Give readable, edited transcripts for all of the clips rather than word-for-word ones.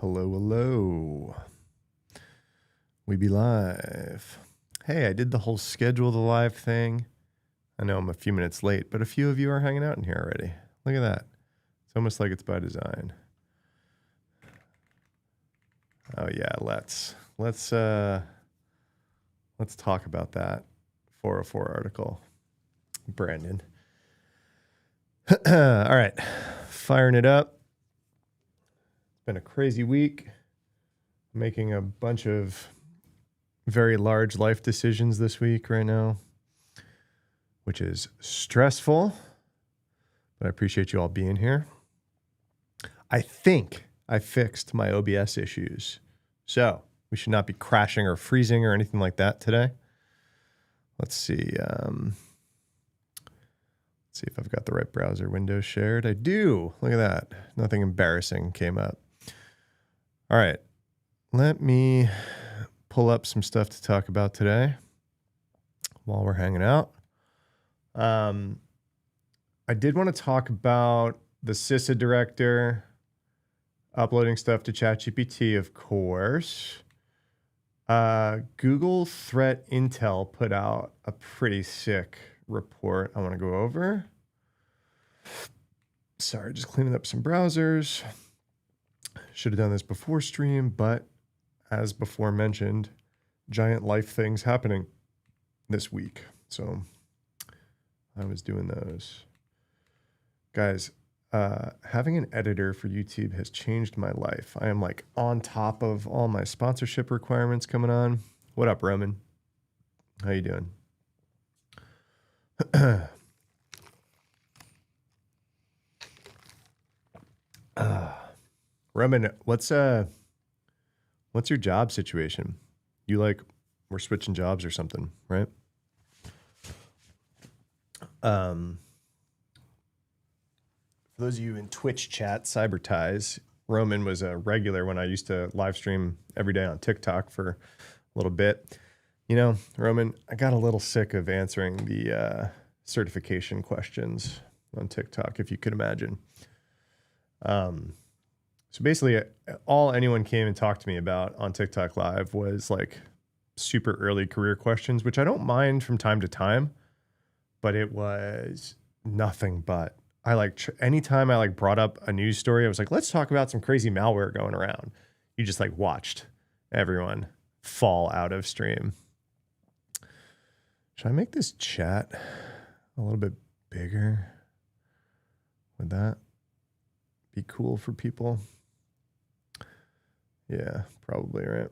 Hello, hello. We be live. Hey, I did the whole schedule the live thing. I know I'm a few minutes late, but a few of you are hanging out in here already. Look at that. It's almost like it's by design. Oh yeah, let's talk about that 404 article. Brandon. All right. Firing it up. It's been a crazy week. Making a bunch of very large life decisions this week right now, which is stressful, but I appreciate you all being here. I think I fixed my OBS issues, so we should not be crashing or freezing or anything like that today. Let's see. Let's see if I've got the right browser window shared. I do. Look at that. Nothing embarrassing came up. All right. Let me pull up some stuff to talk about today while we're hanging out. I did want to talk about the CISA director uploading stuff to ChatGPT, of course. Google Threat Intel put out a pretty sick report I want to go over. Sorry, just cleaning up some browsers. Should have done this before stream, but as before mentioned, giant life things happening this week. So I was doing those. Guys, having an editor for YouTube has changed my life. I am like on top of all my sponsorship requirements coming on. What up, Roman? How you doing? Roman, what's your job situation? You we're switching jobs or something, right? For those of you in Twitch chat, Cyberties, Roman was a regular when I used to live stream every day on TikTok for a little bit. You know, Roman, I got a little sick of answering the certification questions on TikTok, if you could imagine. So basically, all anyone came and talked to me about on TikTok Live was like super early career questions, which I don't mind from time to time, but it was nothing but. Anytime I brought up a news story, I was like, let's talk about some crazy malware going around. You just watched everyone fall out of stream. Should I make this chat a little bit bigger? Would that be cool for people? Yeah, probably, right?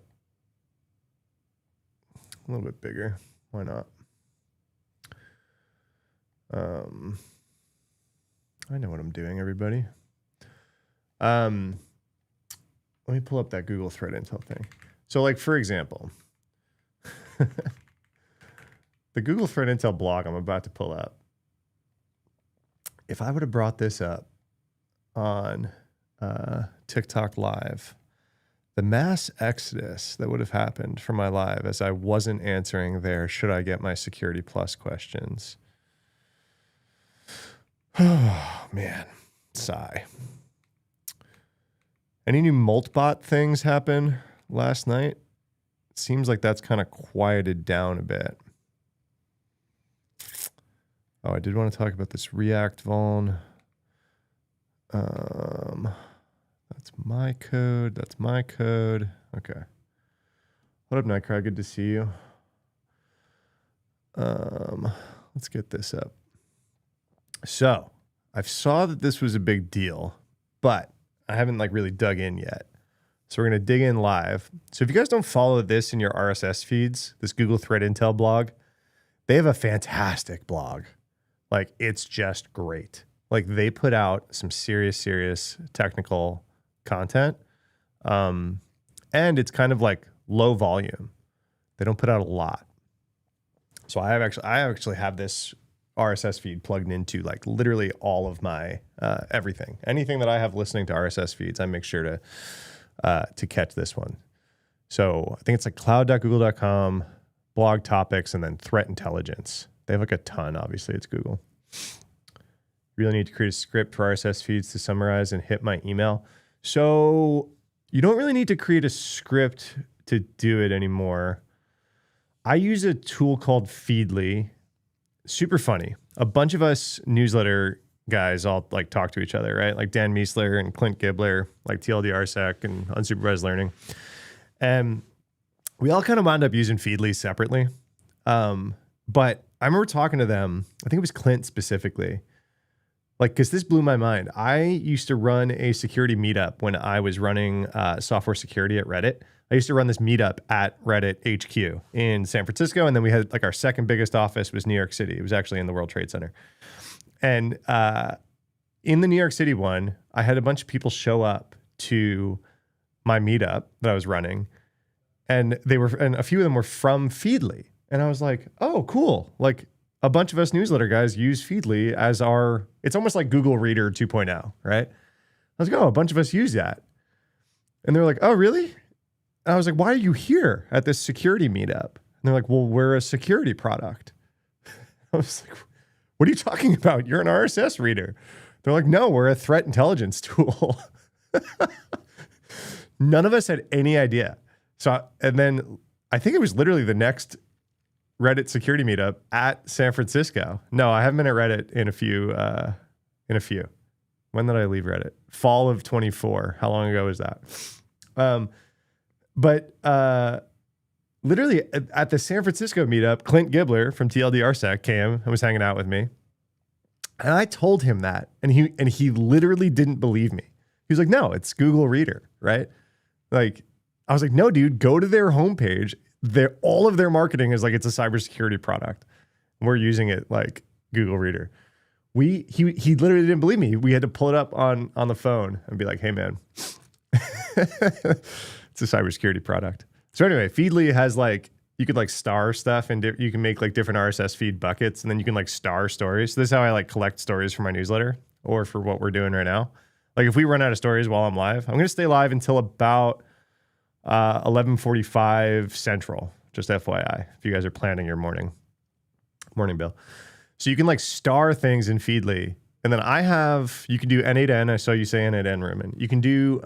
A little bit bigger. Why not? I know what I'm doing, everybody. Let me pull up that Google Threat Intel thing. So, for example, the Google Threat Intel blog I'm about to pull up. If I would have brought this up on TikTok Live, the mass exodus that would have happened from my live as I wasn't answering their should I get my security plus questions. Oh, man. Sigh. Any new Moltbot things happen last night? It seems like that's kind of quieted down a bit. Oh, I did want to talk about this React vuln. That's my code. That's my code. Okay. What up, Nightcry? Good to see you. Let's get this up. So I saw that this was a big deal, but I haven't really dug in yet. So we're going to dig in live. So if you guys don't follow this in your RSS feeds, this Google Threat Intel blog, they have a fantastic blog. It's just great. They put out some serious technical content. And it's kind of low volume. They don't put out a lot. So I actually have this RSS feed plugged into literally all of my everything. Anything that I have listening to RSS feeds, I make sure to catch this one. So I think it's cloud.google.com, blog topics, and then threat intelligence. They have a ton. Obviously, it's Google. Really need to create a script for RSS feeds to summarize and hit my email. So you don't really need to create a script to do it anymore. I use a tool called Feedly. Super funny. A bunch of us newsletter guys all like talk to each other, right? Like Dan Miesler and Clint Gibbler, like TLDRsec and unsupervised learning. And we all kind of wound up using Feedly separately. But I remember talking to them, I think it was Clint specifically, like, because this blew my mind. I used to run a security meetup when I was running software security at Reddit. I used to run this meetup at Reddit HQ in San Francisco. And then we had like our second biggest office was New York City. It was actually in the World Trade Center. And in the New York City one, I had a bunch of people show up to my meetup that I was running. And a few of them were from Feedly. And I was like, oh, cool. Like a bunch of us newsletter guys use Feedly as it's almost like Google Reader 2.0, right? I was like, oh, a bunch of us use that. And they're like, oh, really? And I was like, why are you here at this security meetup? And they're like, well, we're a security product. I was like, what are you talking about? You're an RSS reader. They're like, no, we're a threat intelligence tool. None of us had any idea. And then I think it was literally the next Reddit security meetup at San Francisco. No, I haven't been at Reddit in a few. When did I leave Reddit? Fall of 24. How long ago was that? But literally at the San Francisco meetup, Clint Gibbler from TLDRsec came and was hanging out with me. And I told him that, and he literally didn't believe me. He was like, no, it's Google Reader, right? Like, I was like, no, dude, go to their homepage. All of their marketing is like, it's a cybersecurity product. We're using it like Google Reader. He literally didn't believe me. We had to pull it up on the phone and be like, hey man, it's a cybersecurity product. So anyway, Feedly has like, you could like star stuff and you can make like different RSS feed buckets, and then you can like star stories. So this is how I like collect stories for my newsletter or for what we're doing right now. Like if we run out of stories while I'm live, I'm going to stay live until about 11:45 Central, just FYI, if you guys are planning your morning bill. So you can like star things in Feedly. And then you can do N8N. I saw you say N8N, Rumen. You can do,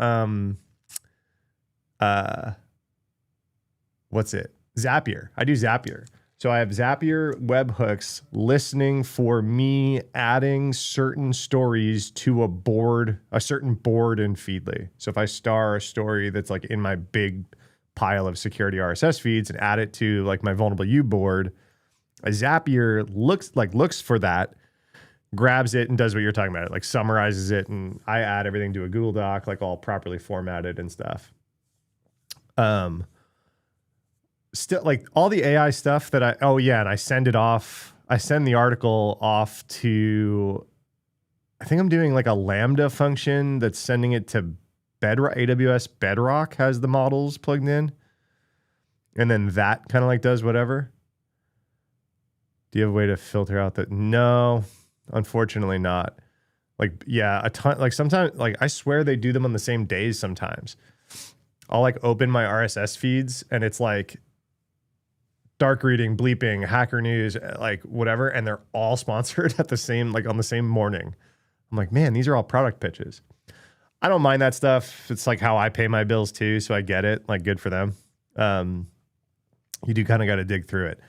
what's it? Zapier. I do Zapier. So I have Zapier webhooks listening for me adding certain stories to a certain board in Feedly. So if I star a story that's like in my big pile of security RSS feeds and add it to like my vulnerable U board, a Zapier looks for that, grabs it and does what you're talking about. It like summarizes it, and I add everything to a Google Doc, like all properly formatted and stuff. Still like all the AI stuff that and I send it off. I send the article off to, I think I'm doing like a Lambda function that's sending it to Bedrock. AWS Bedrock has the models plugged in. And then that kind of like does whatever. Do you have a way to filter out that? No, unfortunately not. Like, yeah, a ton, like sometimes, like I swear they do them on the same days sometimes. I'll like open my RSS feeds and it's like Dark Reading, Bleeping, Hacker News, like whatever, and they're all sponsored at the same, like on the same morning. I'm like, man, these are all product pitches. I don't mind that stuff. It's like how I pay my bills too, so I get it. Like, good for them. You do kind of got to dig through it.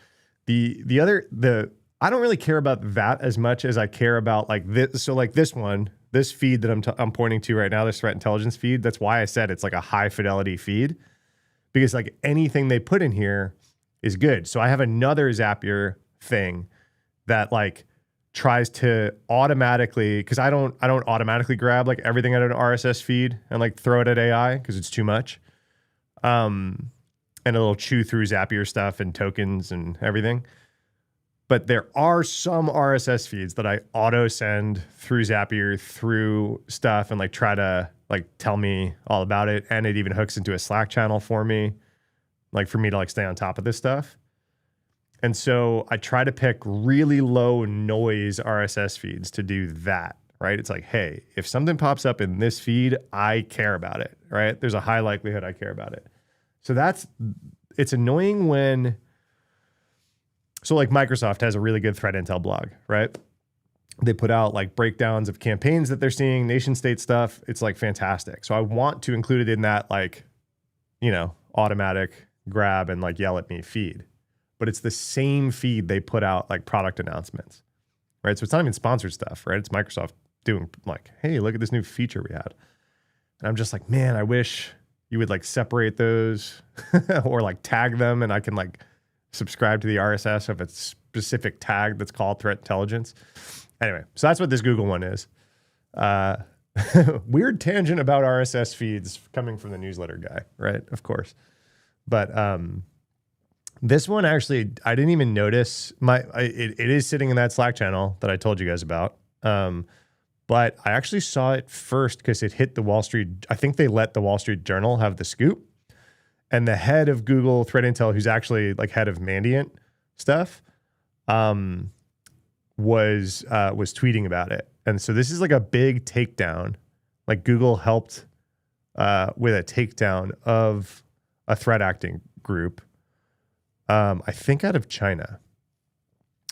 I don't really care about that as much as I care about like this. So like this feed that I'm pointing to right now, this threat intelligence feed. That's why I said it's like a high fidelity feed, because like anything they put in here is good. So I have another Zapier thing that like tries to automatically, because I don't automatically grab like everything out of an RSS feed and like throw it at AI because it's too much. And it'll chew through Zapier stuff and tokens and everything. But there are some RSS feeds that I auto send through Zapier through stuff and like try to like tell me all about it. And it even hooks into a Slack channel for me, like for me to like stay on top of this stuff. And so I try to pick really low noise RSS feeds to do that, right? It's like, hey, if something pops up in this feed, I care about it, right? There's a high likelihood I care about it. So it's annoying when, so like Microsoft has a really good threat intel blog, right? They put out like breakdowns of campaigns that they're seeing, nation state stuff. It's like fantastic. So I want to include it in that, like, you know, automatic grab and like yell at me feed. But it's the same feed they put out like product announcements, right? So it's not even sponsored stuff, right? It's Microsoft doing like, hey, look at this new feature we had. And I'm just like, man, I wish you would like separate those or like tag them and I can like subscribe to the RSS of a specific tag that's called threat intelligence. Anyway, so that's what this Google one is. Weird tangent about RSS feeds coming from the newsletter guy, right? Of course. But this one actually, I didn't even notice. It is sitting in that Slack channel that I told you guys about. But I actually saw it first because it hit the Wall Street. I think they let the Wall Street Journal have the scoop. And the head of Google Threat Intel, who's actually like head of Mandiant stuff, was tweeting about it. And so this is like a big takedown. Like Google helped with a takedown of a threat acting group, I think out of China.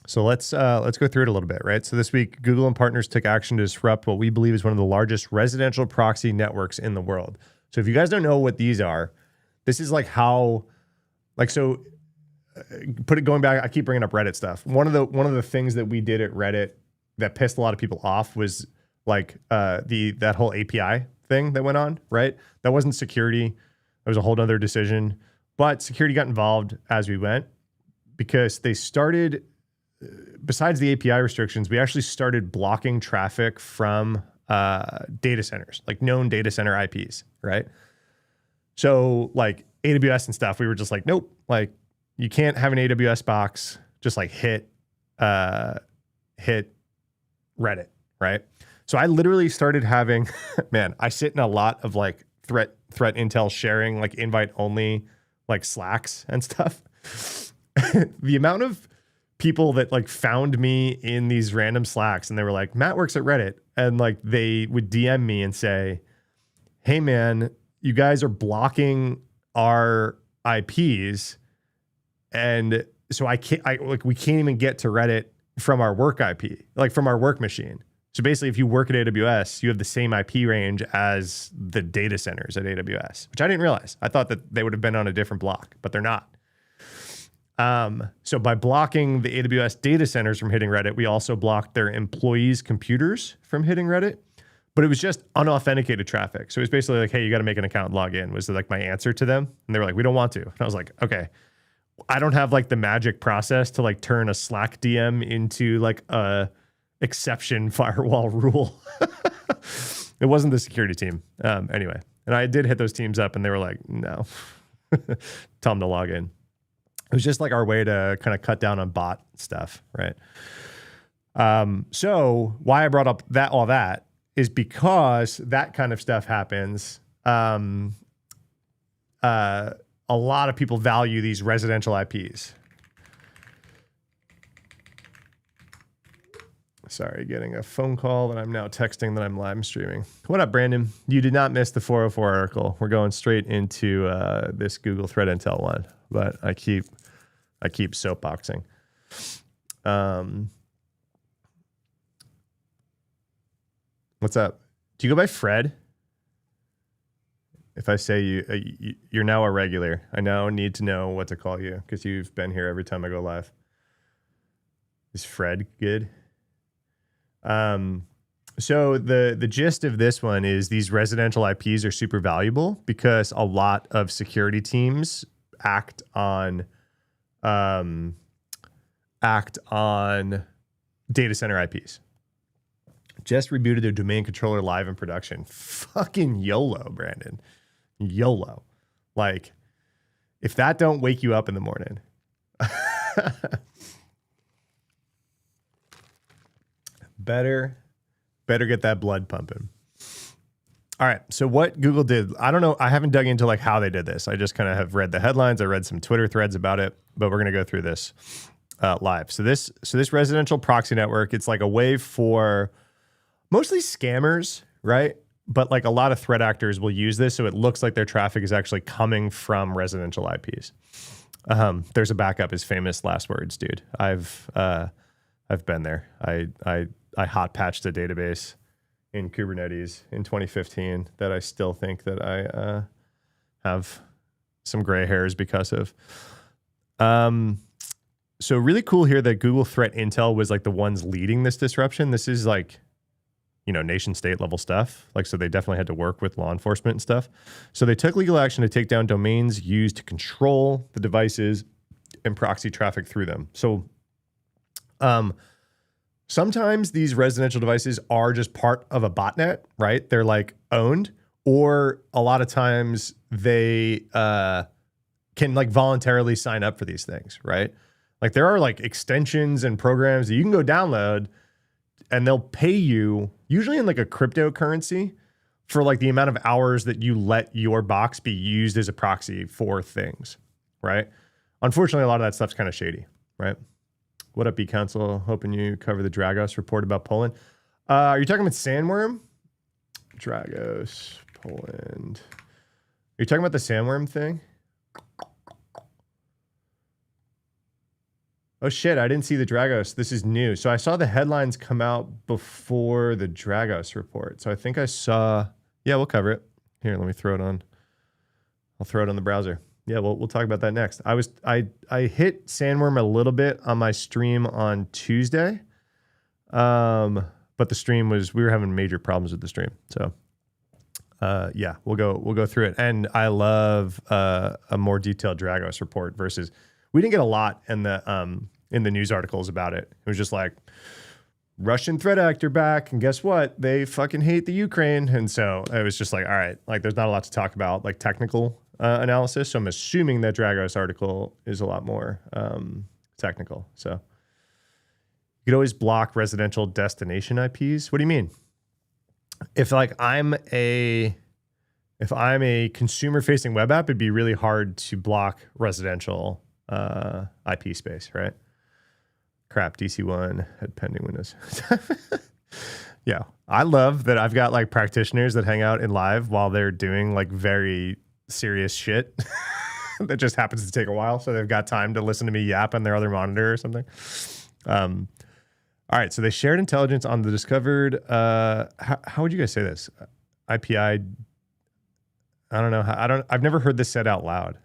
So let's go through it a little bit, right? So this week, Google and partners took action to disrupt what we believe is one of the largest residential proxy networks in the world. So if you guys don't know what these are, this is like how, like, so going back, I keep bringing up Reddit stuff. One of the things that we did at Reddit that pissed a lot of people off was like that whole API thing that went on, right? That wasn't security. That was a whole other decision. But security got involved as we went because they started, besides the API restrictions, we actually started blocking traffic from data centers, like known data center IPs, right? So like AWS and stuff, we were just like, nope, like you can't have an AWS box just like hit Reddit, right? So I literally started having, man, I sit in a lot of like threat intel sharing, like invite only, like Slacks and stuff. The amount of people that like found me in these random Slacks and they were like, Matt works at Reddit. And like they would DM me and say, hey man, you guys are blocking our IPs. And so we can't even get to Reddit from our work IP, like from our work machine. So basically, if you work at AWS, you have the same IP range as the data centers at AWS, which I didn't realize. I thought that they would have been on a different block, but they're not. So by blocking the AWS data centers from hitting Reddit, we also blocked their employees' computers from hitting Reddit. But it was just unauthenticated traffic. So it was basically like, hey, you got to make an account and log in, was like my answer to them. And they were like, we don't want to. And I was like, okay, I don't have like the magic process to like turn a Slack DM into like a exception firewall rule. It wasn't the security team. Anyway, and I did hit those teams up and they were like, no, tell them to log in. It was just like our way to kind of cut down on bot stuff, right? So why I brought up all that is because that kind of stuff happens. A lot of people value these residential IPs. Sorry, getting a phone call that I'm now texting that I'm live streaming. What up, Brandon? You did not miss the 404 article. We're going straight into this Google Threat Intel one, but I keep soapboxing. What's up? Do you go by Fred? If I say you're now a regular, I now need to know what to call you because you've been here every time I go live. Is Fred good? So the gist of this one is these residential IPs are super valuable because a lot of security teams act on data center IPs. Just rebooted their domain controller live in production. Fucking YOLO, Brandon. YOLO. Like, if that don't wake you up in the morning. Better get that blood pumping. All right. So what Google did, I don't know. I haven't dug into like how they did this. I just kind of have read the headlines. I read some Twitter threads about it, but we're going to go through this live. So this residential proxy network, it's like a way for mostly scammers, right? But like a lot of threat actors will use this. So it looks like their traffic is actually coming from residential IPs. There's a backup, his famous last words, dude. I've been there. I hot patched a database in Kubernetes in 2015 that I still think that I have some gray hairs because of. So really cool here that Google Threat Intel was like the ones leading this disruption. This is like, nation state level stuff. Like, so they definitely had to work with law enforcement and stuff. So they took legal action to take down domains used to control the devices and proxy traffic through them. So, sometimes these residential devices are just part of a botnet, right? They're like owned, or a lot of times they can like voluntarily sign up for these things, right? Like there are like extensions and programs that you can go download and they'll pay you usually in like a cryptocurrency for like the amount of hours that you let your box be used as a proxy for things, right? Unfortunately, a lot of that stuff's kind of shady, right? What up, B-Council? Hoping you cover the Dragos report about Poland. Are you talking about Sandworm? Dragos, Poland. Are you talking about the Sandworm thing? Oh shit, I didn't see the Dragos. This is new. So I saw the headlines come out before the Dragos report. So I think I saw, yeah, we'll cover it. Here, let me throw it on. I'll throw it on the browser. Yeah, we'll talk about that next. I hit Sandworm a little bit on my stream on Tuesday. But the stream we were having major problems with the stream. So yeah, we'll go through it. And I love a more detailed Dragos report versus we didn't get a lot in the news articles about it. It was just like Russian threat actor back, and guess what? They fucking hate the Ukraine. And so it was just like, all right, like there's not a lot to talk about, like technical analysis. So I'm assuming that Dragos article is a lot more technical. So you could always block residential destination IPs. What do you mean? If I'm a consumer facing web app, it'd be really hard to block residential IP space, right? Crap, DC1 had pending windows. Yeah. I love that I've got like practitioners that hang out in live while they're doing like very serious shit that just happens to take a while. So they've got time to listen to me yap on their other monitor or something. All right. So they shared intelligence on the discovered, how would you guys say this? IPI. I don't know. I've never heard this said out loud.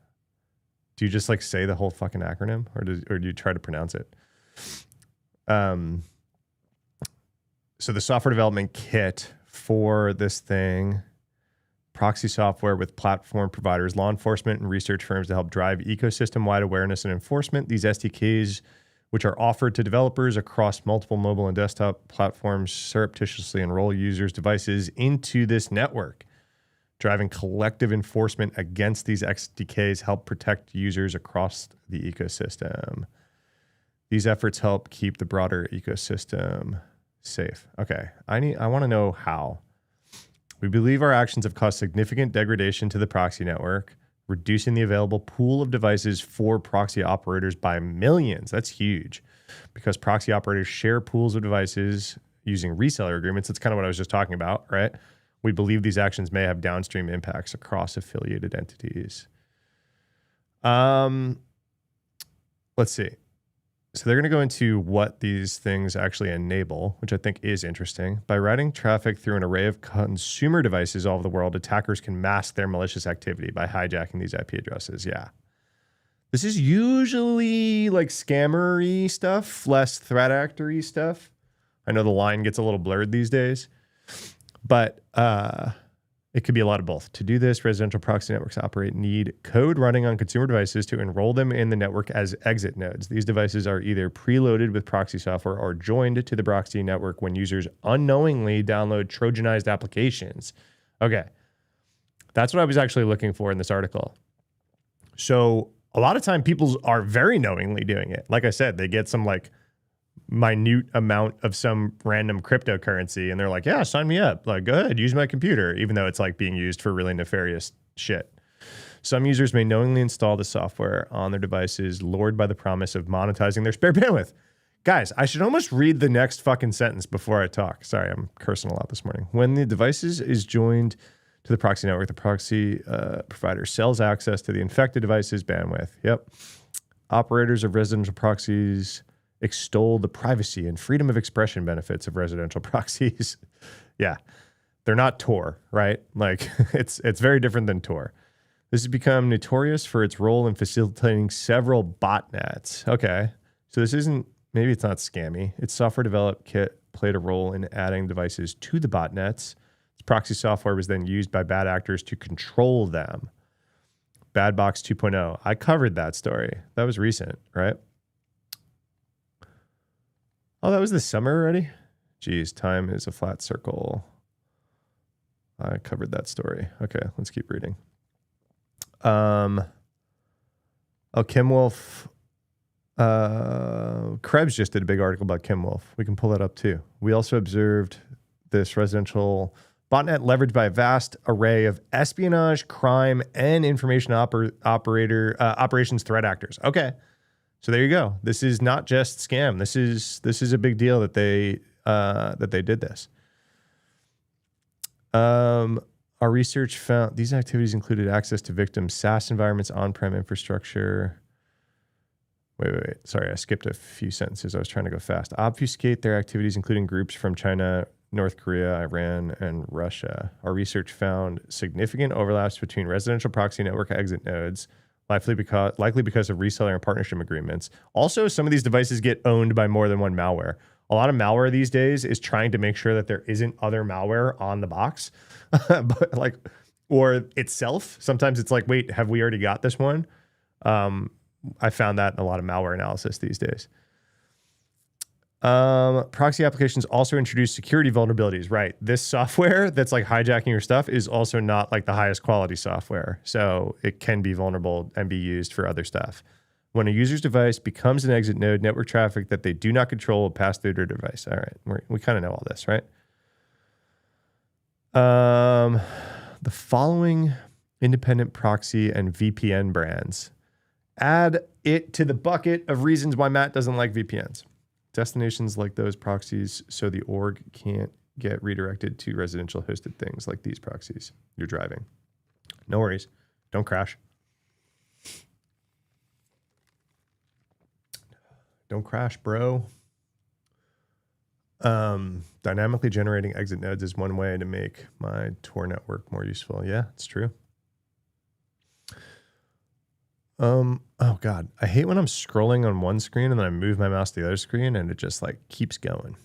Do you just like say the whole fucking acronym or do you try to pronounce it? So the software development kit for this thing, proxy software with platform providers, law enforcement and research firms to help drive ecosystem-wide awareness and enforcement. These SDKs, which are offered to developers across multiple mobile and desktop platforms, surreptitiously enroll users' devices into this network. Driving collective enforcement against these SDKs help protect users across the ecosystem. These efforts help keep the broader ecosystem safe. Okay, I want to know how. We believe our actions have caused significant degradation to the proxy network, reducing the available pool of devices for proxy operators by millions. That's huge because proxy operators share pools of devices using reseller agreements. That's kind of what I was just talking about, right? We believe these actions may have downstream impacts across affiliated entities. Let's see. So they're going to go into what these things actually enable, which I think is interesting. By routing traffic through an array of consumer devices all over the world, attackers can mask their malicious activity by hijacking these IP addresses. Yeah. This is usually like scammery stuff, less threat actor-y stuff. I know the line gets a little blurred these days. But it could be a lot of both. To do this, residential proxy networks need code running on consumer devices to enroll them in the network as exit nodes. These devices are either preloaded with proxy software or joined to the proxy network when users unknowingly download Trojanized applications. Okay. That's what I was actually looking for in this article. So a lot of time people are very knowingly doing it. Like I said, they get some like minute amount of some random cryptocurrency and they're like, yeah, sign me up. Like, go ahead, use my computer, even though it's like being used for really nefarious shit. Some users may knowingly install the software on their devices, lured by the promise of monetizing their spare bandwidth. Guys, I should almost read the next fucking sentence before I talk. Sorry, I'm cursing a lot this morning. When the devices is joined to the proxy network, the proxy provider sells access to the infected device's bandwidth. Yep. Operators of residential proxies extol the privacy and freedom of expression benefits of residential proxies. Yeah, they're not Tor, right? Like it's very different than Tor. This has become notorious for its role in facilitating several botnets. Okay, so this isn't, maybe it's not scammy. Its software developed kit played a role in adding devices to the botnets. Its proxy software was then used by bad actors to control them. Bad Box 2.0. I covered that story. That was recent, right? Oh, that was this summer already? Geez, time is a flat circle. I covered that story. Okay, let's keep reading. Kim Wolf. Krebs just did a big article about Kim Wolf. We can pull that up too. We also observed this residential botnet leveraged by a vast array of espionage, crime, and information operations threat actors. Okay, so there you go. This is not just scam. This is a big deal that they did this. Our research found these activities included access to victims' SaaS environments, on-prem infrastructure. Wait. Sorry, I skipped a few sentences. I was trying to go fast. Obfuscate their activities, including groups from China, North Korea, Iran, and Russia. Our research found significant overlaps between residential proxy network exit nodes, likely because of reseller and partnership agreements. Also, some of these devices get owned by more than one malware. A lot of malware these days is trying to make sure that there isn't other malware on the box, but or itself. Sometimes it's like, wait, have we already got this one? I found that in a lot of malware analysis these days. Proxy applications also introduce security vulnerabilities, right? This software that's like hijacking your stuff is also not like the highest quality software. So it can be vulnerable and be used for other stuff. When a user's device becomes an exit node, network traffic that they do not control will pass through their device. All right, we kind of know all this, right? The following independent proxy and VPN brands. Add it to the bucket of reasons why Matt doesn't like VPNs. Destinations like those proxies, so the org can't get redirected to residential hosted things like these proxies. You're driving. No worries. Don't crash. Don't crash, bro. Dynamically generating exit nodes is one way to make my Tor network more useful. Yeah, it's true. Oh God, I hate when I'm scrolling on one screen and then I move my mouse to the other screen and it just like keeps going.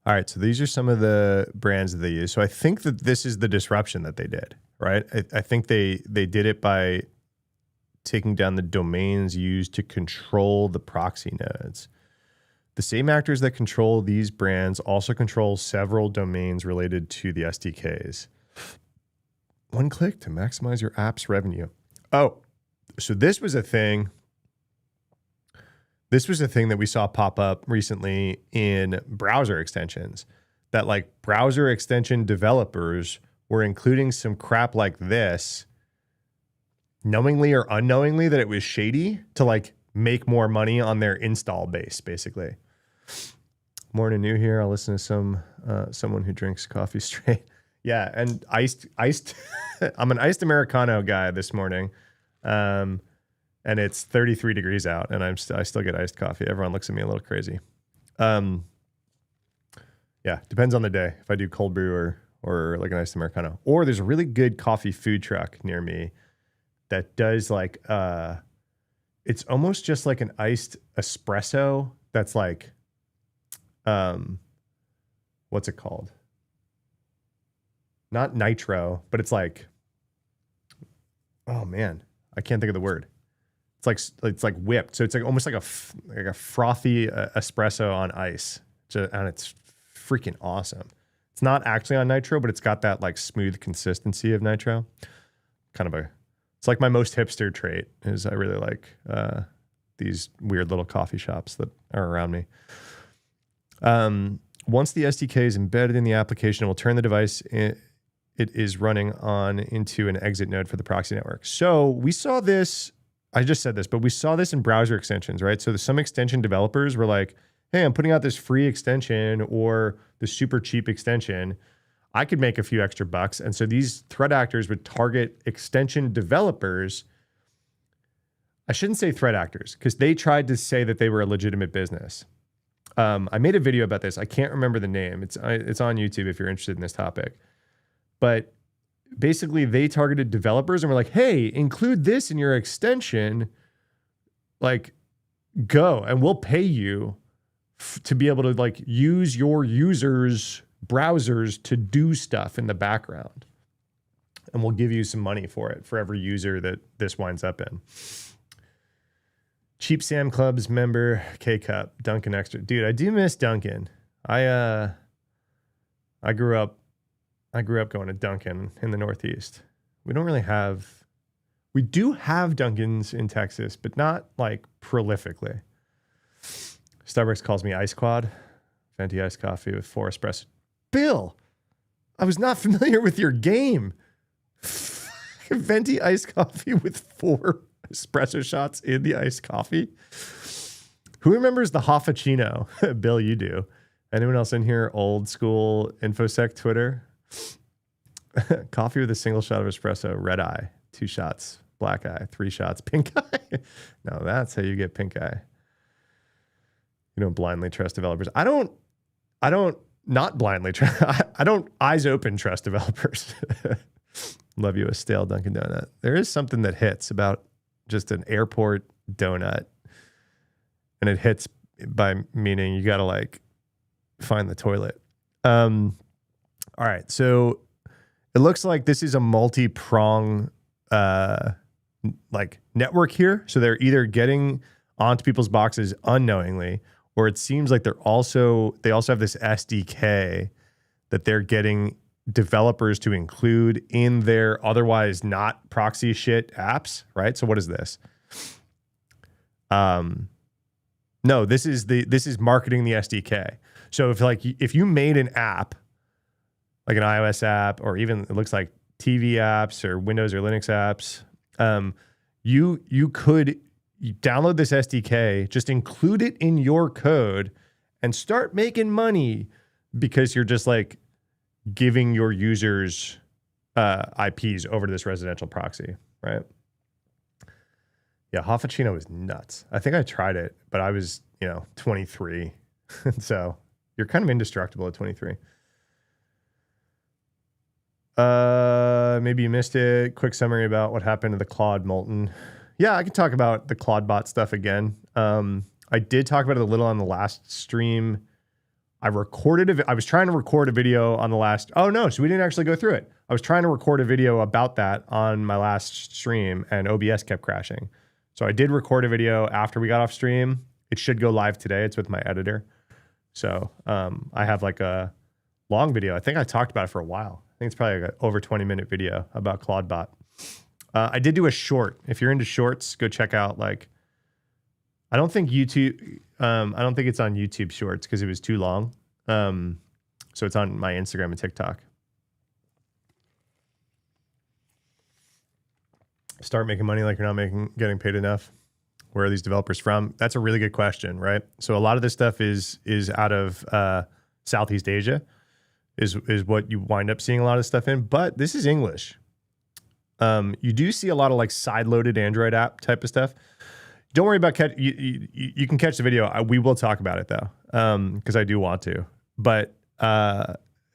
All right, so these are some of the brands that they use. So I think that this is the disruption that they did, right? I think they did it by taking down the domains used to control the proxy nodes. The same actors that control these brands also control several domains related to the SDKs. One click to maximize your app's revenue. Oh, so this was a thing. This was a thing that we saw pop up recently in browser extensions, that like browser extension developers were including some crap like this, knowingly or unknowingly, that it was shady to like make more money on their install base, basically. Morning new here. I'll listen to someone who drinks coffee straight. Yeah, and iced. I'm an iced Americano guy this morning, and it's 33 degrees out, and I still get iced coffee. Everyone looks at me a little crazy. Yeah, depends on the day. If I do cold brew or like an iced Americano, or there's a really good coffee food truck near me that does like it's almost just like an iced espresso that's like what's it called? Not nitro, but it's like, oh man, I can't think of the word. It's like whipped, so it's like almost like a frothy espresso on ice, and it's freaking awesome. It's not actually on nitro, but it's got that like smooth consistency of nitro. It's like my most hipster trait is I really like these weird little coffee shops that are around me. Once the SDK is embedded in the application, it will turn the device it is running on into an exit node for the proxy network. So we saw this, I just said this, but we saw this in browser extensions, right? So some extension developers were like, hey, I'm putting out this free extension or the super cheap extension. I could make a few extra bucks. And so these threat actors would target extension developers I shouldn't say threat actors because they tried to say that they were a legitimate business. I made a video about this. I can't remember the name. It's on YouTube if you're interested in this topic. But basically, they targeted developers and were like, "Hey, include this in your extension. Like, go and we'll pay you to be able to like use your users' browsers to do stuff in the background, and we'll give you some money for it for every user that this winds up in." Cheap Sam Club's member, K-Cup, Dunkin' Extra. Dude, I do miss Dunkin'. I grew up going to Dunkin' in the Northeast. We do have Dunkins in Texas, but not like prolifically. Starbucks calls me Ice Quad. Venti iced coffee with 4 espresso. Bill, I was not familiar with your game. Venti iced coffee with 4 espresso shots in the iced coffee. Who remembers the Hoffachino? Bill, you do. Anyone else in here? Old school infosec Twitter. Coffee with a single shot of espresso. Red eye. 2 shots. Black eye. 3 shots. Pink eye. No, that's how you get pink eye. You don't blindly trust developers. I don't not blindly trust. I don't eyes open trust developers. Love you a stale Dunkin' Donut. There is something that hits about just an airport donut, and it hits by meaning you got to like find the toilet. All right. So it looks like this is a multi-prong like network here. So they're either getting onto people's boxes unknowingly, or it seems like they also have this SDK that they're getting developers to include in their otherwise not proxy shit apps, right? So what is this? No, this is marketing the SDK. So if you made an app, like an iOS app, or even it looks like TV apps or Windows or Linux apps, you could download this SDK, just include it in your code, and start making money because you're just like giving your users IPs over to this residential proxy, right? Yeah, Hoffachino is nuts. I think I tried it, but I was, 23. So you're kind of indestructible at 23. Maybe you missed it. Quick summary about what happened to the Claude Molten. Yeah, I can talk about the Claude bot stuff again. I did talk about it a little on the last stream. I was trying to record a video on the last. Oh no, so we didn't actually go through it. I was trying to record a video about that on my last stream, and OBS kept crashing. So I did record a video after we got off stream. It should go live today. It's with my editor. So I have like a long video. I think I talked about it for a while. I think it's probably like an over 20-minute video about Claude bot. I did do a short. If you're into shorts, go check out I don't think YouTube. I don't think it's on YouTube Shorts because it was too long. So it's on my Instagram and TikTok. Start making money like you're not getting paid enough. Where are these developers from? That's a really good question, right? So a lot of this stuff is out of Southeast Asia, is what you wind up seeing a lot of stuff in. But this is English. You do see a lot of like side-loaded Android app type of stuff. Don't worry about you can catch the video. We will talk about it though, because I do want to. But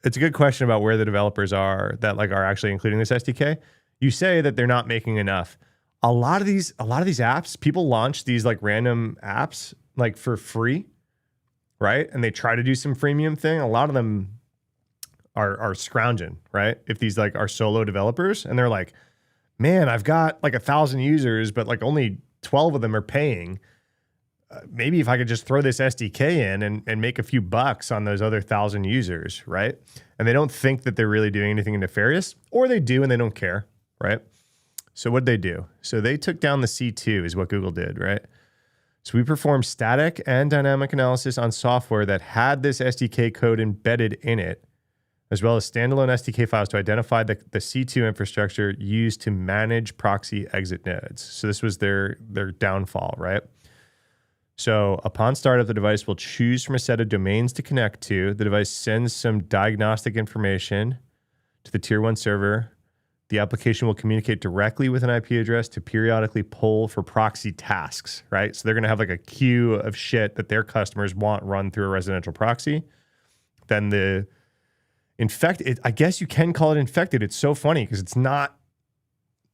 it's a good question about where the developers are that are actually including this SDK. You say that they're not making enough. A lot of these apps, people launch these random apps for free, right? And they try to do some freemium thing. A lot of them are scrounging, right? If these are solo developers and they're like, man, I've got 1,000 users, but only 12 of them are paying. Maybe if I could just throw this SDK in and make a few bucks on those other 1,000 users, right? And they don't think that they're really doing anything nefarious, or they do and they don't care, right? So what'd they do? So they took down the C2 is what Google did, right? So we performed static and dynamic analysis on software that had this SDK code embedded in it, as well as standalone SDK files to identify the C2 infrastructure used to manage proxy exit nodes. So this was their downfall, right? So upon startup, the device will choose from a set of domains to connect to. The device sends some diagnostic information to the tier 1 server. The application will communicate directly with an IP address to periodically poll for proxy tasks, right? So they're going to have like a queue of shit that their customers want run through a residential proxy. Then the infected, I guess you can call it infected. It's so funny because it's not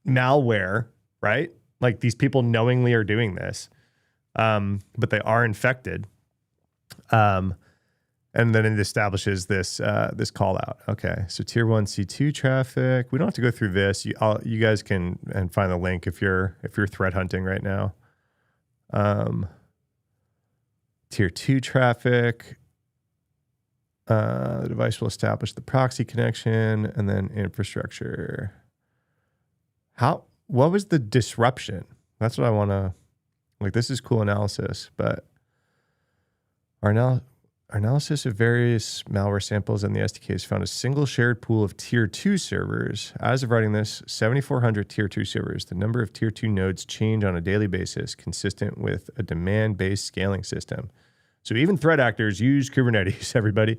malware, right? Like these people knowingly are doing this, but they are infected. And then it establishes this this call out. Okay, so tier 1 C2 traffic. We don't have to go through this. You guys can and find the link if you're threat hunting right now. Tier 2 traffic. The device will establish the proxy connection and then infrastructure. What was the disruption? That's what I want to, like, this is cool analysis, but our analysis of various malware samples and the SDKs found a single shared pool of tier 2 servers. As of writing this, 7,400 tier 2 servers. The number of tier 2 nodes change on a daily basis, consistent with a demand-based scaling system. So even threat actors use Kubernetes, everybody.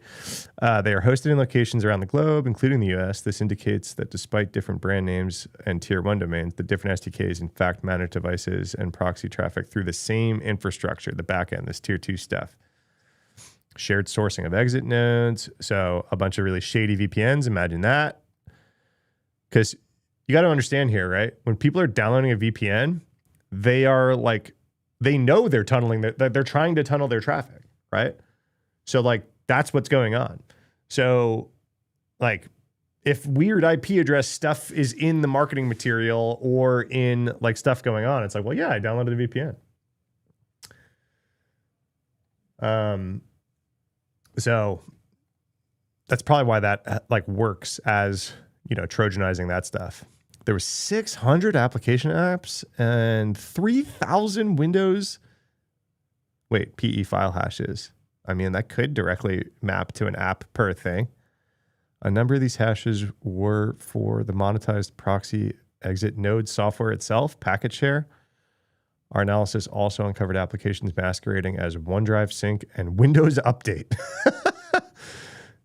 They are hosted in locations around the globe, including the US. This indicates that despite different brand names and tier 1 domains, the different SDKs in fact manage devices and proxy traffic through the same infrastructure, the backend, this tier 2 stuff. Shared sourcing of exit nodes. So a bunch of really shady VPNs, imagine that. Because you got to understand here, right? When people are downloading a VPN, they are like, they know they're tunneling, they're trying to tunnel their traffic, right? So like, that's what's going on. So like, if weird IP address stuff is in the marketing material or in like stuff going on, it's like, well, yeah, I downloaded a VPN. So that's probably why that like works as, you know, Trojanizing that stuff. There was 600 application apps and 3,000 Windows. Wait, PE file hashes. I mean, that could directly map to an app per thing. A number of these hashes were for the monetized proxy exit node software itself, packet share. Our analysis also uncovered applications masquerading as OneDrive Sync and Windows Update.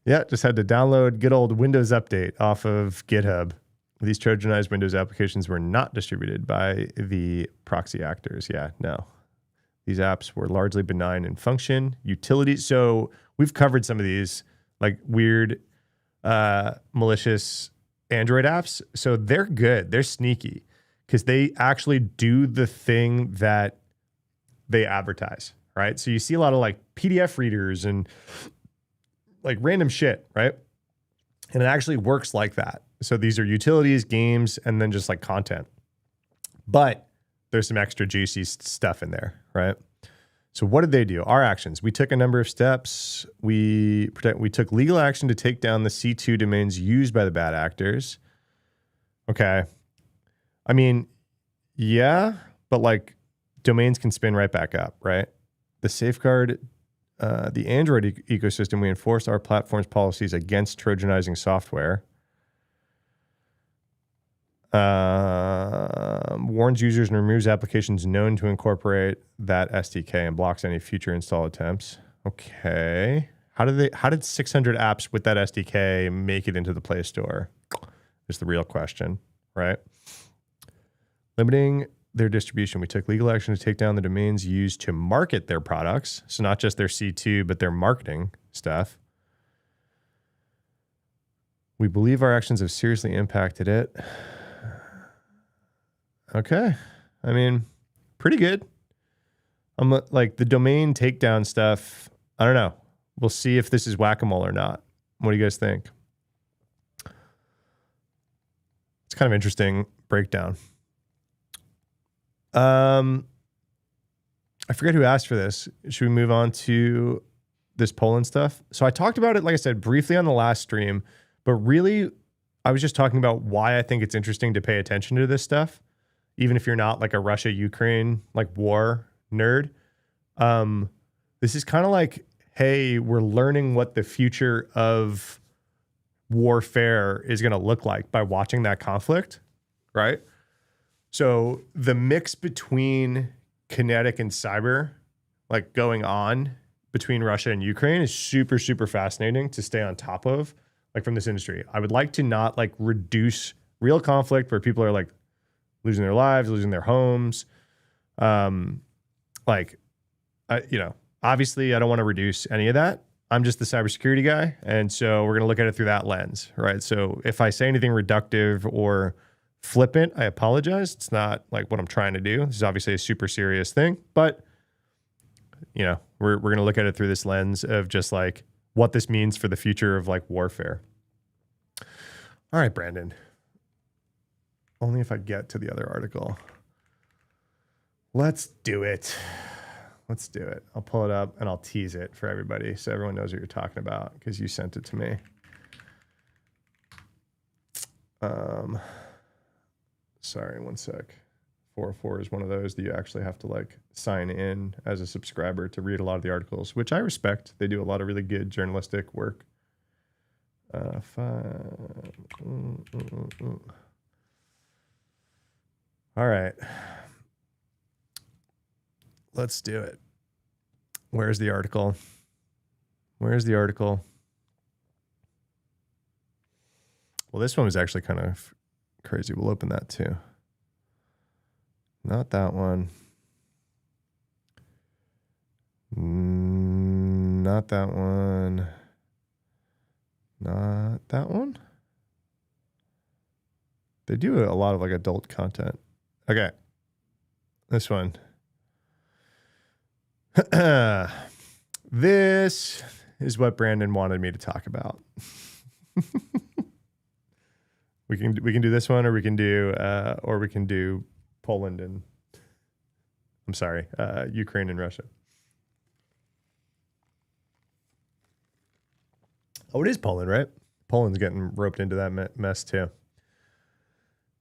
Yeah, just had to download good old Windows Update off of GitHub. These Trojanized Windows applications were not distributed by the proxy actors. Yeah, no. These apps were largely benign in function, utility. So we've covered some of these like weird, malicious Android apps. So they're good. They're sneaky because they actually do the thing that they advertise, right? So you see a lot of like PDF readers and like random shit, right? And it actually works like that. So these are utilities, games, and then just like content. But there's some extra juicy stuff in there, right? So what did they do? Our actions. We took a number of steps. We took legal action to take down the C2 domains used by the bad actors. Okay. I mean, yeah, but like domains can spin right back up, right? The safeguard, the Android ecosystem, we enforced our platform's policies against Trojanizing software. Warns users and removes applications known to incorporate that SDK and blocks any future install attempts. Okay. How did 600 apps with that SDK make it into the Play Store? Is the real question, right? Limiting their distribution. We took legal action to take down the domains used to market their products. So not just their C2, but their marketing stuff. We believe our actions have seriously impacted it. Okay. I mean, pretty good. Like the domain takedown stuff. I don't know. We'll see if this is whack-a-mole or not. What do you guys think? It's kind of interesting breakdown. I forget who asked for this. Should we move on to this Poland stuff? So I talked about it, like I said, briefly on the last stream, but really I was just talking about why I think it's interesting to pay attention to this stuff, even if you're not like a Russia-Ukraine like war nerd. This is kind of like, hey, we're learning what the future of warfare is going to look like by watching that conflict, right? So the mix between kinetic and cyber, like going on between Russia and Ukraine, is super, super fascinating to stay on top of, like from this industry. I would like to not like reduce real conflict where people are like losing their lives, losing their homes. Obviously I don't want to reduce any of that. I'm just the cybersecurity guy. And so we're going to look at it through that lens, right? So if I say anything reductive or flippant, I apologize. It's not like what I'm trying to do. This is obviously a super serious thing, but we're going to look at it through this lens of just like what this means for the future of like warfare. All right, Brandon. Only if I get to the other article. Let's do it. Let's do it. I'll pull it up and I'll tease it for everybody so everyone knows what you're talking about because you sent it to me. Sorry, one sec. 404 is one of those that you actually have to like sign in as a subscriber to read a lot of the articles, which I respect. They do a lot of really good journalistic work. All right. Let's do it. Where's the article? Where's the article? Well, this one was actually kind of crazy. We'll open that too. Not that one. Not that one. Not that one. They do a lot of like adult content. Okay. This one. This is what Brandon wanted me to talk about. we can do this one, or we can do Poland and Ukraine and Russia. Oh, it is Poland, right? Poland's getting roped into that mess too.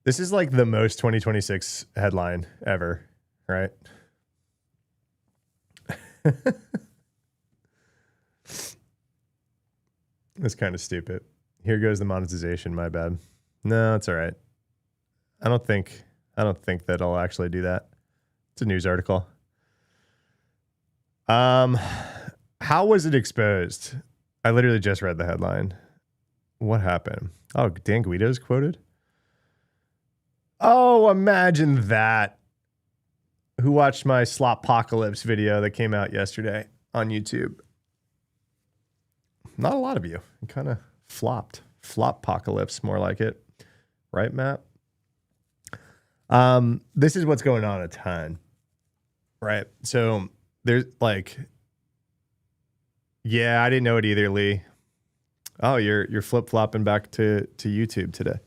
This is like the most 2026 headline ever, right? That's kind of stupid. Here goes the monetization. My bad. No, it's all right. I don't think that I'll actually do that. It's a news article. How was it exposed? I literally just read the headline. What happened? Oh, Dan Guido's quoted. Oh, imagine that. Who watched my Sloppocalypse video that came out yesterday on YouTube? Not a lot of you. It kind of flopped. Floppocalypse, more like it. Right, Matt? This is what's going on a ton. Right? So there's like, yeah, I didn't know it either, Lee. Oh, you're flip-flopping back to YouTube today.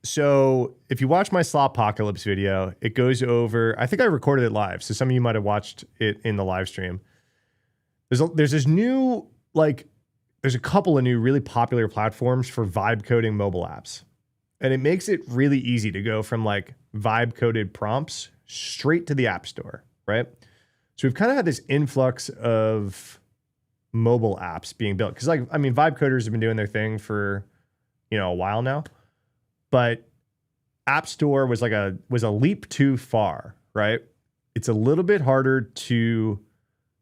So if you watch my Sloppocalypse video, it goes over, I think I recorded it live. So some of you might have watched it in the live stream. There's this new, like, there's a couple of new really popular platforms for vibe coding mobile apps. And it makes it really easy to go from like vibe coded prompts straight to the App Store, right? So we've kind of had this influx of mobile apps being built. Because like, I mean, vibe coders have been doing their thing for, a while now. But App Store was a leap too far, right? It's a little bit harder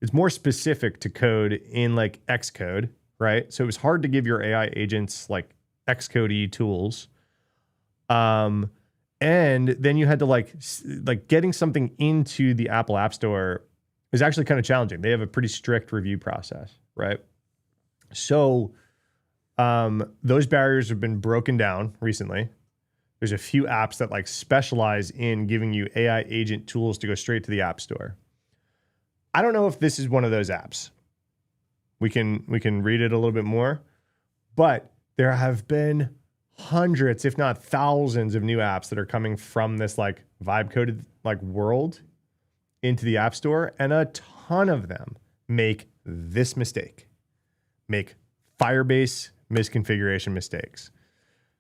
it's more specific to code in like Xcode, right? So it was hard to give your AI agents like Xcode-y tools. And then you had to like getting something into the Apple App Store is actually kind of challenging. They have a pretty strict review process, right? So those barriers have been broken down recently. There's a few apps that like specialize in giving you AI agent tools to go straight to the App Store. I don't know if this is one of those apps. We can read it a little bit more, but there have been hundreds, if not thousands, of new apps that are coming from this like vibe coded like world into the App Store, and a ton of them make this mistake, make Firebase misconfiguration mistakes.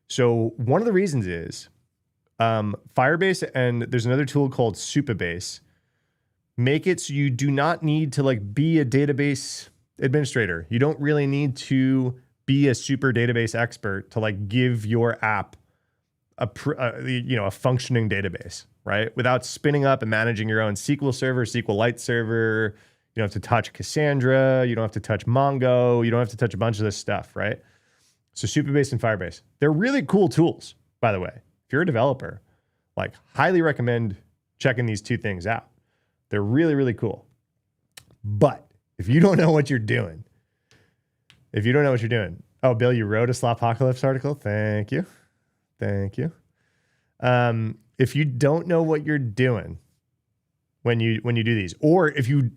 So one of the reasons is Firebase, and there's another tool called Supabase, make it so you do not need to like be a database administrator. You don't really need to be a super database expert to like give your app a functioning database, right? Without spinning up and managing your own SQL server, SQLite server. You don't have to touch Cassandra. You don't have to touch Mongo. You don't have to touch a bunch of this stuff, right? So Supabase and Firebase, they're really cool tools, by the way. If you're a developer, like highly recommend checking these two things out. They're really, really cool. But if you don't know what you're doing, oh, Bill, you wrote a Slopocalypse article. Thank you. If you don't know what you're doing when you do these, or if you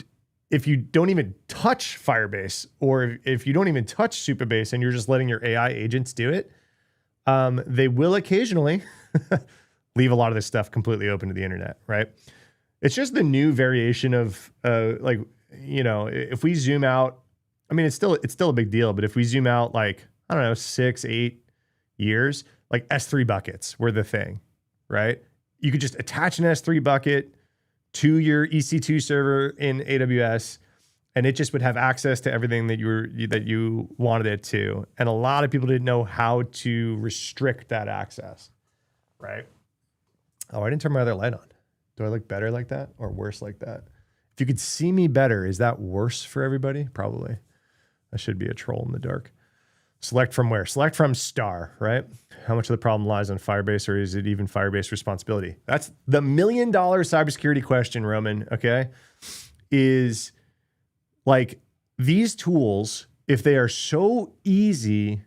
don't even touch Firebase, or if you don't even touch Supabase and you're just letting your AI agents do it, they will occasionally leave a lot of this stuff completely open to the internet, right? It's just the new variation of if we zoom out, I mean, it's still a big deal, but if we zoom out like, I don't know, 6-8 years, like S3 buckets were the thing, right? You could just attach an S3 bucket to your EC2 server in AWS, and it just would have access to everything that you wanted it to. And a lot of people didn't know how to restrict that access, right? Oh, I didn't turn my other light on. Do I look better like that or worse like that? If you could see me better, is that worse for everybody? Probably. I should be a troll in the dark. Select from where? Select from star, right? How much of the problem lies on Firebase, or is it even Firebase responsibility? That's the $1 million cybersecurity question, Roman, okay? Is like these tools, if they are so easy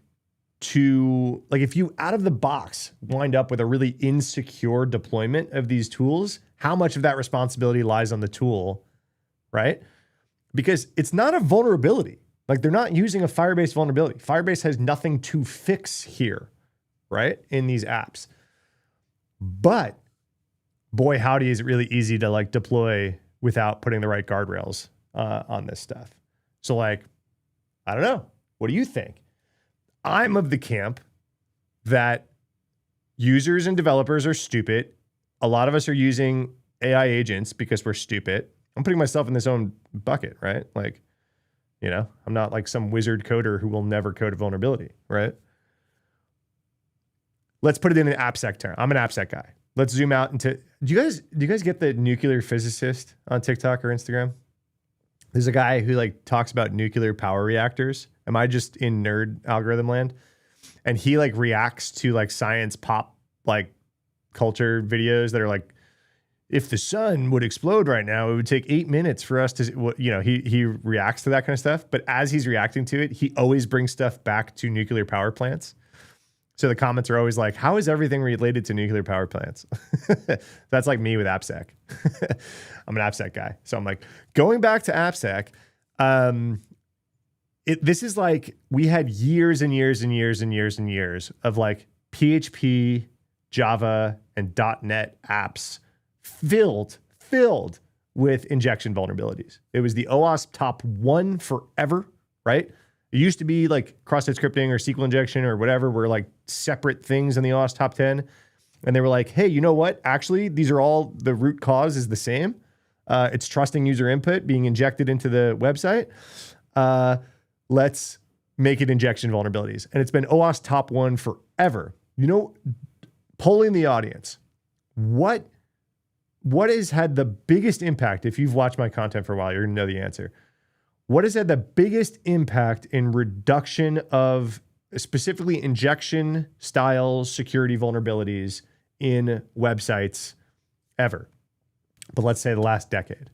to, like if you out of the box wind up with a really insecure deployment of these tools, how much of that responsibility lies on the tool, right? Because it's not a vulnerability. Like they're not using a Firebase vulnerability. Firebase has nothing to fix here, right? In these apps. But boy, howdy, is it really easy to like deploy without putting the right guardrails on this stuff. So like, I don't know. What do you think? I'm of the camp that users and developers are stupid. A lot of us are using AI agents because we're stupid. I'm putting myself in this own bucket, right? Like, you know, I'm not like some wizard coder who will never code a vulnerability, right? Let's put it in an AppSec term. I'm an AppSec guy. Let's zoom out into, do you guys get the nuclear physicist on TikTok or Instagram? There's a guy who like talks about nuclear power reactors. Am I just in nerd algorithm land? And he like reacts to like science pop, like culture videos that are like, if the sun would explode right now, it would take 8 minutes for us to, you know, he reacts to that kind of stuff. But as he's reacting to it, he always brings stuff back to nuclear power plants. So the comments are always like, how is everything related to nuclear power plants? That's like me with AppSec. I'm an AppSec guy. So I'm like, going back to AppSec, this is like, we had years and years and years and years and years of like PHP, Java, and .NET apps filled with injection vulnerabilities. It was the OWASP top 1 forever, right? It used to be like cross-site scripting or SQL injection or whatever were like separate things in the OWASP top 10. And they were like, hey, you know what? Actually, these are all, the root cause is the same. It's trusting user input being injected into the website. Let's make it injection vulnerabilities. And it's been OWASP top 1 forever. You know, polling the audience, what has had the biggest impact? If you've watched my content for a while, you're gonna know the answer. What has had the biggest impact in reduction of specifically injection style security vulnerabilities in websites ever? But let's say the last decade.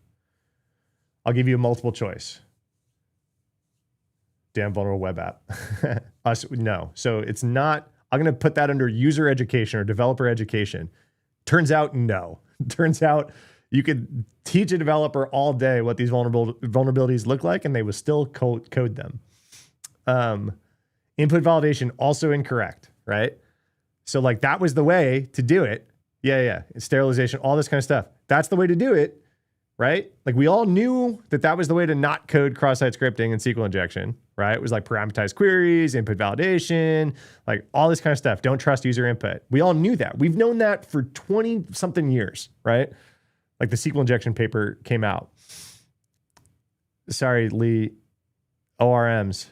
I'll give you a multiple choice. Damn vulnerable web app. No. So it's not, I'm going to put that under user education or developer education. Turns out, no. Turns out you could teach a developer all day what these vulnerabilities look like, and they will still code them. Input validation, also incorrect, right? So like that was the way to do it. Yeah. Sterilization, all this kind of stuff. That's the way to do it, right? Like we all knew that was the way to not code cross-site scripting and SQL injection, right? It was like parameterized queries, input validation, like all this kind of stuff. Don't trust user input. We all knew that. We've known that for 20 something years, right? Like the SQL injection paper came out. Sorry, Lee, ORMs.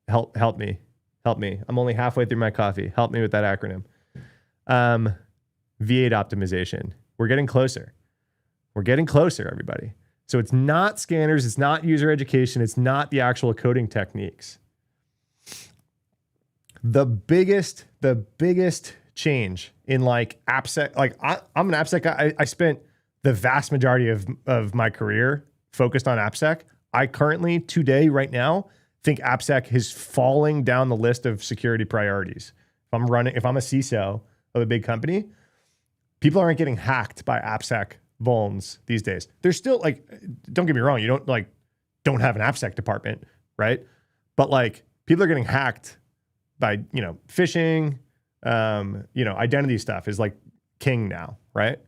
Help me. I'm only halfway through my coffee. Help me with that acronym. V8 optimization. We're getting closer. Everybody. So it's not scanners, it's not user education, it's not the actual coding techniques. The biggest change in like AppSec, like I'm an AppSec guy. I spent the vast majority of my career focused on AppSec. I currently, today, right now, think AppSec is falling down the list of security priorities. If I'm a CISO of a big company, people aren't getting hacked by AppSec vulns these days. There's still like, don't get me wrong, you don't have an AppSec department, right? But like people are getting hacked by, phishing, identity stuff is like king now, right?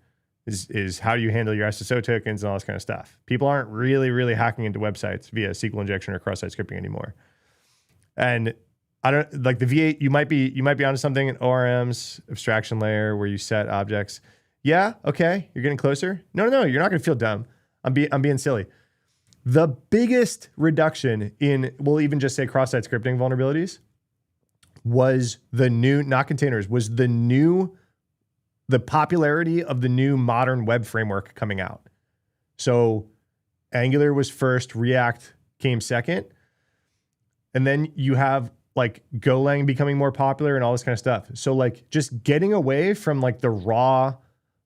Is how do you handle your SSO tokens and all this kind of stuff. People aren't really hacking into websites via SQL injection or cross-site scripting anymore. And I don't like the V8. You might be onto something in ORMs, abstraction layer, where you set objects. Yeah, okay, you're getting closer. No, you're not going to feel dumb. I'm being silly. The biggest reduction in, we'll even just say cross-site scripting vulnerabilities, was the new, not containers, was the popularity of the new modern web framework coming out. So Angular was first, React came second, and then you have like Golang becoming more popular and all this kind of stuff. So like just getting away from like the raw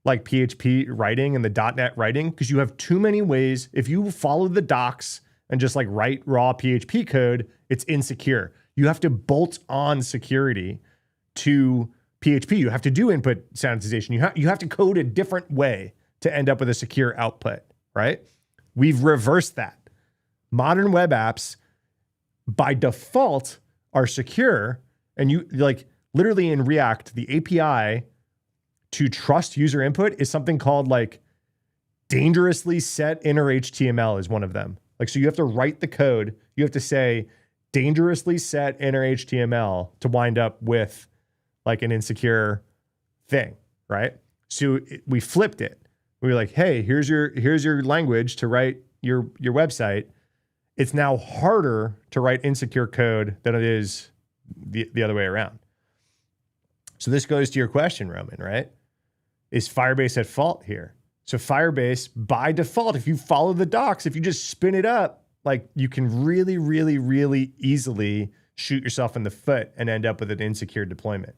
like PHP writing and the .NET writing, because you have too many ways. If you follow the docs and just like write raw PHP code, it's insecure. You have to bolt on security to PHP. You have to do input sanitization. You have to code a different way to end up with a secure output, right? We've reversed that. Modern web apps by default are secure, and you like literally in React, the API to trust user input is something called like dangerously set inner HTML is one of them. Like, so you have to write the code. You have to say dangerously set inner HTML to wind up with like an insecure thing, right? So we flipped it. We were like, hey, here's your language to write your website. It's now harder to write insecure code than it is the other way around. So this goes to your question, Roman, right? Is Firebase at fault here? So Firebase, by default, if you follow the docs, if you just spin it up, like you can really easily shoot yourself in the foot and end up with an insecure deployment.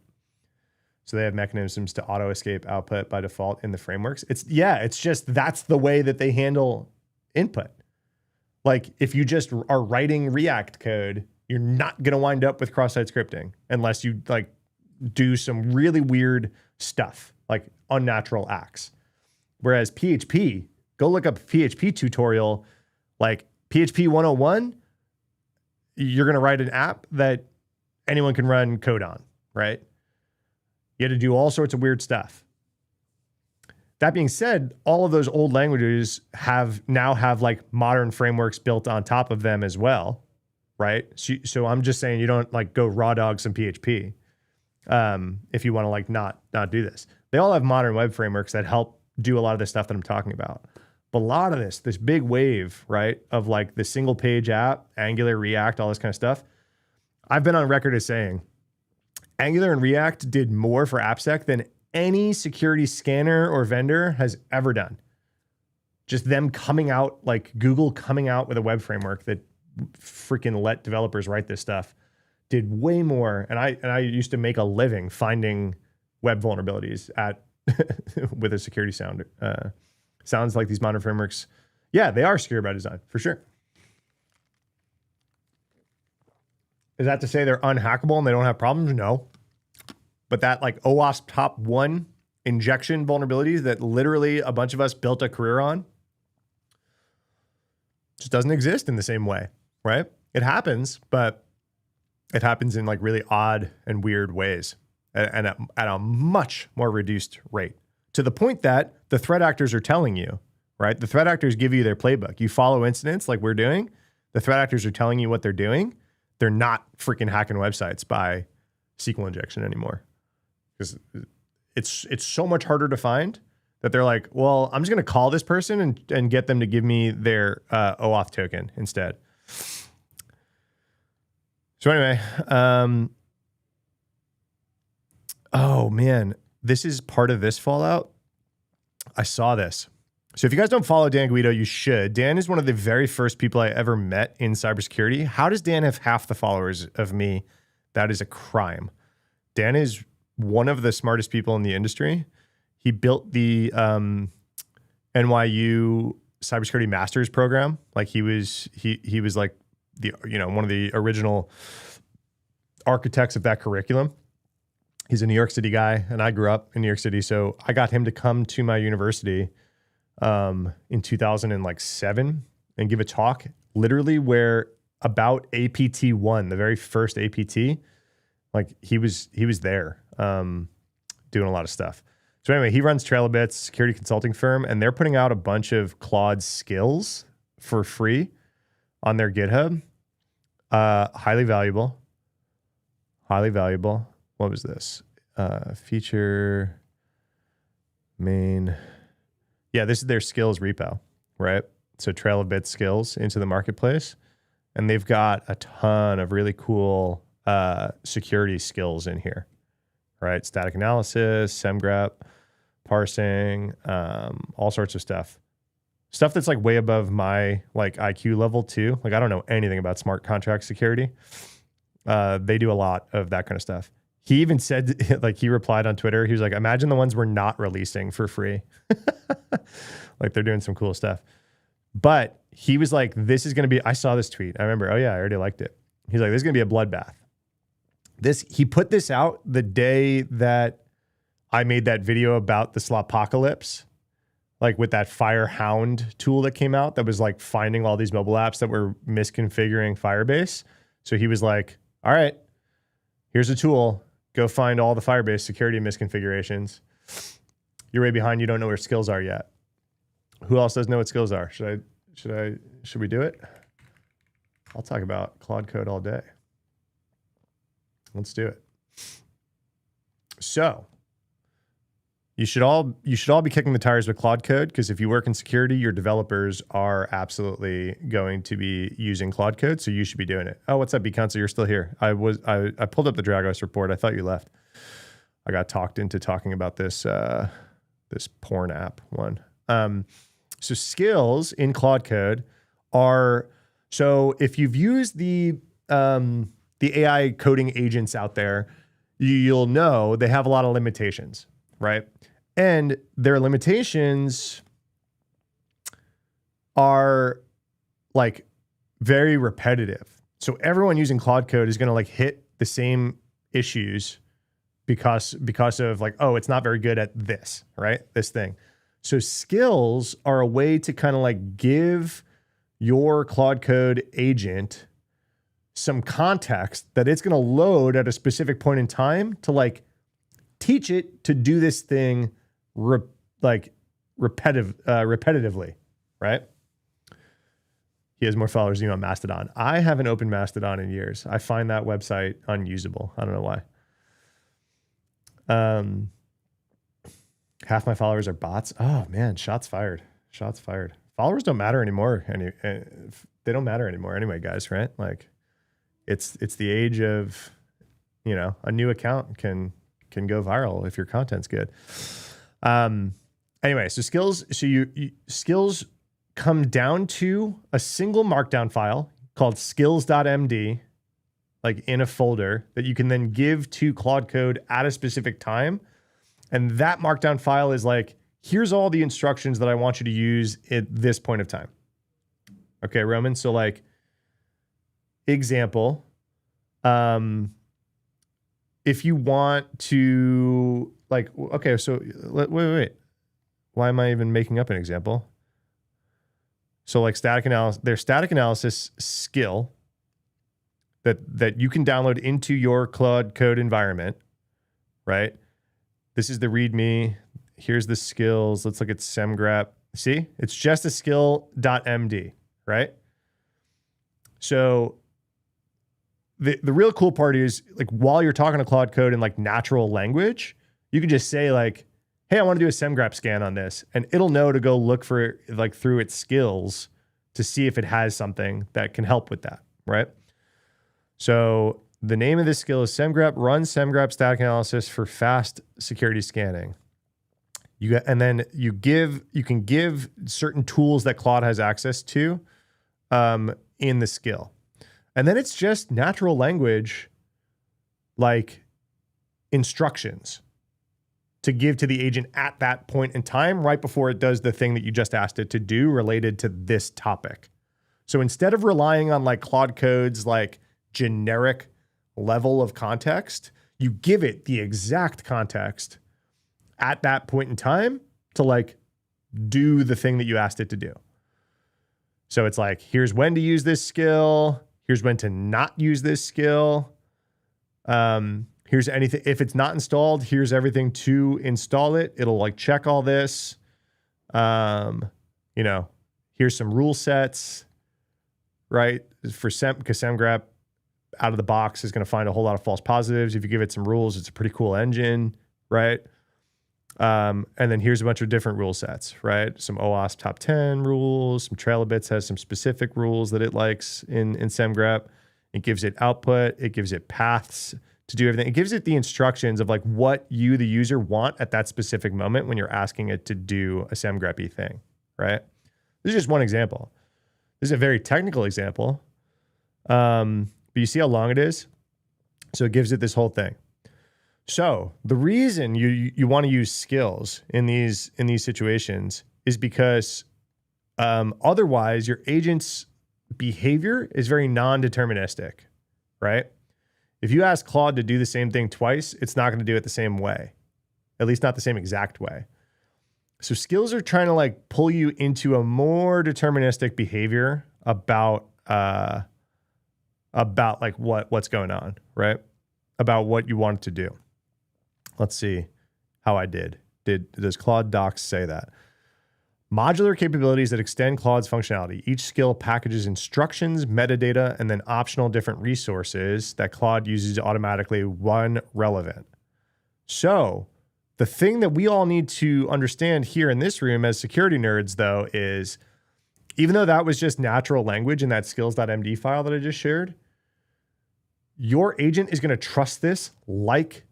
So they have mechanisms to auto escape output by default in the frameworks. It's just that's the way that they handle input. Like if you just are writing React code, you're not going to wind up with cross-site scripting unless you like do some really weird stuff, like unnatural acts. Whereas PHP, go look up a PHP tutorial, like PHP 101, you're going to write an app that anyone can run code on, right? You had to do all sorts of weird stuff. That being said, all of those old languages now have like modern frameworks built on top of them as well, right? So I'm just saying you don't like go raw dog some PHP if you want to like not do this. They all have modern web frameworks that help do a lot of the stuff that I'm talking about. But a lot of this big wave, right, of like the single page app, Angular, React, all this kind of stuff. I've been on record as saying Angular and React did more for AppSec than any security scanner or vendor has ever done. Just them coming out, like Google coming out with a web framework that freaking let developers write this stuff, did way more. And I used to make a living finding web vulnerabilities with a security sound. Sounds like these modern frameworks, yeah, they are secure by design, for sure. Is that to say they're unhackable and they don't have problems? No. But that like OWASP top 1 injection vulnerabilities that literally a bunch of us built a career on just doesn't exist in the same way, right? It happens, but it happens in like really odd and weird ways and at a much more reduced rate, to the point that the threat actors are telling you, right? The threat actors give you their playbook. You follow incidents like we're doing. The threat actors are telling you what they're doing. They're not freaking hacking websites by SQL injection anymore, because it's so much harder to find that they're like, well, I'm just going to call this person and get them to give me their OAuth token instead. So anyway, oh man, this is part of this fallout. I saw this. So if you guys don't follow Dan Guido, you should. Dan is one of the very first people I ever met in cybersecurity. How does Dan have half the followers of me? That is a crime. Dan is one of the smartest people in the industry. He built the NYU Cybersecurity Masters program. Like he was like the one of the original architects of that curriculum. He's a New York City guy, and I grew up in New York City, so I got him to come to my university in 2007 and give a talk, literally where about APT 1, the very first APT, like he was there doing a lot of stuff. So anyway, he runs TrailBits, security consulting firm, and they're putting out a bunch of Claude skills for free on their GitHub. Highly valuable. What was this? Feature main. Yeah, this is their skills repo, right? So Trail of Bits skills into the marketplace. And they've got a ton of really cool security skills in here, right? Static analysis, semgrep, parsing, all sorts of stuff. Stuff that's like way above my like IQ level too. Like I don't know anything about smart contract security. They do a lot of that kind of stuff. He even said, like he replied on Twitter, he was like, imagine the ones we're not releasing for free. Like they're doing some cool stuff. But he was like, this is going to be, I saw this tweet. I remember, oh yeah, I already liked it. He's like, this is going to be a bloodbath. He put this out the day that I made that video about the Slopocalypse, like with that Firehound tool that came out that was like finding all these mobile apps that were misconfiguring Firebase. So he was like, all right, here's a tool. Go find all the Firebase security misconfigurations. You're way behind. You don't know where skills are yet. Who else doesn't know what skills are? Should we do it? I'll talk about Claude Code all day. Let's do it. So you should all be kicking the tires with Claude Code, because if you work in security, your developers are absolutely going to be using Claude Code. So you should be doing it. Oh, what's up, B-Council? You're still here. I pulled up the Dragos report. I thought you left. I got talked into talking about this this porn app one. So skills in Claude Code are, so if you've used the AI coding agents out there, you'll know they have a lot of limitations, right? And their limitations are like very repetitive. So everyone using Claude Code is going to like hit the same issues because of like, oh, it's not very good at this, right? This thing. So skills are a way to kind of like give your Claude Code agent some context that it's going to load at a specific point in time to like teach it to do this thing repetitively, right? He has more followers than you on Mastodon. I haven't opened Mastodon in years. I find that website unusable. I don't know why. Half my followers are bots. Oh man, shots fired. Shots fired. Followers don't matter anymore. They don't matter anymore anyway, guys, right? Like it's the age of, you know, a new account can go viral if your content's good. Anyway, so skills. So skills come down to a single markdown file called skills.md, like in a folder that you can then give to Claude Code at a specific time. And that markdown file is like, here's all the instructions that I want you to use at this point of time. Okay, Roman. So like, example, if you want to like, okay, so wait. Why am I even making up an example? So like static analysis, there's static analysis skill that you can download into your Claude Code environment, right? This is the README. Here's the skills. Let's look at semgrep. See, it's just a skill.md, right? So the real cool part is like while you're talking to Claude Code in like natural language, you can just say like, hey, I want to do a semgrep scan on this. And it'll know to go look for it like through its skills to see if it has something that can help with that, right? So the name of this skill is semgrep, run semgrep static analysis for fast security scanning. And then you can give certain tools that Claude has access to in the skill. And then it's just natural language, like instructions to give to the agent at that point in time, right before it does the thing that you just asked it to do related to this topic. So instead of relying on like Claude Code's like generic level of context, you give it the exact context at that point in time to like do the thing that you asked it to do. So it's like, here's when to use this skill. Here's when to not use this skill. Here's anything. If it's not installed, here's everything to install it. It'll like check all this. Here's some rule sets, right? For because SemGrep out of the box is going to find a whole lot of false positives. If you give it some rules, it's a pretty cool engine, right? And then here's a bunch of different rule sets, right? Some OWASP top 10 rules, some Trailbits has some specific rules that it likes in SemGrep. It gives it output. It gives it paths to do everything. It gives it the instructions of like what you, the user, want at that specific moment when you're asking it to do a SemGrep-y thing, right? This is just one example. This is a very technical example. But you see how long it is? So it gives it this whole thing. So the reason you want to use skills in these situations is because otherwise your agent's behavior is very non-deterministic, right? If you ask Claude to do the same thing twice, it's not going to do it the same way, at least not the same exact way. So skills are trying to like pull you into a more deterministic behavior about like what's going on, right? About what you want it to do. Let's see how I did. Does Claude Docs say that? Modular capabilities that extend Claude's functionality. Each skill packages instructions, metadata, and then optional different resources that Claude uses automatically when relevant. So the thing that we all need to understand here in this room as security nerds, though, is even though that was just natural language in that skills.md file that I just shared, your agent is going to trust this like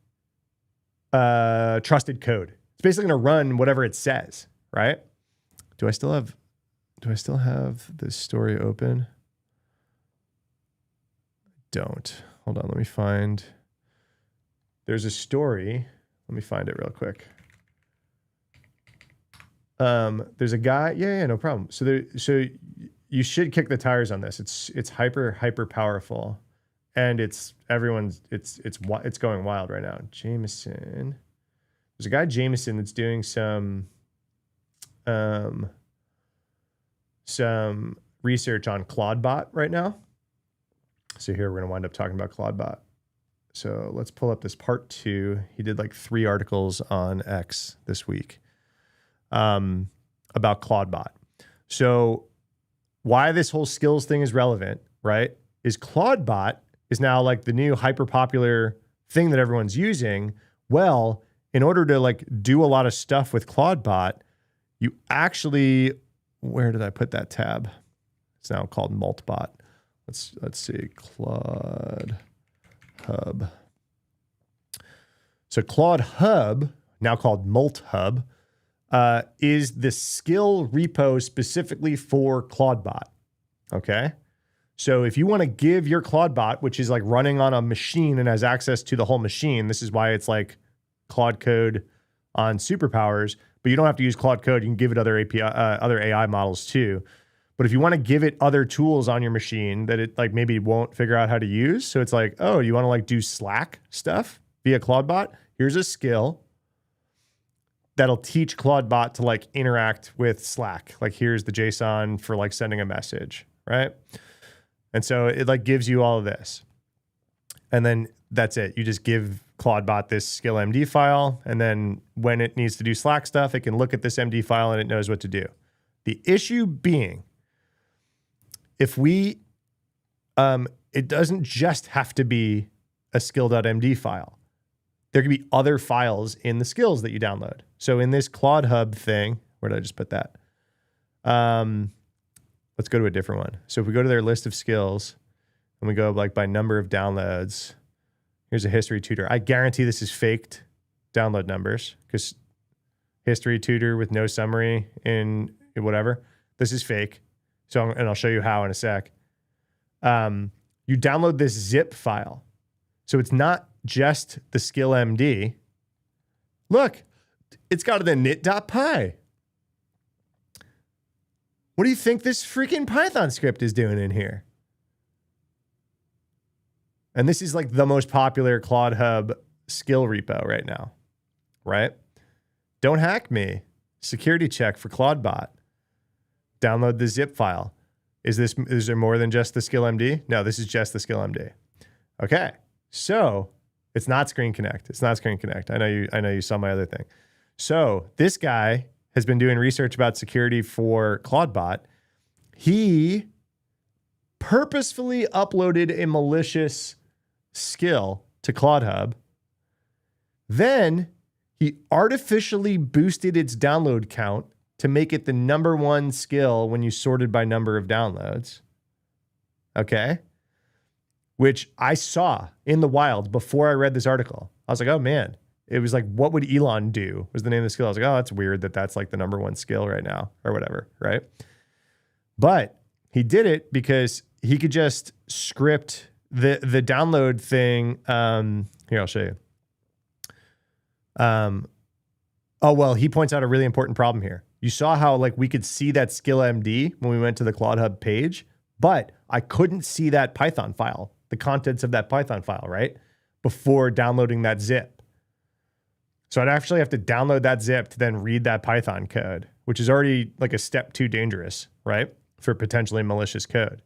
trusted code. It's basically going to run whatever it says, right? Do I still have this story open? Don't. Hold on, let me find. There's a story. Let me find it real quick. There's a guy. Yeah, no problem. So you should kick the tires on this. It's hyper powerful. And it's going wild right now. Jameson. There's a guy, Jameson, that's doing some research on ClaudeBot right now. So here we're going to wind up talking about ClaudeBot. So let's pull up this part 2. He did like 3 articles on X this week about ClaudeBot. So why this whole skills thing is relevant, right, is ClaudeBot is now like the new hyper popular thing that everyone's using. Well, in order to like do a lot of stuff with ClaudeBot, you actually, where did I put that tab? It's now called Multbot. Let's see, Claude Hub. So Claude Hub, now called MultHub, is the skill repo specifically for ClaudeBot. Okay. So if you want to give your ClaudeBot, which is like running on a machine and has access to the whole machine, this is why it's like Claude Code on superpowers, but you don't have to use Claude Code. You can give it other API, other AI models too. But if you want to give it other tools on your machine that it like maybe won't figure out how to use, so it's like, oh, you want to like do Slack stuff via ClaudeBot? Here's a skill that'll teach ClaudeBot to like interact with Slack. Like here's the JSON for like sending a message, right? And so it like gives you all of this. And then that's it. You just give ClaudeBot this skill MD file. And then when it needs to do Slack stuff, it can look at this MD file and it knows what to do. The issue being, if we, it doesn't just have to be a skill.md file. There could be other files in the skills that you download. So in this Claude Hub thing, where did I just put that? Let's go to a different one. So if we go to their list of skills and we go like by number of downloads, here's a history tutor. I guarantee this is faked download numbers because history tutor with no summary in whatever. This is fake. And I'll show you how in a sec. You download this zip file. So it's not just the skill MD. Look, it's got the init.py. What do you think this freaking Python script is doing in here? And this is like the most popular Claude Hub skill repo right now, right? Don't hack me. Security check for ClaudeBot. Download the zip file. Is there more than just the skill MD? No, this is just the skill MD. Okay. So it's not Screen Connect. It's not Screen Connect. I know you saw my other thing. So this guy has been doing research about security for ClaudeBot. He purposefully uploaded a malicious skill to Claude Hub. Then he artificially boosted its download count to make it the #1 skill when you sorted by number of downloads. Okay. Which I saw in the wild before I read this article. I was like, oh man, it was like, what would Elon do was the name of the skill. I was like, oh, that's weird that's like the #1 skill right now or whatever. Right. But he did it because he could just script the download thing. Here, I'll show you. Oh, well, he points out a really important problem here. You saw how like we could see that skill MD when we went to the Claude Hub page, but I couldn't see that Python file, the contents of that Python file, right? Before downloading that zip. So I'd actually have to download that zip to then read that Python code, which is already like a step too dangerous, right? For potentially malicious code.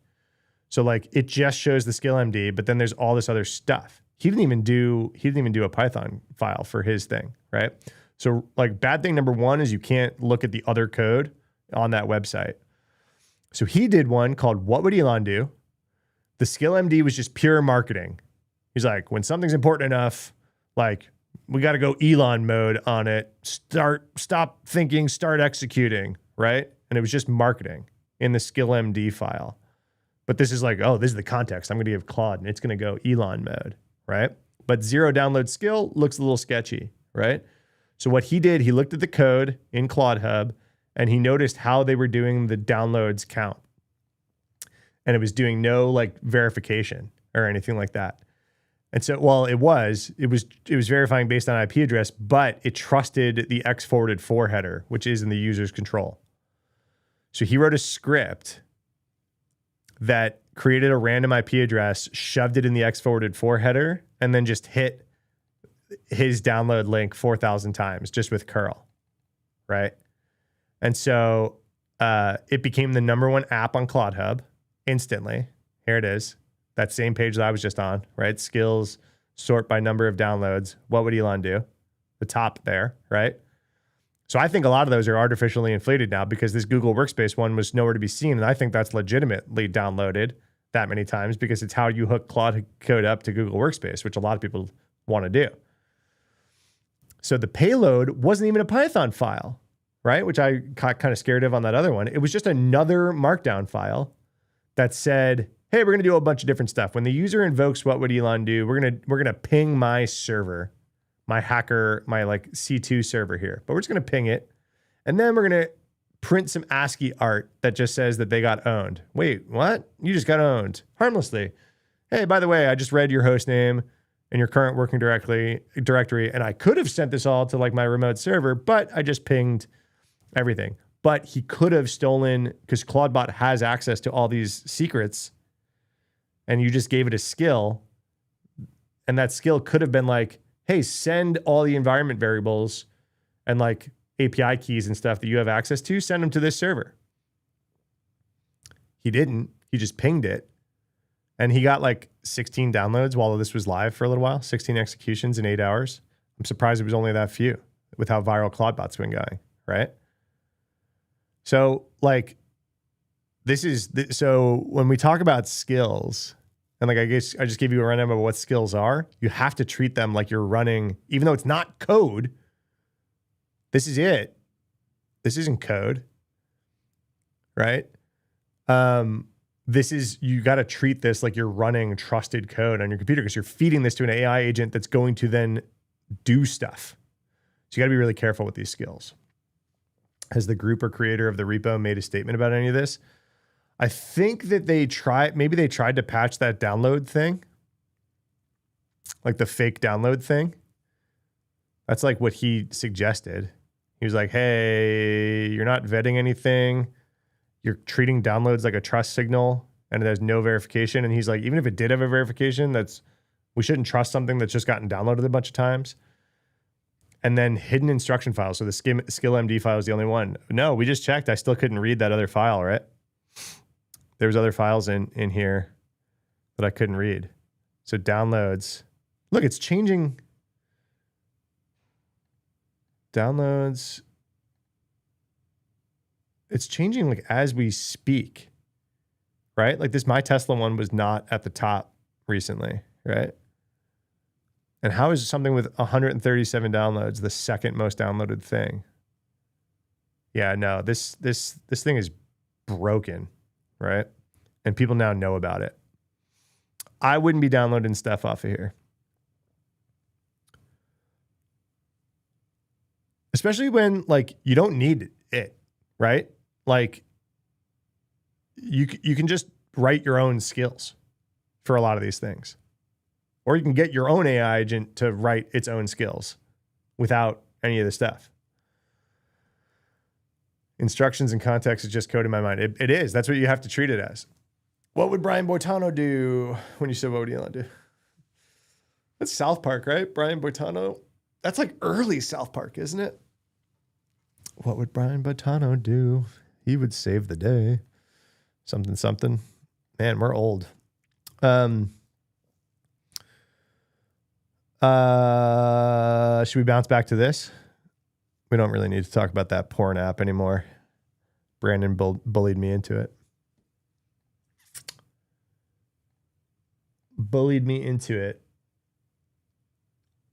So like it just shows the skill MD, but then there's all this other stuff. He didn't even do a Python file for his thing, right? So like bad thing #1 is you can't look at the other code on that website. So he did one called What Would Elon Do? The skill MD was just pure marketing. He's like, when something's important enough, like we got to go Elon mode on it. Stop thinking, start executing, right? And it was just marketing in the skill MD file. But this is like, oh, this is the context. I'm going to give Claude and it's going to go Elon mode, right? But 0 download skill looks a little sketchy, right? So what he did, he looked at the code in Claude Hub and he noticed how they were doing the downloads count. And it was doing no like verification or anything like that. And so, well, it was verifying based on IP address, but it trusted the X forwarded 4 header, which is in the user's control. So he wrote a script that created a random IP address, shoved it in the X forwarded 4 header, and then just hit his download link 4,000 times just with curl, right? And so it became the #1 app on Claude Hub instantly. Here it is. That same page that I was just on, right? Skills, sort by number of downloads. What would Elon do? The top there, right? So I think a lot of those are artificially inflated now because this Google Workspace one was nowhere to be seen. And I think that's legitimately downloaded that many times because it's how you hook Claude Code up to Google Workspace, which a lot of people want to do. So the payload wasn't even a Python file, right? Which I got kind of scared of on that other one. It was just another markdown file that said, hey, we're going to do a bunch of different stuff. When the user invokes what would Elon do, we're going to ping my server, my hacker, my like C2 server here. But we're just going to ping it. And then we're going to print some ASCII art that just says that they got owned. Wait, what? You just got owned harmlessly. Hey, by the way, I just read your host name and your current working directory, and I could have sent this all to like my remote server, but I just pinged everything. But he could have stolen, because ClaudeBot has access to all these secrets, and you just gave it a skill, and that skill could have been like, hey, send all the environment variables and like API keys and stuff that you have access to, send them to this server. He didn't. He just pinged it. And he got like 16 downloads while this was live for a little while, 16 executions in 8 hours. I'm surprised it was only that few with how viral ClaudeBot's been going, right? So like so when we talk about skills, and like I guess I just gave you a rundown of what skills are, you have to treat them like you're running, even though it's not code. This is it. This isn't code, right? You got to treat this like you're running trusted code on your computer because you're feeding this to an AI agent that's going to then do stuff. So you got to be really careful with these skills. Has the group or creator of the repo made a statement about any of this? I think that maybe they tried to patch that download thing, like the fake download thing. That's like what he suggested. He was like, hey, you're not vetting anything. You're treating downloads like a trust signal and it has no verification. And he's like, even if it did have a verification, we shouldn't trust something that's just gotten downloaded a bunch of times. And then hidden instruction files. So the skill MD file is the only one. No, we just checked. I still couldn't read that other file, right? There was other files in here that I couldn't read. So downloads. Look, it's changing. Downloads. It's changing like as we speak, right? Like this My Tesla one was not at the top recently, right? And how is something with 137 downloads the second most downloaded thing? Yeah, no, this thing is broken, right? And people now know about it. I wouldn't be downloading stuff off of here. Especially when like you don't need it, right? Like you can just write your own skills for a lot of these things. Or you can get your own AI agent to write its own skills without any of the stuff. Instructions and context is just code in my mind. It is. That's what you have to treat it as. What would Brian Boitano do when you said, what would Elon do? That's South Park, right? Brian Boitano. That's like early South Park, isn't it? What would Brian Boitano do? He would save the day. Something, something. Man, we're old. Should we bounce back to this? We don't really need to talk about that porn app anymore. Brandon bullied me into it.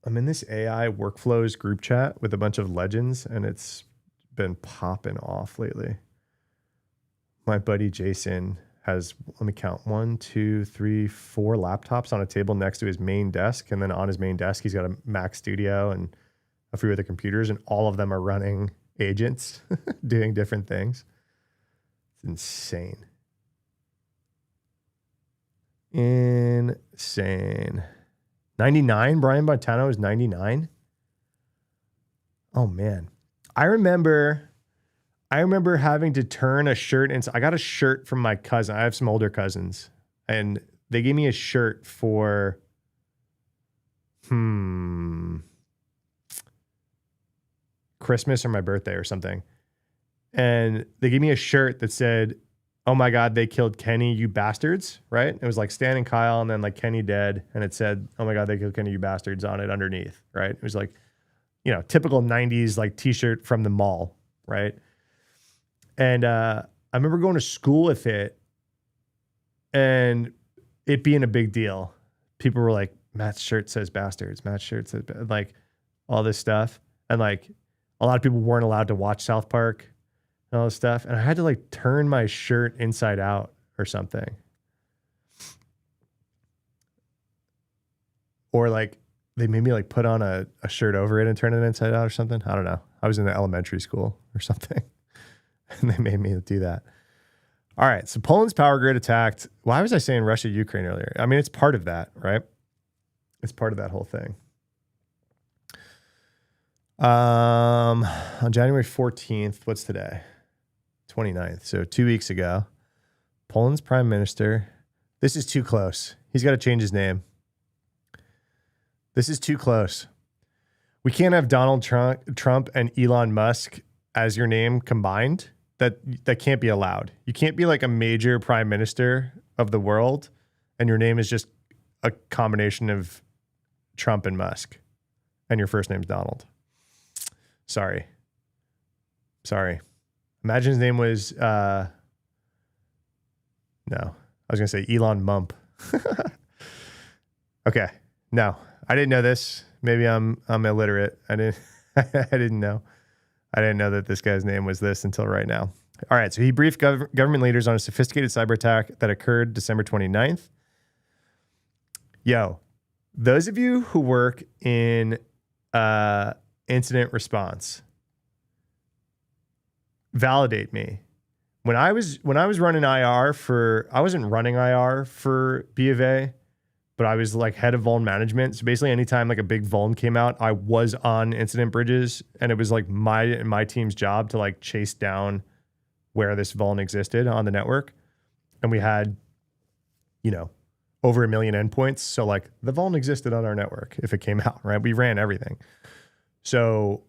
I'm in this AI workflows group chat with a bunch of legends, and it's been popping off lately. My buddy Jason has, let me count, 1, 2, 3, 4 laptops on a table next to his main desk. And then on his main desk, he's got a Mac Studio and a few other computers, and all of them are running agents doing different things. It's insane. Insane. 99? Brian Boitano is 99? Oh, man. I remember having to turn a shirt I got a shirt from my cousin. I have some older cousins, and they gave me a shirt for Christmas or my birthday or something. And they gave me a shirt that said, "Oh my God, they killed Kenny, you bastards," right? It was like Stan and Kyle and then like Kenny dead. And it said, "Oh my God, they killed Kenny, you bastards" on it underneath, right? It was like, typical 90s like t-shirt from the mall, right? And I remember going to school with it and it being a big deal. People were like, "Matt's shirt says bastards. Matt's shirt says," like all this stuff. And like a lot of people weren't allowed to watch South Park and all this stuff. And I had to like turn my shirt inside out or something. Or like they made me like put on a shirt over it and turn it inside out or something. I don't know. I was in elementary school or something. And they made me do that. All right. So Poland's power grid attacked. Why was I saying Russia, Ukraine earlier? I mean, it's part of that, right? It's part of that whole thing. On January 14th, what's today? 29th. So 2 weeks ago, Poland's prime minister. This is too close. He's got to change his name. This is too close. We can't have Donald Trump and Elon Musk as your name combined. That can't be allowed. You can't be like a major prime minister of the world and your name is just a combination of Trump and Musk and your first name's Donald. Sorry. Imagine his name was no. I was gonna say Elon Mump. Okay. No, I didn't know this. Maybe I'm illiterate. I didn't know. I didn't know that this guy's name was this until right now. All right. So he briefed government leaders on a sophisticated cyber attack that occurred December 29th. Yo, those of you who work in incident response, validate me. When I was running I wasn't running IR for B of A, but I was like head of vuln management. So basically anytime like a big vuln came out, I was on incident bridges, and it was like my team's job to like chase down where this vuln existed on the network. And we had, over 1 million endpoints. So like the vuln existed on our network if it came out, right? We ran everything. So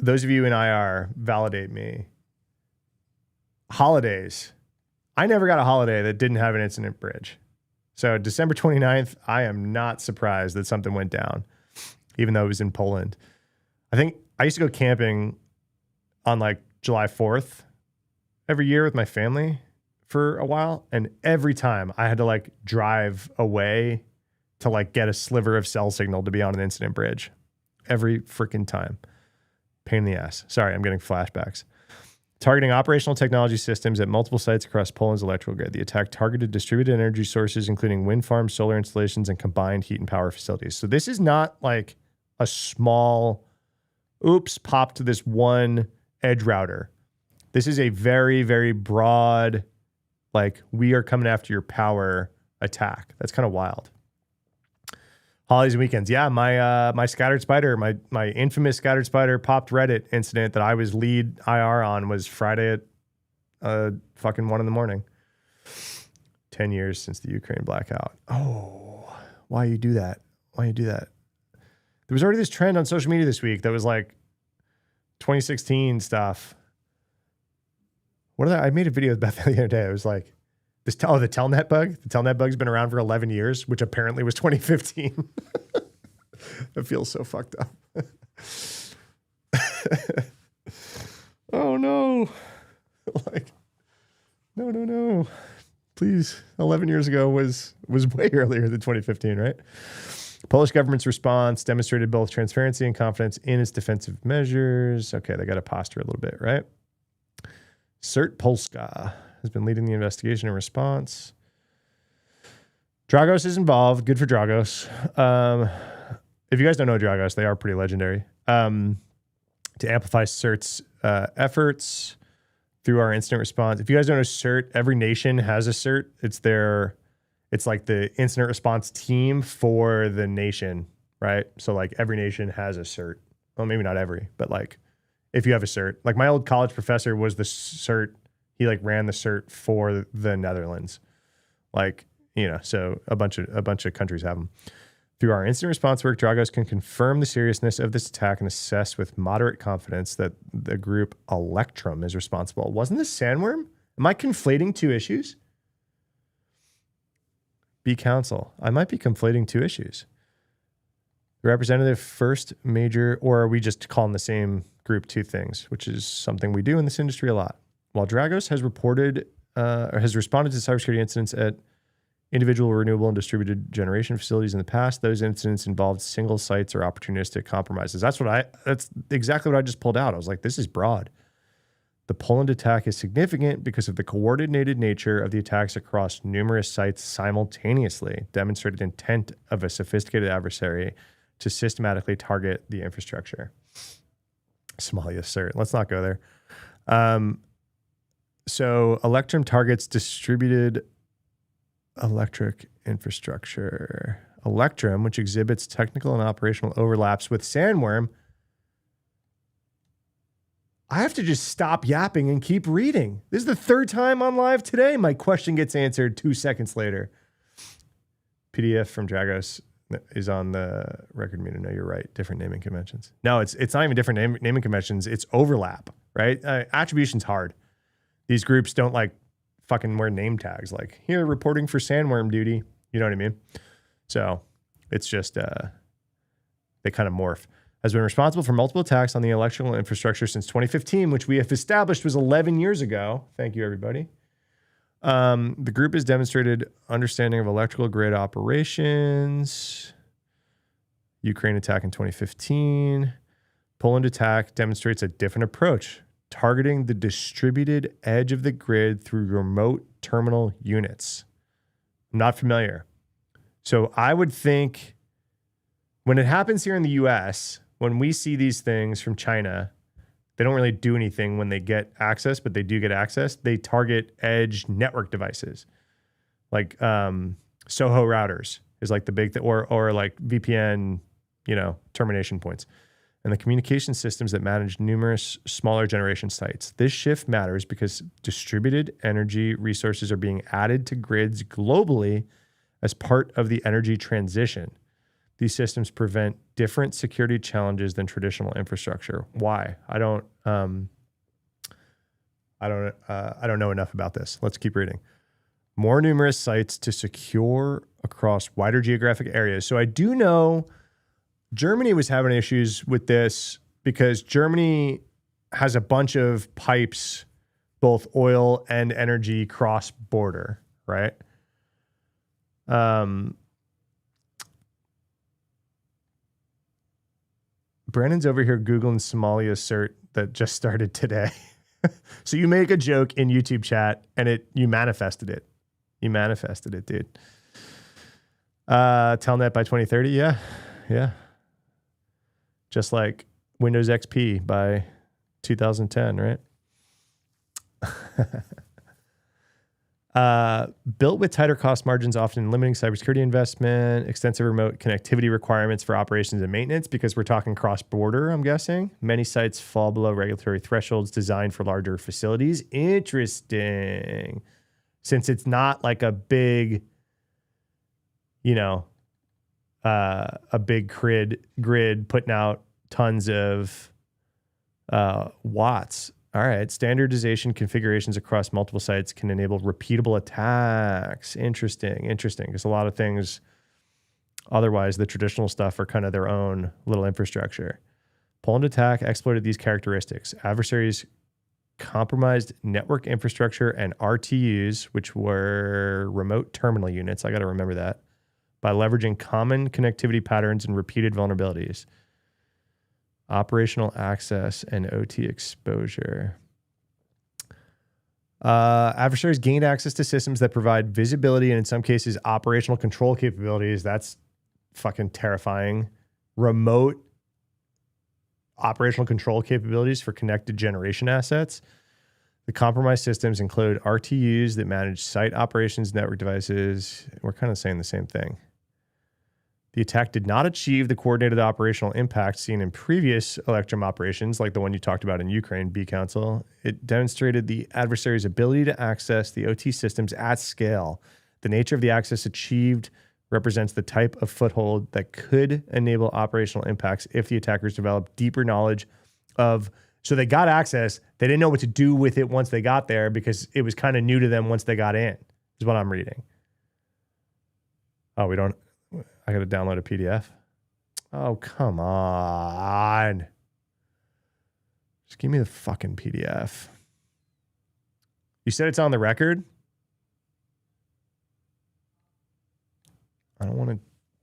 those of you in IR, validate me. Holidays. I never got a holiday that didn't have an incident bridge. So December 29th, I am not surprised that something went down, even though it was in Poland. I think I used to go camping on like July 4th every year with my family for a while. And every time I had to like drive away to like get a sliver of cell signal to be on an incident bridge. Every freaking time. Pain in the ass. Sorry, I'm getting flashbacks. Targeting operational technology systems at multiple sites across Poland's electrical grid. The attack targeted distributed energy sources, including wind farms, solar installations, and combined heat and power facilities. So this is not like a small, popped this one edge router. This is a very, very broad, like, we are coming after your power attack. That's kind of wild. Holidays and weekends. Yeah, my scattered spider, my infamous scattered spider popped Reddit incident that I was lead IR on was Friday at fucking 1 a.m. 10 years since the Ukraine blackout. Oh, why you do that? Why you do that? There was already this trend on social media this week that was like 2016 stuff. I made a video with Beth the other day. It was like, the Telnet bug. The Telnet bug's been around for 11 years, which apparently was 2015. It feels so fucked up. Oh no. Like, no. Please. 11 years ago was way earlier than 2015, right? Polish government's response demonstrated both transparency and confidence in its defensive measures. Okay, they got to posture a little bit, right? CERT Polska has been leading the investigation and response. Dragos is involved. Good for Dragos. If you guys don't know Dragos, they are pretty legendary. To amplify CERT's efforts through our incident response. If you guys don't know CERT, every nation has a CERT. It's like the incident response team for the nation, right? So like every nation has a CERT. Well, maybe not every, but like if you have a CERT. Like my old college professor was the CERT. He like ran the CERT for the Netherlands. Like, so a bunch of countries have them. Through our incident response work, Dragos can confirm the seriousness of this attack and assess with moderate confidence that the group Electrum is responsible. Wasn't this Sandworm? Am I conflating two issues? B Council. I might be conflating two issues. Representative first major, or are we just calling the same group two things, which is something we do in this industry a lot. While Dragos has responded to cybersecurity incidents at individual renewable and distributed generation facilities in the past, those incidents involved single sites or opportunistic compromises. That's exactly what I just pulled out. I was like, this is broad. The Poland attack is significant because of the coordinated nature of the attacks across numerous sites simultaneously, demonstrated intent of a sophisticated adversary to systematically target the infrastructure. Somalia, sir. Let's not go there. So Electrum targets distributed electric infrastructure. Electrum, which exhibits technical and operational overlaps with Sandworm. I have to just stop yapping and keep reading. This is the third time on live today. My question gets answered 2 seconds later. PDF from Dragos is on the record meter. No, you're right. Different naming conventions. No, it's not even different naming conventions. It's overlap, right? Attribution's hard. These groups don't like fucking wear name tags like here reporting for Sandworm duty. You know what I mean? So it's just they kind of morph. Has been responsible for multiple attacks on the electrical infrastructure since 2015, which we have established was 11 years ago. Thank you, everybody. The group has demonstrated understanding of electrical grid operations. Ukraine attack in 2015. Poland attack demonstrates a different approach, targeting the distributed edge of the grid through remote terminal units. I'm not familiar. So I would think when it happens here in the US, when we see these things from China, They don't really do anything when they get access, but they do get access. They target edge network devices, like Soho routers is like the big thing, or like VPN, termination points, and the communication systems that manage numerous smaller generation sites. This shift matters because distributed energy resources are being added to grids globally as part of the energy transition. These systems prevent different security challenges than traditional infrastructure. Why? I don't know enough about this. Let's keep reading. More numerous sites to secure across wider geographic areas. So I do know Germany was having issues with this because Germany has a bunch of pipes, both oil and energy, cross border, right? Brandon's over here Googling Somalia cert that just started today. So you make a joke in YouTube chat and you manifested it. You manifested it, dude. Telnet by 2030. Yeah. Just like Windows XP by 2010, right? Built with tighter cost margins, often limiting cybersecurity investment, extensive remote connectivity requirements for operations and maintenance, because we're talking cross-border, I'm guessing. Many sites fall below regulatory thresholds designed for larger facilities. Interesting. Since it's not like a big, a big grid putting out tons of watts. All right. Standardization configurations across multiple sites can enable repeatable attacks. Interesting. Because a lot of things, otherwise, the traditional stuff are kind of their own little infrastructure. Poland attack exploited these characteristics. Adversaries compromised network infrastructure and RTUs, which were remote terminal units. I got to remember that. By leveraging common connectivity patterns and repeated vulnerabilities. Operational access and OT exposure. Adversaries gained access to systems that provide visibility and, in some cases, operational control capabilities. That's fucking terrifying. Remote operational control capabilities for connected generation assets. The compromised systems include RTUs that manage site operations, network devices. We're kind of saying the same thing. The attack did not achieve the coordinated operational impact seen in previous Electrum operations, like the one you talked about in Ukraine, B Council. It demonstrated the adversary's ability to access the OT systems at scale. The nature of the access achieved represents the type of foothold that could enable operational impacts if the attackers developed deeper knowledge of. So they got access. They didn't know what to do with it once they got there because it was kind of new to them once they got in, is what I'm reading. Oh, I got to download a PDF. Oh, come on. Just give me the fucking PDF. You said it's on the record? I don't want to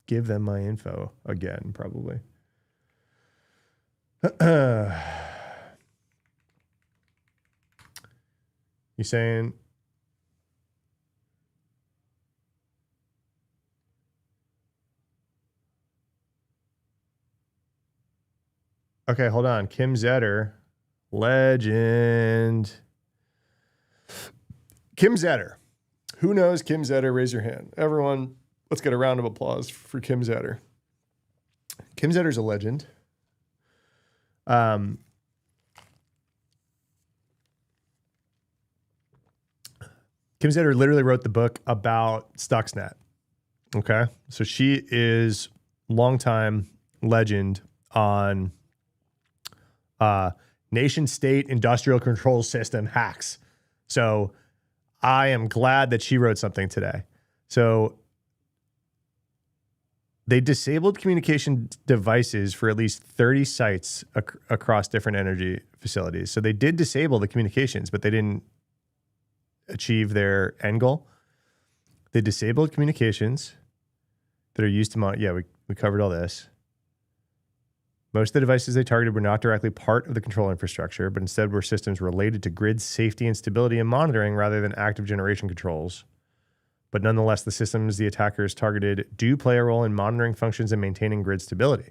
give them my info again, probably. You saying... Okay, hold on. Kim Zetter, legend. Kim Zetter. Who knows Kim Zetter? Raise your hand. Everyone, let's get a round of applause for Kim Zetter. Kim Zetter's a legend. Kim Zetter literally wrote the book about Stuxnet. Okay, so she is longtime legend on nation state industrial control system hacks. So I am glad that she wrote something today. So they disabled communication devices for at least 30 sites across different energy facilities. So they did disable the communications, but they didn't achieve their end goal. They disabled communications that are used to monitor. Yeah, we covered all this. Most of the devices they targeted were not directly part of the control infrastructure, but instead were systems related to grid safety and stability and monitoring rather than active generation controls. But nonetheless, the systems the attackers targeted do play a role in monitoring functions and maintaining grid stability.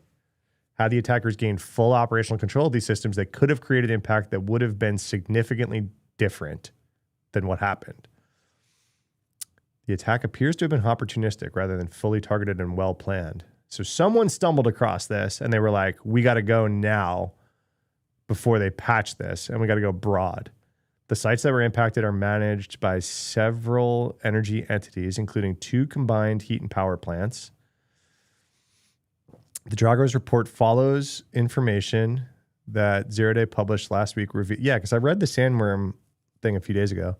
Had the attackers gained full operational control of these systems, they could have created impact that would have been significantly different than what happened. The attack appears to have been opportunistic rather than fully targeted and well planned. So someone stumbled across this and they were like, we got to go now before they patch this, and we got to go broad. The sites that were impacted are managed by several energy entities, including 2 combined heat and power plants. The Dragos report follows information that Zero Day published last week. Yeah, because I read the Sandworm thing a few days ago.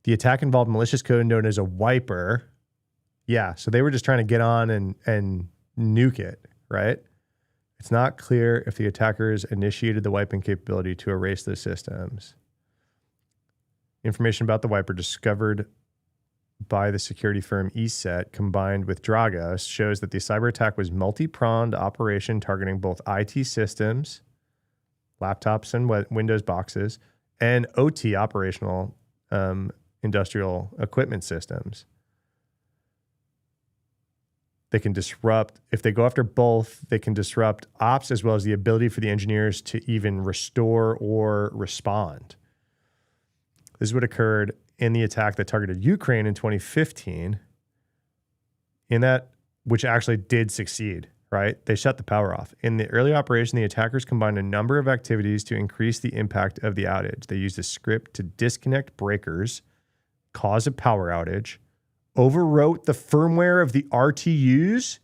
The attack involved malicious code known as a wiper. Yeah, so they were just trying to get on and nuke it, right? It's not clear if the attackers initiated the wiping capability to erase those systems. Information about the wiper discovered by the security firm ESET combined with Dragos shows that the cyber attack was multi-pronged operation targeting both IT systems, laptops and Windows boxes, and OT operational industrial equipment systems. They can disrupt, if they go after both, they can disrupt ops as well as the ability for the engineers to even restore or respond. This is what occurred in the attack that targeted Ukraine in 2015, in that, which actually did succeed, right? They shut the power off. In the early operation, the attackers combined a number of activities to increase the impact of the outage. They used a script to disconnect breakers, cause a power outage, overwrote the firmware of the RTUs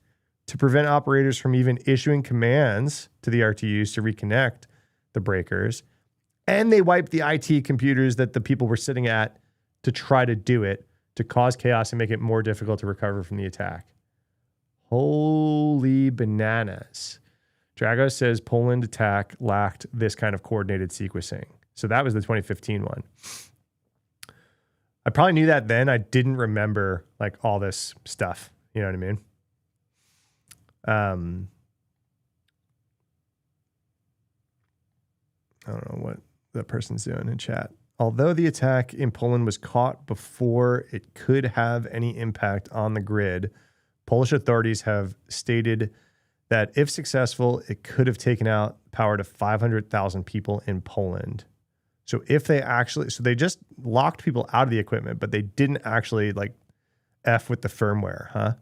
to prevent operators from even issuing commands to the RTUs to reconnect the breakers, and they wiped the IT computers that the people were sitting at to try to do it, to cause chaos and make it more difficult to recover from the attack. Holy bananas. Dragos says Poland attack lacked this kind of coordinated sequencing. So that was the 2015 one. I probably knew that then. I didn't remember like all this stuff. You know what I mean? I don't know what that person's doing in chat. Although the attack in Poland was caught before it could have any impact on the grid, Polish authorities have stated that if successful, it could have taken out power to 500,000 people in Poland. So if they actually, so they just locked people out of the equipment, but they didn't actually like F with the firmware, huh?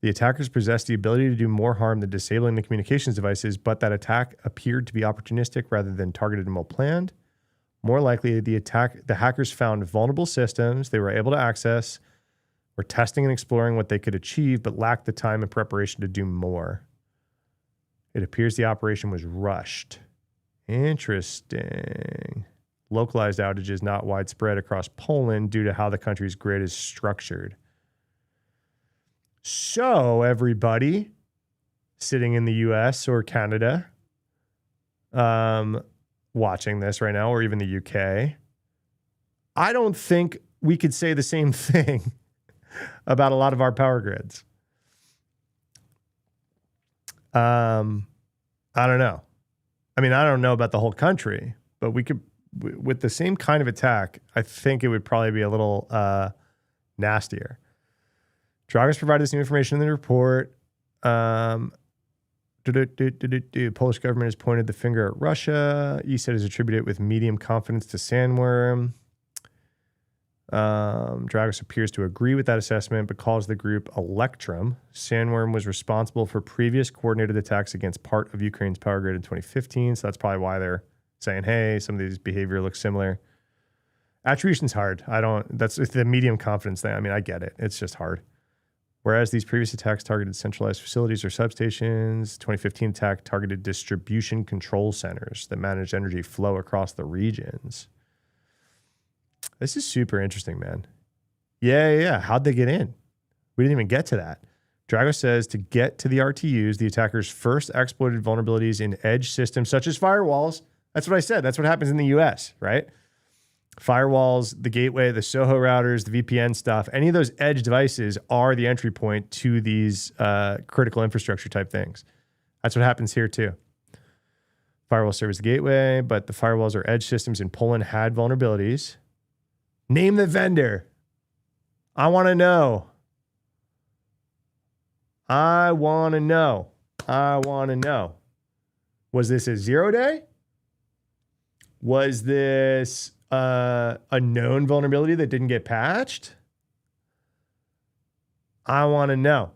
The attackers possessed the ability to do more harm than disabling the communications devices, but that attack appeared to be opportunistic rather than targeted and well planned. More likely, the hackers found vulnerable systems they were able to access, were testing and exploring what they could achieve, but lacked the time and preparation to do more. It appears the operation was rushed. Interesting. Localized outages not widespread across Poland due to how the country's grid is structured. So, everybody sitting in the US or Canada, watching this right now, or even the UK, I don't think we could say the same thing about a lot of our power grids. I don't know. I mean, I don't know about the whole country, but we could, with the same kind of attack, I think it would probably be a little nastier. Dragos provided this new information in the report. Polish government has pointed the finger at Russia. ESET has attributed it with medium confidence to Sandworm. Dragos appears to agree with that assessment, but calls the group Electrum. Sandworm was responsible for previous coordinated attacks against part of Ukraine's power grid in 2015, so that's probably why they're saying, hey, some of these behavior looks similar. Attribution's hard. That's the medium confidence thing. I mean, I get it. It's just hard. Whereas these previous attacks targeted centralized facilities or substations, 2015 attack targeted distribution control centers that managed energy flow across the regions. This is super interesting, man. Yeah. How'd they get in? We didn't even get to that. Dragos says to get to the RTUs, the attackers first exploited vulnerabilities in edge systems such as firewalls. That's what I said. That's what happens in the US, right? Firewalls, the gateway, the Soho routers, the VPN stuff, any of those edge devices are the entry point to these critical infrastructure type things. That's what happens here too. Firewall serves the gateway, but the firewalls or edge systems in Poland had vulnerabilities. Name the vendor. I want to know. I want to know. Was this a 0-day? Was this a known vulnerability that didn't get patched? I want to know.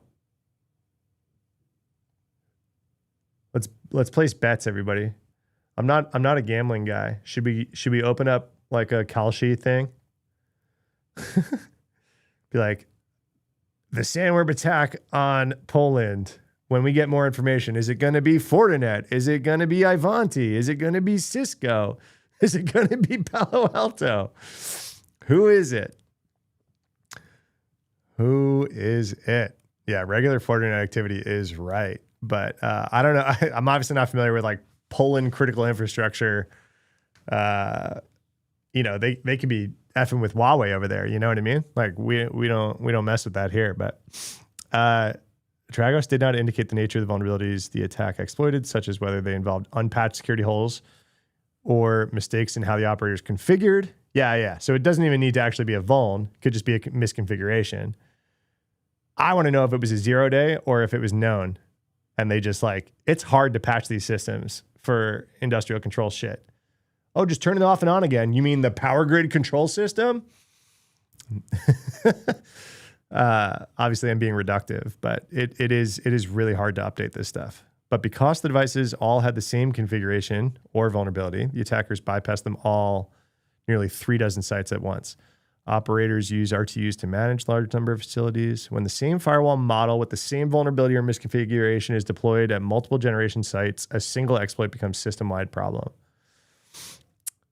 Let's place bets, everybody. I'm not a gambling guy. Should we open up like a Kalshi thing? Be like, the Sandweb attack on Poland. When we get more information, is it going to be Fortinet? Is it going to be Ivanti? Is it going to be Cisco? Is it going to be Palo Alto? Who is it? Who is it? Yeah, regular Fortinet activity is right. But I don't know. I'm obviously not familiar with like Poland critical infrastructure. You know, they could be effing with Huawei over there. You know what I mean? Like we don't mess with that here. But Dragos did not indicate the nature of the vulnerabilities the attack exploited, such as whether they involved unpatched security holes or mistakes in how the operator is configured. Yeah. So it doesn't even need to actually be a vuln. It could just be a misconfiguration. I want to know if it was a 0-day or if it was known. And they just like, it's hard to patch these systems for industrial control shit. Oh, just turn it off and on again. You mean the power grid control system? Obviously, I'm being reductive, but it is really hard to update this stuff. But because the devices all had the same configuration or vulnerability, the attackers bypassed them all, nearly 36 sites at once. Operators use RTUs to manage large number of facilities. When the same firewall model with the same vulnerability or misconfiguration is deployed at multiple generation sites, a single exploit becomes system-wide problem.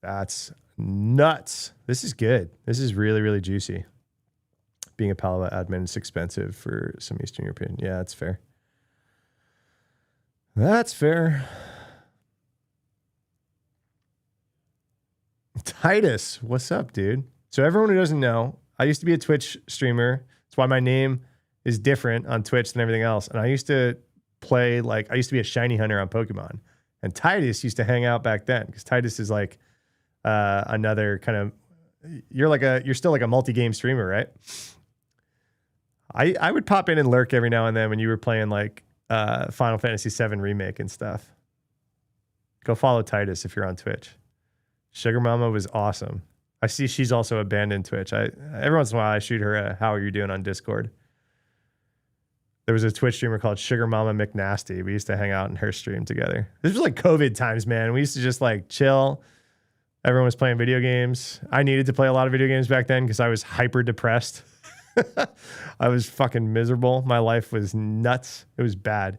That's nuts. This is good. This is really, really juicy. Being a Palo admin is expensive for some Eastern European. Yeah, that's fair. That's fair. Titus, what's up, dude? So everyone who doesn't know, I used to be a Twitch streamer. That's why my name is different on Twitch than everything else. And I used to play, like, I used to be a shiny hunter on Pokemon. And Titus used to hang out back then because Titus is like another kind of, you're still like a multi-game streamer, right? I would pop in and lurk every now and then when you were playing like Final Fantasy VII Remake and stuff. Go follow Titus if you're on Twitch. Sugar Mama was awesome. I see she's also abandoned Twitch. Every once in a while I shoot her a how are you doing on Discord. There was a Twitch streamer called Sugar Mama McNasty. We used to hang out in her stream together. This was like COVID times, man. We used to just like chill. Everyone was playing video games. I needed to play a lot of video games back then because I was hyper depressed. I was fucking miserable. My life was nuts. It was bad.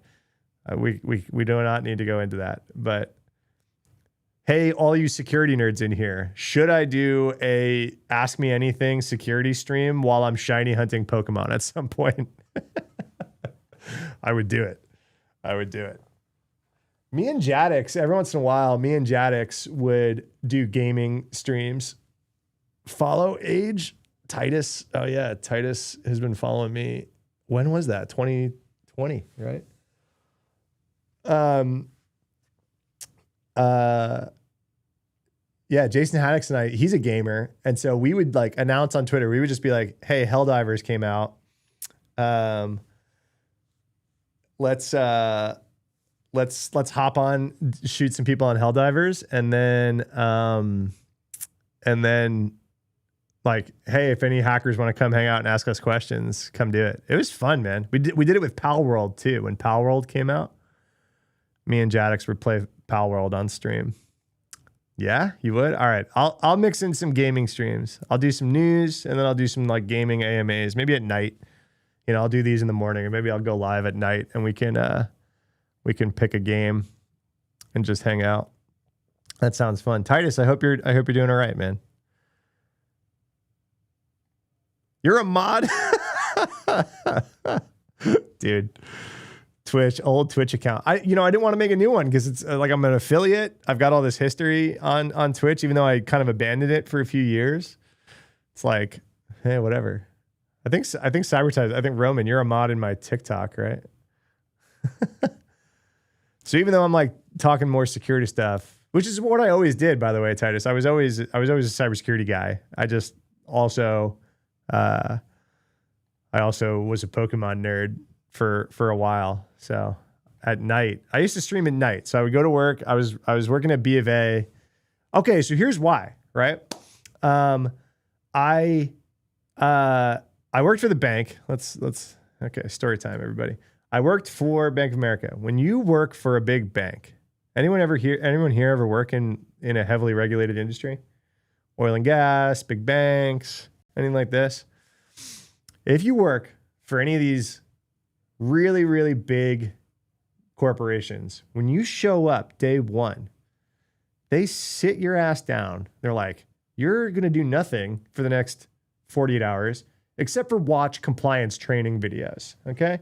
We do not need to go into that. But hey, all you security nerds in here, should I do a Ask Me Anything security stream while I'm shiny hunting Pokemon at some point? I would do it. Me and Jadix, every once in a while, me and Jadix would do gaming streams. Follow Age Titus. Oh yeah, Titus has been following me. When was that? 2020, right? Yeah, Jason Haddix and he's a gamer. And so we would like announce on Twitter, we would just be like, hey, Helldivers came out. Let's hop on, shoot some people on Helldivers, and then like, hey, if any hackers want to come hang out and ask us questions, come do it. It was fun, man. We did it with Pal World too. When Pal World came out, me and Jadix would play Pal World on stream. Yeah, you would? All right. I'll mix in some gaming streams. I'll do some news and then I'll do some like gaming AMAs, maybe at night. You know, I'll do these in the morning and maybe I'll go live at night and we can pick a game and just hang out. That sounds fun. Titus, I hope you're doing all right, man. You're a mod? Dude. Twitch, old Twitch account. I didn't want to make a new one because it's like I'm an affiliate. I've got all this history on Twitch, even though I kind of abandoned it for a few years. It's like, hey, whatever. I think Cybersecurity, I think Roman, you're a mod in my TikTok, right? So even though I'm like talking more security stuff, which is what I always did, by the way, Titus. I was always a cybersecurity guy. I just also I also was a Pokemon nerd for a while. So at night. I used to stream at night. So I would go to work. I was working at B of A. Okay, so here's why, right? I worked for the bank. Okay, story time, everybody. I worked for Bank of America. When you work for a big bank, anyone here ever work in a heavily regulated industry? Oil and gas, big banks, anything like this? If you work for any of these really, really big corporations, when you show up day one, they sit your ass down. They're like, you're going to do nothing for the next 48 hours except for watch compliance training videos, okay?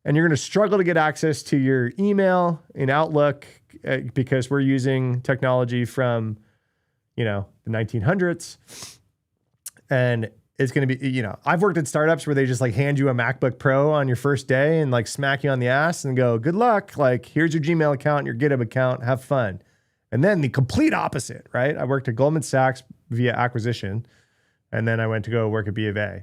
And you're going to struggle to get access to your email in Outlook because we're using technology from, the 1900s. And it's going to be, I've worked at startups where they just like hand you a MacBook Pro on your first day and like smack you on the ass and go, good luck. Like, here's your Gmail account, your GitHub account, have fun. And then the complete opposite, right? I worked at Goldman Sachs via acquisition. And then I went to go work at B of A.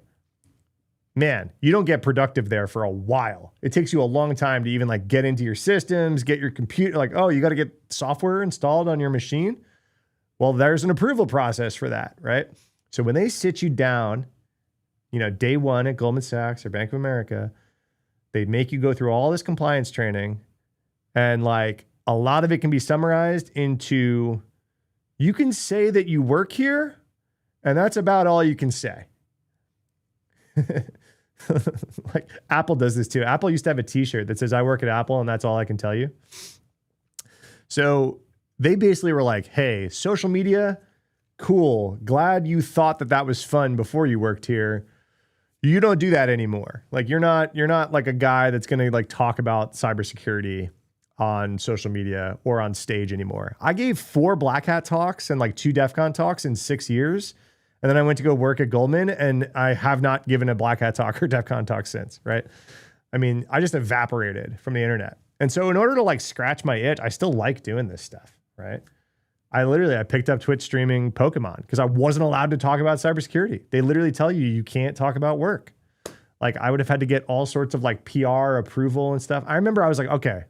Man, you don't get productive there for a while. It takes you a long time to even like get into your systems, get your computer, like, oh, you got to get software installed on your machine. Well, there's an approval process for that, right? So when they sit you down, day one at Goldman Sachs or Bank of America, they make you go through all this compliance training. And like a lot of it can be summarized into, you can say that you work here, and that's about all you can say. Like Apple does this too. Apple used to have a t-shirt that says, I work at Apple and that's all I can tell you. So they basically were like, hey, social media, cool. Glad you thought that was fun before you worked here. You don't do that anymore. Like you're not like a guy that's going to like talk about cybersecurity on social media or on stage anymore. I gave 4 Black Hat talks and like 2 DEF CON talks in 6 years. And then I went to go work at Goldman and I have not given a Black Hat talk or DEF CON talk since, right? I mean, I just evaporated from the internet. And so in order to like scratch my itch, I still like doing this stuff, right? I picked up Twitch streaming Pokemon because I wasn't allowed to talk about cybersecurity. They literally tell you can't talk about work. Like I would have had to get all sorts of like PR approval and stuff. I remember I was like, okay,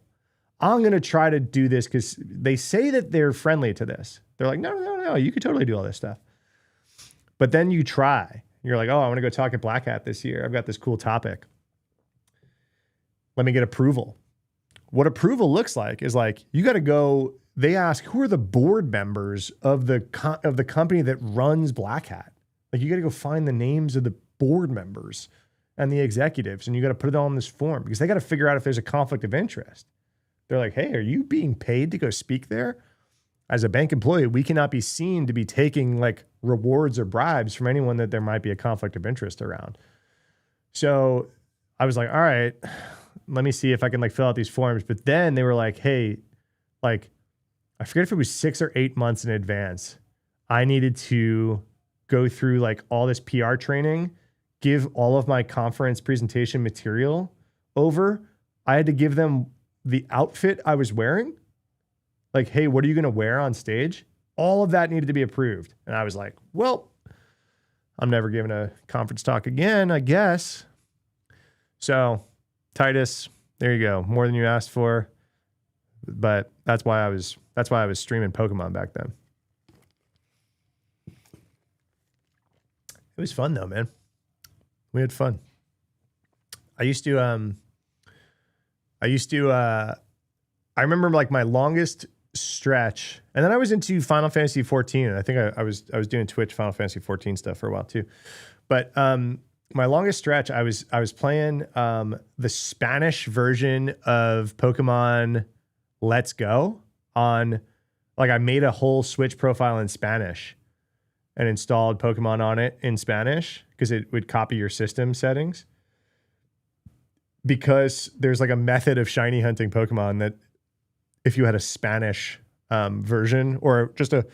I'm going to try to do this because they say that they're friendly to this. They're like, no, you could totally do all this stuff. But then you try. You're like, oh, I want to go talk at Black Hat this year. I've got this cool topic. Let me get approval. What approval looks like is like, you got to go, they ask, who are the board members of the company that runs Black Hat? Like you got to go find the names of the board members and the executives, and you got to put it all in this form because they got to figure out if there's a conflict of interest. They're like, hey, are you being paid to go speak there? As a bank employee, we cannot be seen to be taking like rewards or bribes from anyone that there might be a conflict of interest around. So I was like, all right, let me see if I can like fill out these forms. But then they were like, hey, like, I forget if it was 6 or 8 months in advance, I needed to go through like all this PR training, give all of my conference presentation material over. I had to give them the outfit I was wearing. Like, hey, what are you going to wear on stage? All of that needed to be approved. And I was like, well, I'm never giving a conference talk again, I guess. So Titus, there you go. More than you asked for. But that's why I was streaming Pokemon back then. It was fun though, man. We had fun. I remember like my longest stretch, and then I was into Final Fantasy 14. And I think I was doing Twitch Final Fantasy 14 stuff for a while too. But my longest stretch, I was playing the Spanish version of Pokemon Let's Go on, like I made a whole Switch profile in Spanish and installed Pokemon on it in Spanish because it would copy your system settings. Because there's like a method of shiny hunting Pokemon that if you had a Spanish version or just a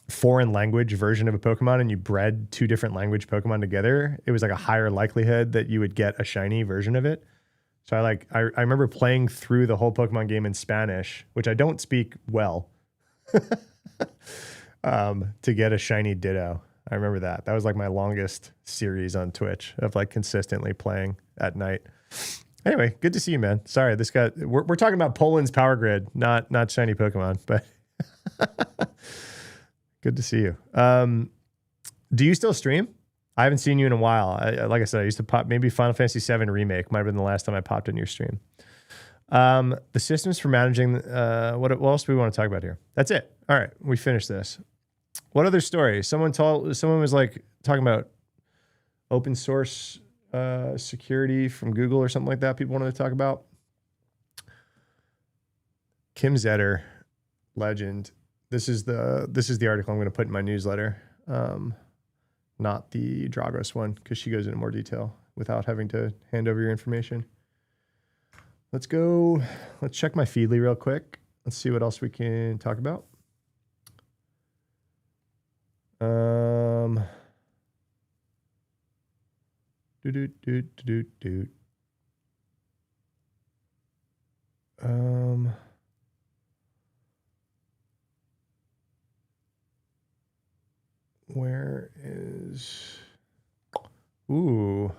foreign language version of a Pokemon and you bred 2 different language Pokemon together, it was like a higher likelihood that you would get a shiny version of it. So I remember playing through the whole Pokemon game in Spanish, which I don't speak well, to get a shiny Ditto. I remember that. That was like my longest series on Twitch of like consistently playing at night. Anyway, good to see you, man. Sorry, this guy. We're talking about Poland's power grid, not shiny Pokemon, but good to see you. Do you still stream? I haven't seen you in a while. Like I said, I used to pop maybe Final Fantasy VII Remake might have been the last time I popped in your stream. The systems for managing. What else do we want to talk about here? That's it. All right, we finished this. What other story? Someone was like talking about open source security from Google or something like that. People wanted to talk about. Kim Zetter, legend. This is the article I'm going to put in my newsletter. Not the Dragos one, because she goes into more detail without having to hand over your information. Let's check my Feedly real quick. Let's see what else we can talk about. Where is, ooh.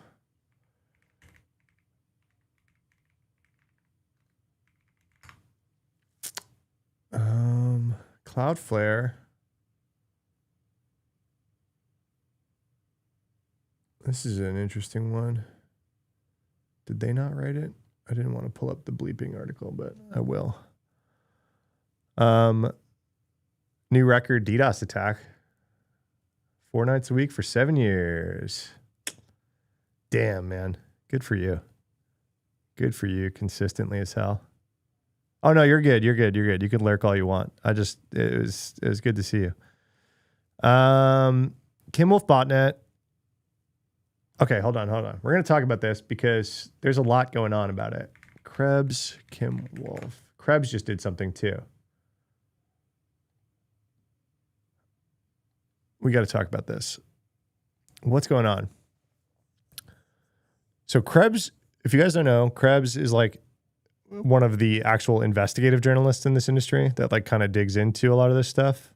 Cloudflare. This is an interesting one. Did they not write it? I didn't want to pull up the bleeping article, but I will. New record DDoS attack. 4 nights a week for 7 years. Damn, man. Good for you. Good for you. Consistently as hell. Oh, no, you're good. You're good. You're good. You can lurk all you want. It was good to see you. Kim Wolf botnet. Okay, hold on. We're going to talk about this because there's a lot going on about it. Krebs, Kim Wolf. Krebs just did something too. We got to talk about this. What's going on? So Krebs, if you guys don't know, Krebs is like one of the actual investigative journalists in this industry that like kind of digs into a lot of this stuff.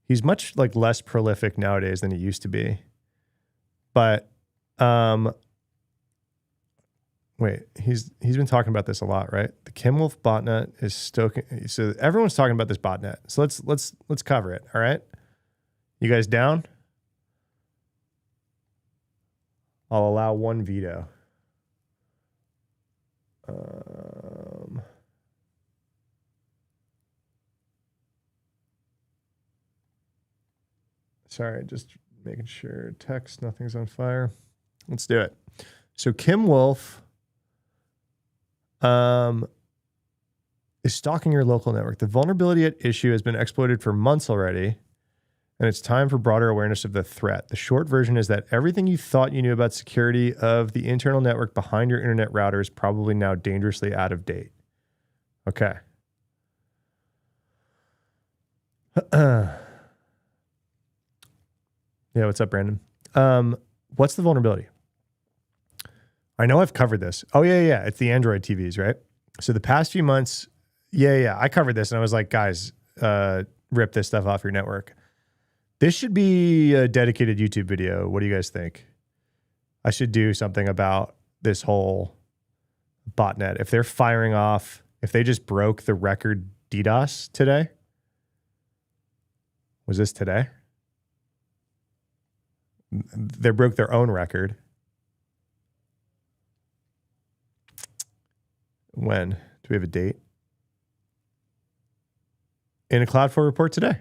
He's much like less prolific nowadays than he used to be. But wait, he's been talking about this a lot, right? The Kim Wolf botnet is stoking. So everyone's talking about this botnet. So let's cover it. All right. You guys down? I'll allow one veto. Sorry, just making sure text, nothing's on fire. Let's do it. So Kim Wolf is stalking your local network. The vulnerability at issue has been exploited for months already, and it's time for broader awareness of the threat. The short version is that everything you thought you knew about security of the internal network behind your internet router is probably now dangerously out of date. Okay. Yeah, what's up, Brandon? What's the vulnerability? I know I've covered this. Oh, yeah. It's the Android TVs, right? So the past few months, I covered this and I was like, guys, rip this stuff off your network. This should be a dedicated YouTube video. What do you guys think? I should do something about this whole botnet. If they're firing off, if they just broke the record DDoS today. Was this today? They broke their own record. When? Do we have a date? In a Cloudflare report today.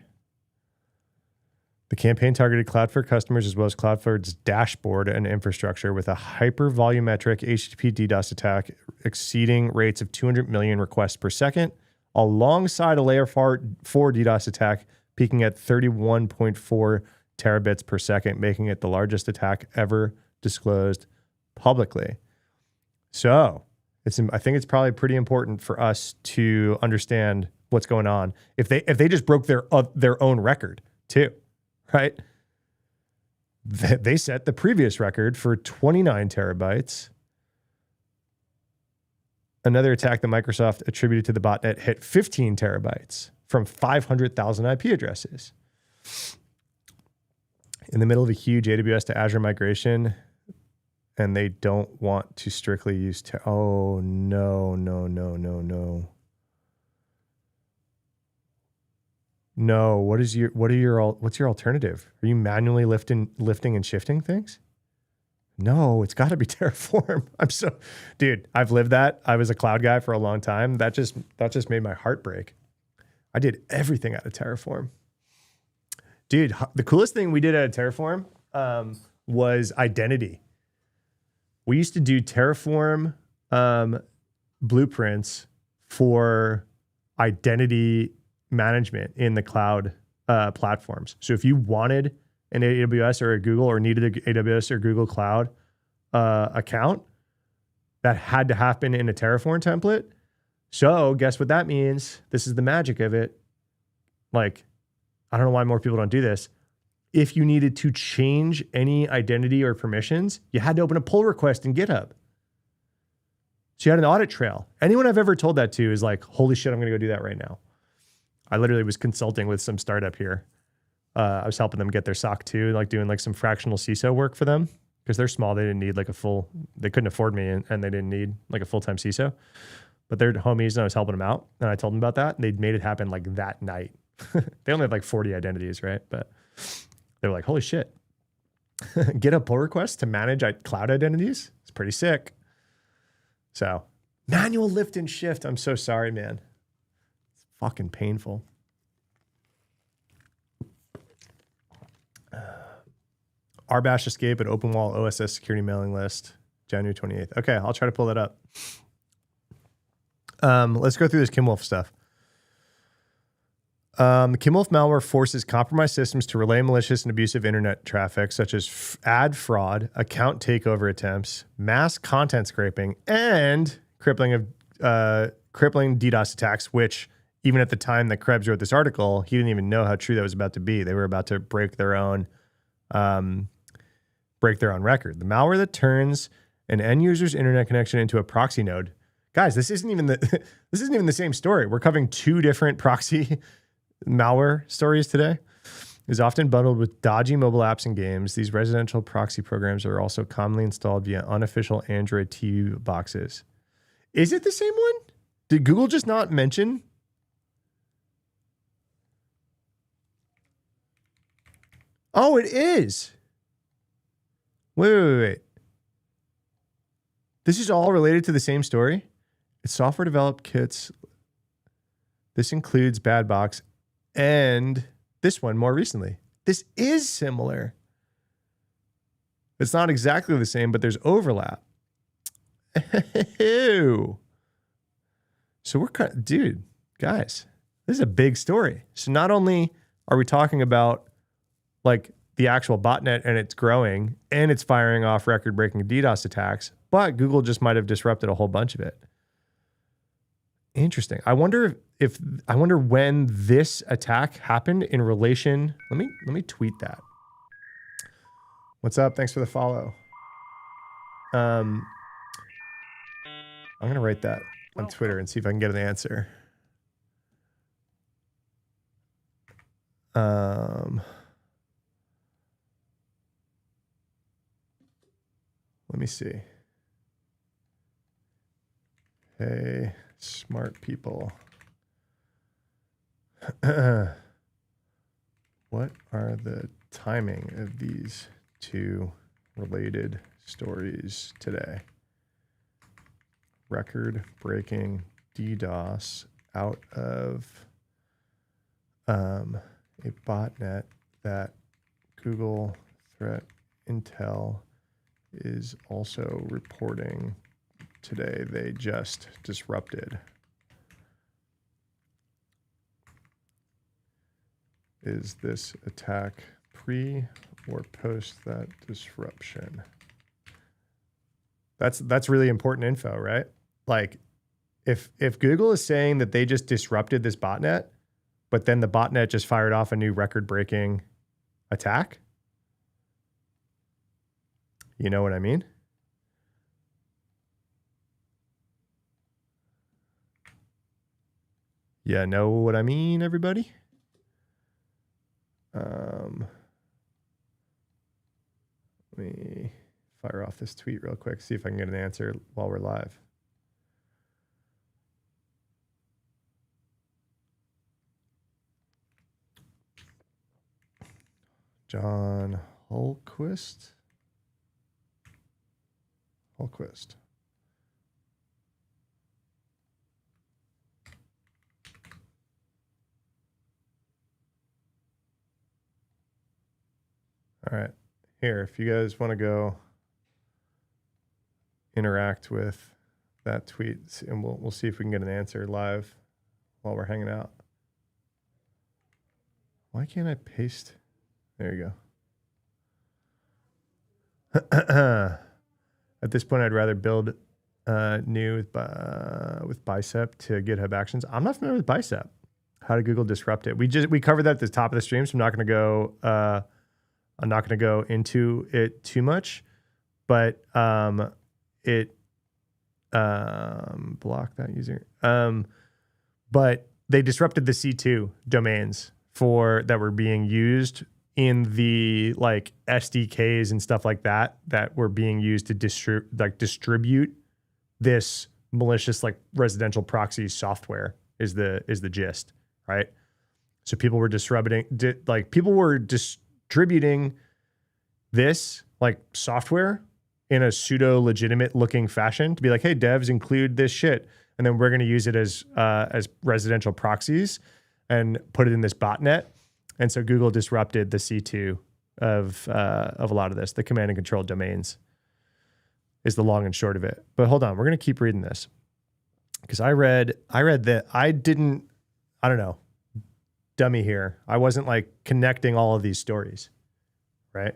The campaign targeted Cloudflare customers as well as Cloudflare's dashboard and infrastructure with a hyper-volumetric HTTP DDoS attack exceeding rates of 200 million requests per second, alongside a layer 4 DDoS attack peaking at 31.4 terabits per second, making it the largest attack ever disclosed publicly. So I think it's probably pretty important for us to understand what's going on. If they just broke their own record too, right? They set the previous record for 29 terabytes. Another attack that Microsoft attributed to the botnet hit 15 terabytes from 500,000 IP addresses. In the middle of a huge AWS to Azure migration, and they don't want to strictly use oh no. No, what's your alternative? Are you manually lifting and shifting things? No, it's got to be Terraform. Dude, I've lived that. I was a cloud guy for a long time. That just made my heart break. I did everything out of Terraform. Dude, the coolest thing we did out of Terraform was identity. We used to do Terraform blueprints for identity management in the cloud platforms. So if you wanted an AWS or a Google or needed an AWS or Google Cloud account, that had to happen in a Terraform template. So guess what that means? This is the magic of it. Like, I don't know why more people don't do this. If you needed to change any identity or permissions, you had to open a pull request in GitHub. So you had an audit trail. Anyone I've ever told that to is like, holy shit, I'm going to go do that right now. I literally was consulting with some startup here. I was helping them get their SOC 2, like doing like some fractional CISO work for them because they're small. They didn't need like they couldn't afford me and they didn't need like a full-time CISO, but they're homies and I was helping them out. And I told them about that and they'd made it happen like that night. They only had like 40 identities, right? But they were like, holy shit, get a pull request to manage cloud identities. It's pretty sick. So manual lift and shift. I'm so sorry, man. It's fucking painful. RBash escape at OpenWall OSS security mailing list, January 28th. Okay, I'll try to pull that up. Let's go through this Kimwolf stuff. Kimwolf malware forces compromised systems to relay malicious and abusive internet traffic, such as ad fraud, account takeover attempts, mass content scraping, and crippling DDoS attacks, which even at the time that Krebs wrote this article, he didn't even know how true that was about to be. They were about to break their own record. The malware that turns an end user's internet connection into a proxy node. Guys, this isn't even the same story. We're covering two different proxy malware stories today. Is often bundled with dodgy mobile apps and games. These residential proxy programs are also commonly installed via unofficial Android TV boxes. Is it the same one? Did Google just not mention? Oh, it is. Wait. This is all related to the same story? It's software developed kits. This includes Bad Box and this one more recently. This is similar. It's not exactly the same, but there's overlap. Ew. So dude, guys, this is a big story. So not only are we talking about like the actual botnet and it's growing and it's firing off record-breaking DDoS attacks, but Google just might have disrupted a whole bunch of it. Interesting. I wonder when this attack happened in relation. Let me tweet that. What's up? Thanks for the follow. I'm gonna write that on Twitter and see if I can get an answer. Let me see. Hey, smart people. What are the timing of these two related stories today? Record-breaking DDoS out of a botnet that Google Threat Intel is also reporting today they just disrupted. Is this attack pre or post that disruption? That's really important info, right? Like if Google is saying that they just disrupted this botnet, but then the botnet just fired off a new record-breaking attack, you know what I mean? Yeah, know what I mean, everybody? Let me fire off this tweet real quick, see if I can get an answer while we're live. John Hulquist. Hulquist. All right. Here, if you guys want to go interact with that tweet, and we'll see if we can get an answer live while we're hanging out. Why can't I paste? There you go. At this point, I'd rather build new with Bicep to GitHub Actions. I'm not familiar with Bicep. How did Google disrupt it? We covered that at the top of the stream, so I'm not going to go into it too much, but it blocked that user. But they disrupted the C2 domains that were being used in the like SDKs and stuff like that were being used to distribute this malicious like residential proxy software is the gist, right? So people were distributing this like software in a pseudo legitimate looking fashion to be like, hey, devs, include this shit, and then we're going to use it as residential proxies and put it in this botnet. And so Google disrupted the C2 of a lot of this. The command and control domains is the long and short of it. But hold on, we're going to keep reading this because I read that I don't know, dummy here. I wasn't like connecting all of these stories, right?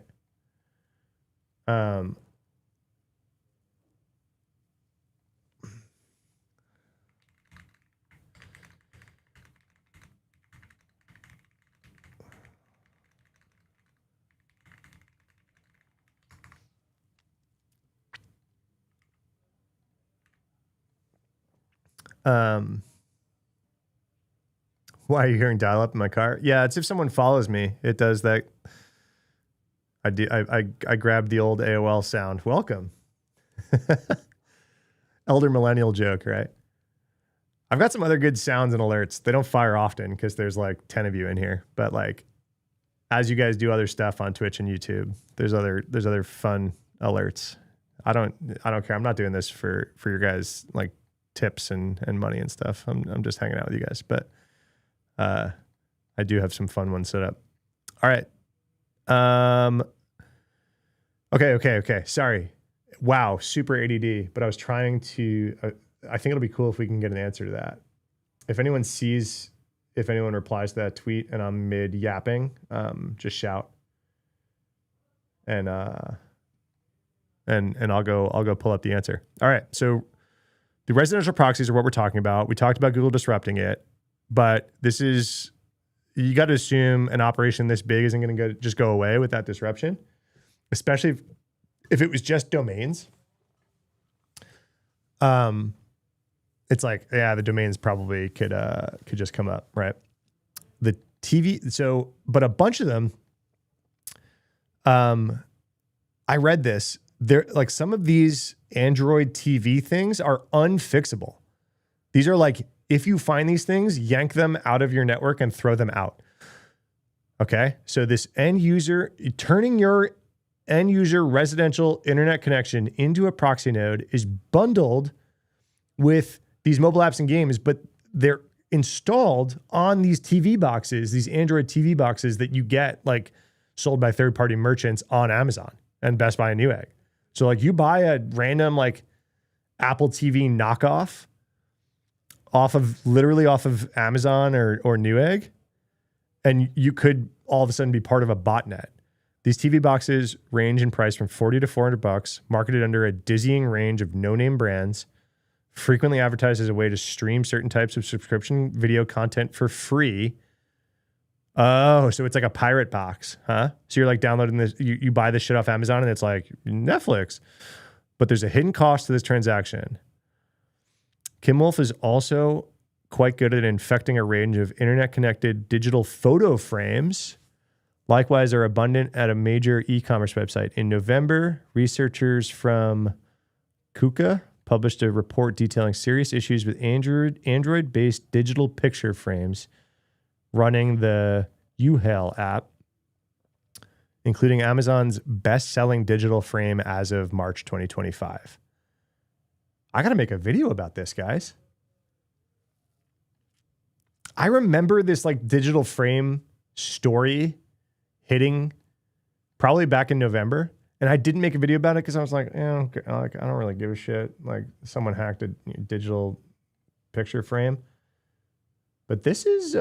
Why are you hearing dial up in my car? Yeah, it's if someone follows me, it does that. I grabbed the old AOL sound. Welcome. Elder millennial joke, right? I've got some other good sounds and alerts. They don't fire often because there's like 10 of you in here. But like, as you guys do other stuff on Twitch and YouTube, there's other fun alerts. I don't care. I'm not doing this for your guys like tips and money and stuff. I'm just hanging out with you guys. But I do have some fun ones set up. All right. Okay. Sorry. Wow. Super ADD, but I was trying to, I think it'll be cool if we can get an answer to that. If anyone replies to that tweet and I'm mid yapping, just shout and I'll go pull up the answer. All right. So the residential proxies are what we're talking about. We talked about Google disrupting it, but you got to assume an operation this big isn't going to just go away with that disruption, especially if it was just domains. It's like, yeah, the domains probably could just come up, right? The TV, but a bunch of them, I read this, they're like some of these Android TV things are unfixable. These are like, if you find these things, yank them out of your network and throw them out. Okay. So this turning your end user residential internet connection into a proxy node is bundled with these mobile apps and games, but they're installed on these TV boxes, these Android TV boxes that you get like sold by third-party merchants on Amazon and Best Buy and Newegg. So like you buy a random like Apple TV knockoff off of Amazon or Newegg, and you could all of a sudden be part of a botnet. These TV boxes range in price from $40 to $400, marketed under a dizzying range of no-name brands, frequently advertised as a way to stream certain types of subscription video content for free. Oh, so it's like a pirate box, huh? So you're like downloading this, you buy this shit off Amazon and it's like Netflix, but there's a hidden cost to this transaction. Kim Wolf is also quite good at infecting a range of internet-connected digital photo frames Likewise, are abundant at a major e-commerce website. In November, researchers from KUKA published a report detailing serious issues with Android-based digital picture frames running the UHail app, including Amazon's best-selling digital frame as of March 2025. I got to make a video about this, guys. I remember this like digital frame story hitting probably back in November, and I didn't make a video about it because I was like, like, I don't really give a shit. Like someone hacked a digital picture frame. But this is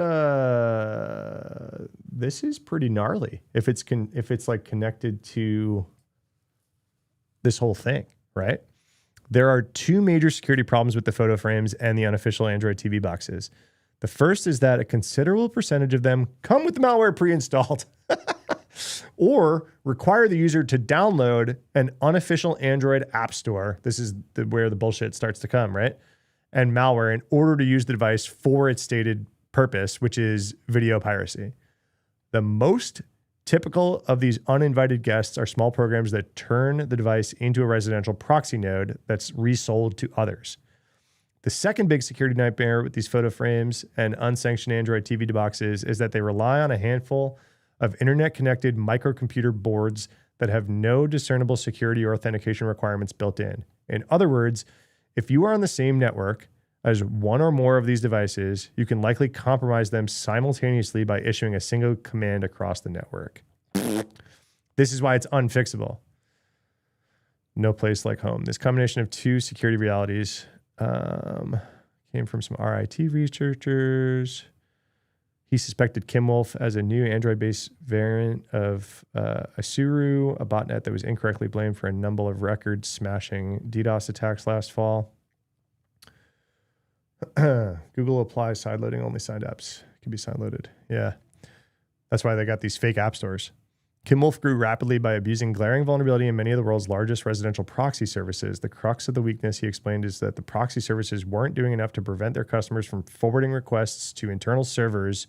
pretty gnarly if it's like connected to this whole thing, right? There are two major security problems with the photo frames and the unofficial Android TV boxes. The first is that a considerable percentage of them come with the malware pre-installed or require the user to download an unofficial Android app store. This is where the bullshit starts to come, right? And malware in order to use the device for its stated purpose, which is video piracy. The most typical of these uninvited guests are small programs that turn the device into a residential proxy node that's resold to others. The second big security nightmare with these photo frames and unsanctioned Android TV boxes is that they rely on a handful of internet-connected microcomputer boards that have no discernible security or authentication requirements built in. In other words, if you are on the same network as one or more of these devices, you can likely compromise them simultaneously by issuing a single command across the network. This is why it's unfixable. No place like home. This combination of two security realities came from some RIT researchers. He suspected Kimwolf as a new Android-based variant of Asuru, a botnet that was incorrectly blamed for a number of record-smashing DDoS attacks last fall. Google applies sideloading only signed apps. Can be sideloaded. Yeah. That's why they got these fake app stores. Kimwolf grew rapidly by abusing glaring vulnerability in many of the world's largest residential proxy services. The crux of the weakness, he explained, is that the proxy services weren't doing enough to prevent their customers from forwarding requests to internal servers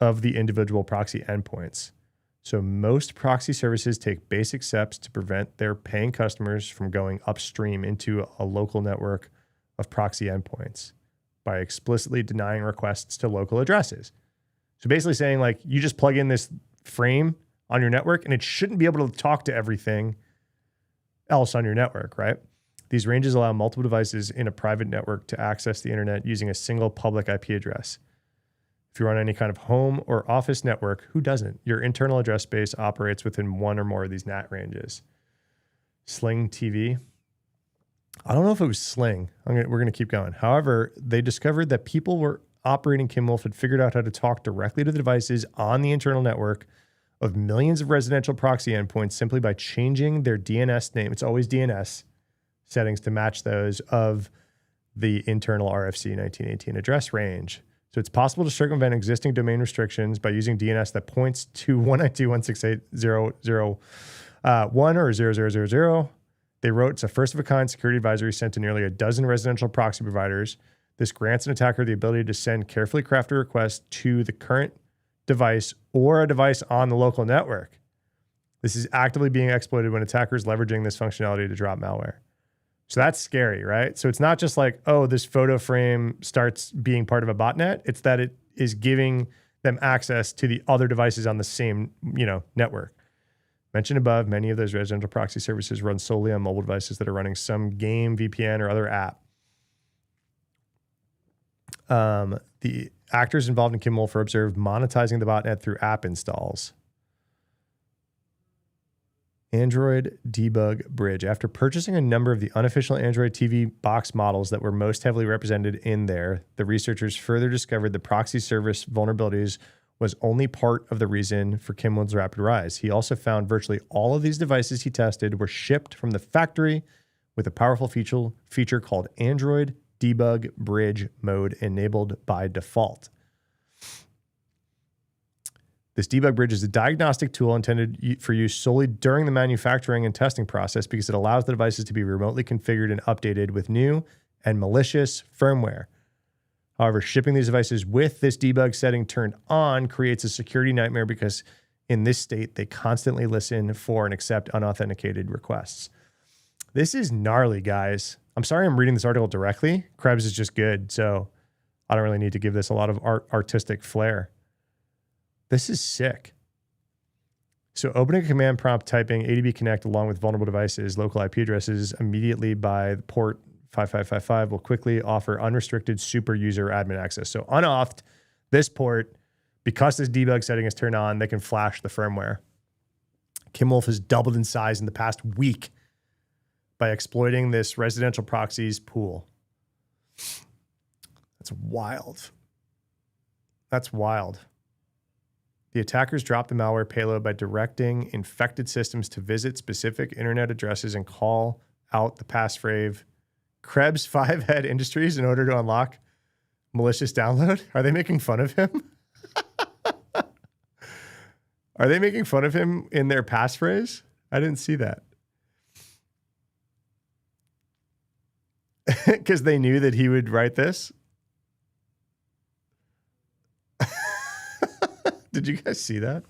of the individual proxy endpoints. So most proxy services take basic steps to prevent their paying customers from going upstream into a local network of proxy endpoints by explicitly denying requests to local addresses. So basically saying like, you just plug in this frame on your network and it shouldn't be able to talk to everything else on your network, right? These ranges allow multiple devices in a private network to access the internet using a single public IP address. If you're on any kind of home or office network, who doesn't? Your internal address space operates within one or more of these NAT ranges. Sling TV. I don't know if it was Sling. We're going to keep going. However, they discovered that people were operating Kimwolf had figured out how to talk directly to the devices on the internal network of millions of residential proxy endpoints simply by changing their DNS name. It's always DNS settings to match those of the internal RFC 1918 address range. So it's possible to circumvent existing domain restrictions by using DNS that points to 192.168.0.0.1 or 0000. They wrote, it's a first-of-a-kind security advisory sent to nearly a dozen residential proxy providers. This grants an attacker the ability to send carefully crafted requests to the current device or a device on the local network. This is actively being exploited when attackers leveraging this functionality to drop malware. So that's scary, right? So it's not just like, oh, this photo frame starts being part of a botnet. It's that it is giving them access to the other devices on the same, network. Mentioned above, many of those residential proxy services run solely on mobile devices that are running some game, VPN, or other app. The actors involved in Kimwolf are observed monetizing the botnet through app installs. Android Debug Bridge. After purchasing a number of the unofficial Android TV box models that were most heavily represented in there, the researchers further discovered the proxy service vulnerabilities was only part of the reason for Kimwolf's rapid rise. He also found virtually all of these devices he tested were shipped from the factory with a powerful feature called Android Debug Bridge mode enabled by default. This debug bridge is a diagnostic tool intended for use solely during the manufacturing and testing process because it allows the devices to be remotely configured and updated with new and malicious firmware. However, shipping these devices with this debug setting turned on creates a security nightmare because In this state, they constantly listen for and accept unauthenticated requests. This is gnarly, guys. I'm sorry I'm reading this article directly. Krebs is just good, so I don't really need to give this a lot of artistic flair. This is sick. So opening a command prompt, typing ADB connect along with vulnerable devices, local IP addresses immediately by the port 5555 will quickly offer unrestricted super user admin access. So unoffed this port, because this debug setting is turned on, they can flash the firmware. Kimwolf has doubled in size in the past week by exploiting this residential proxies pool. That's wild. That's wild. The attackers dropped the malware payload by directing infected systems to visit specific internet addresses and call out the passphrase Krebs 5-head Industries in order to unlock malicious download. Are they making fun of him? Are they making fun of him in their passphrase? I didn't see that. Because they knew that he would write this. Did you guys see that?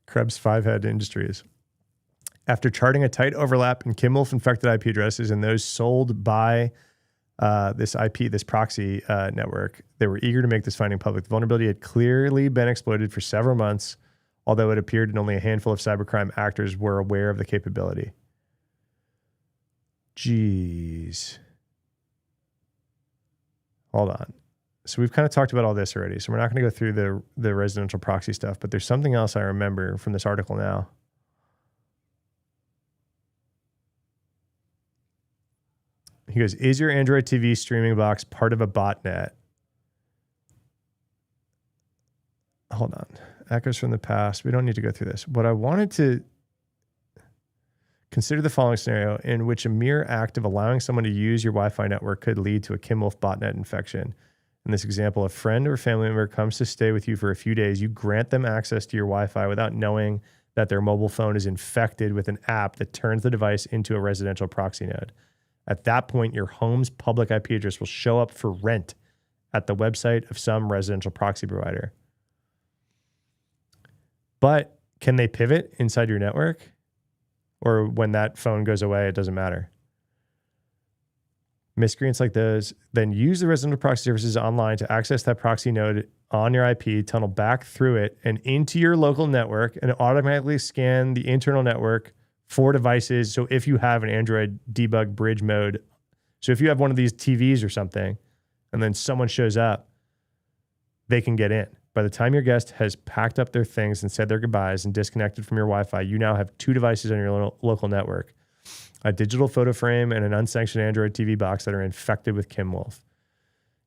Krebs 5-head Industries. After charting a tight overlap in Kimwolf infected IP addresses and those sold by this proxy network, they were eager to make this finding public. The vulnerability had clearly been exploited for several months, although it appeared that only a handful of cybercrime actors were aware of the capability. Jeez. Hold on. So we've kind of talked about all this already, so we're not going to go through the residential proxy stuff, but there's something else I remember from this article now. He goes, is your Android TV streaming box part of a botnet? Hold on. Echoes from the past. We don't need to go through this. What I wanted to consider the following scenario in which a mere act of allowing someone to use your Wi-Fi network could lead to a Kimwolf botnet infection. In this example, a friend or family member comes to stay with you for a few days. You grant them access to your Wi-Fi without knowing that their mobile phone is infected with an app that turns the device into a residential proxy node. At that point, your home's public IP address will show up for rent at the website of some residential proxy provider. But can they pivot inside your network? Or when that phone goes away, it doesn't matter. Miscreants like those then use the residential proxy services online to access that proxy node on your IP, tunnel back through it and into your local network and automatically scan the internal network for devices. So if you have an Android debug bridge mode, so if you have one of these TVs or something, and then someone shows up, they can get in. By the time your guest has packed up their things and said their goodbyes and disconnected from your Wi-Fi, you now have two devices on your local network. A digital photo frame and an unsanctioned Android TV box that are infected with Kimwolf.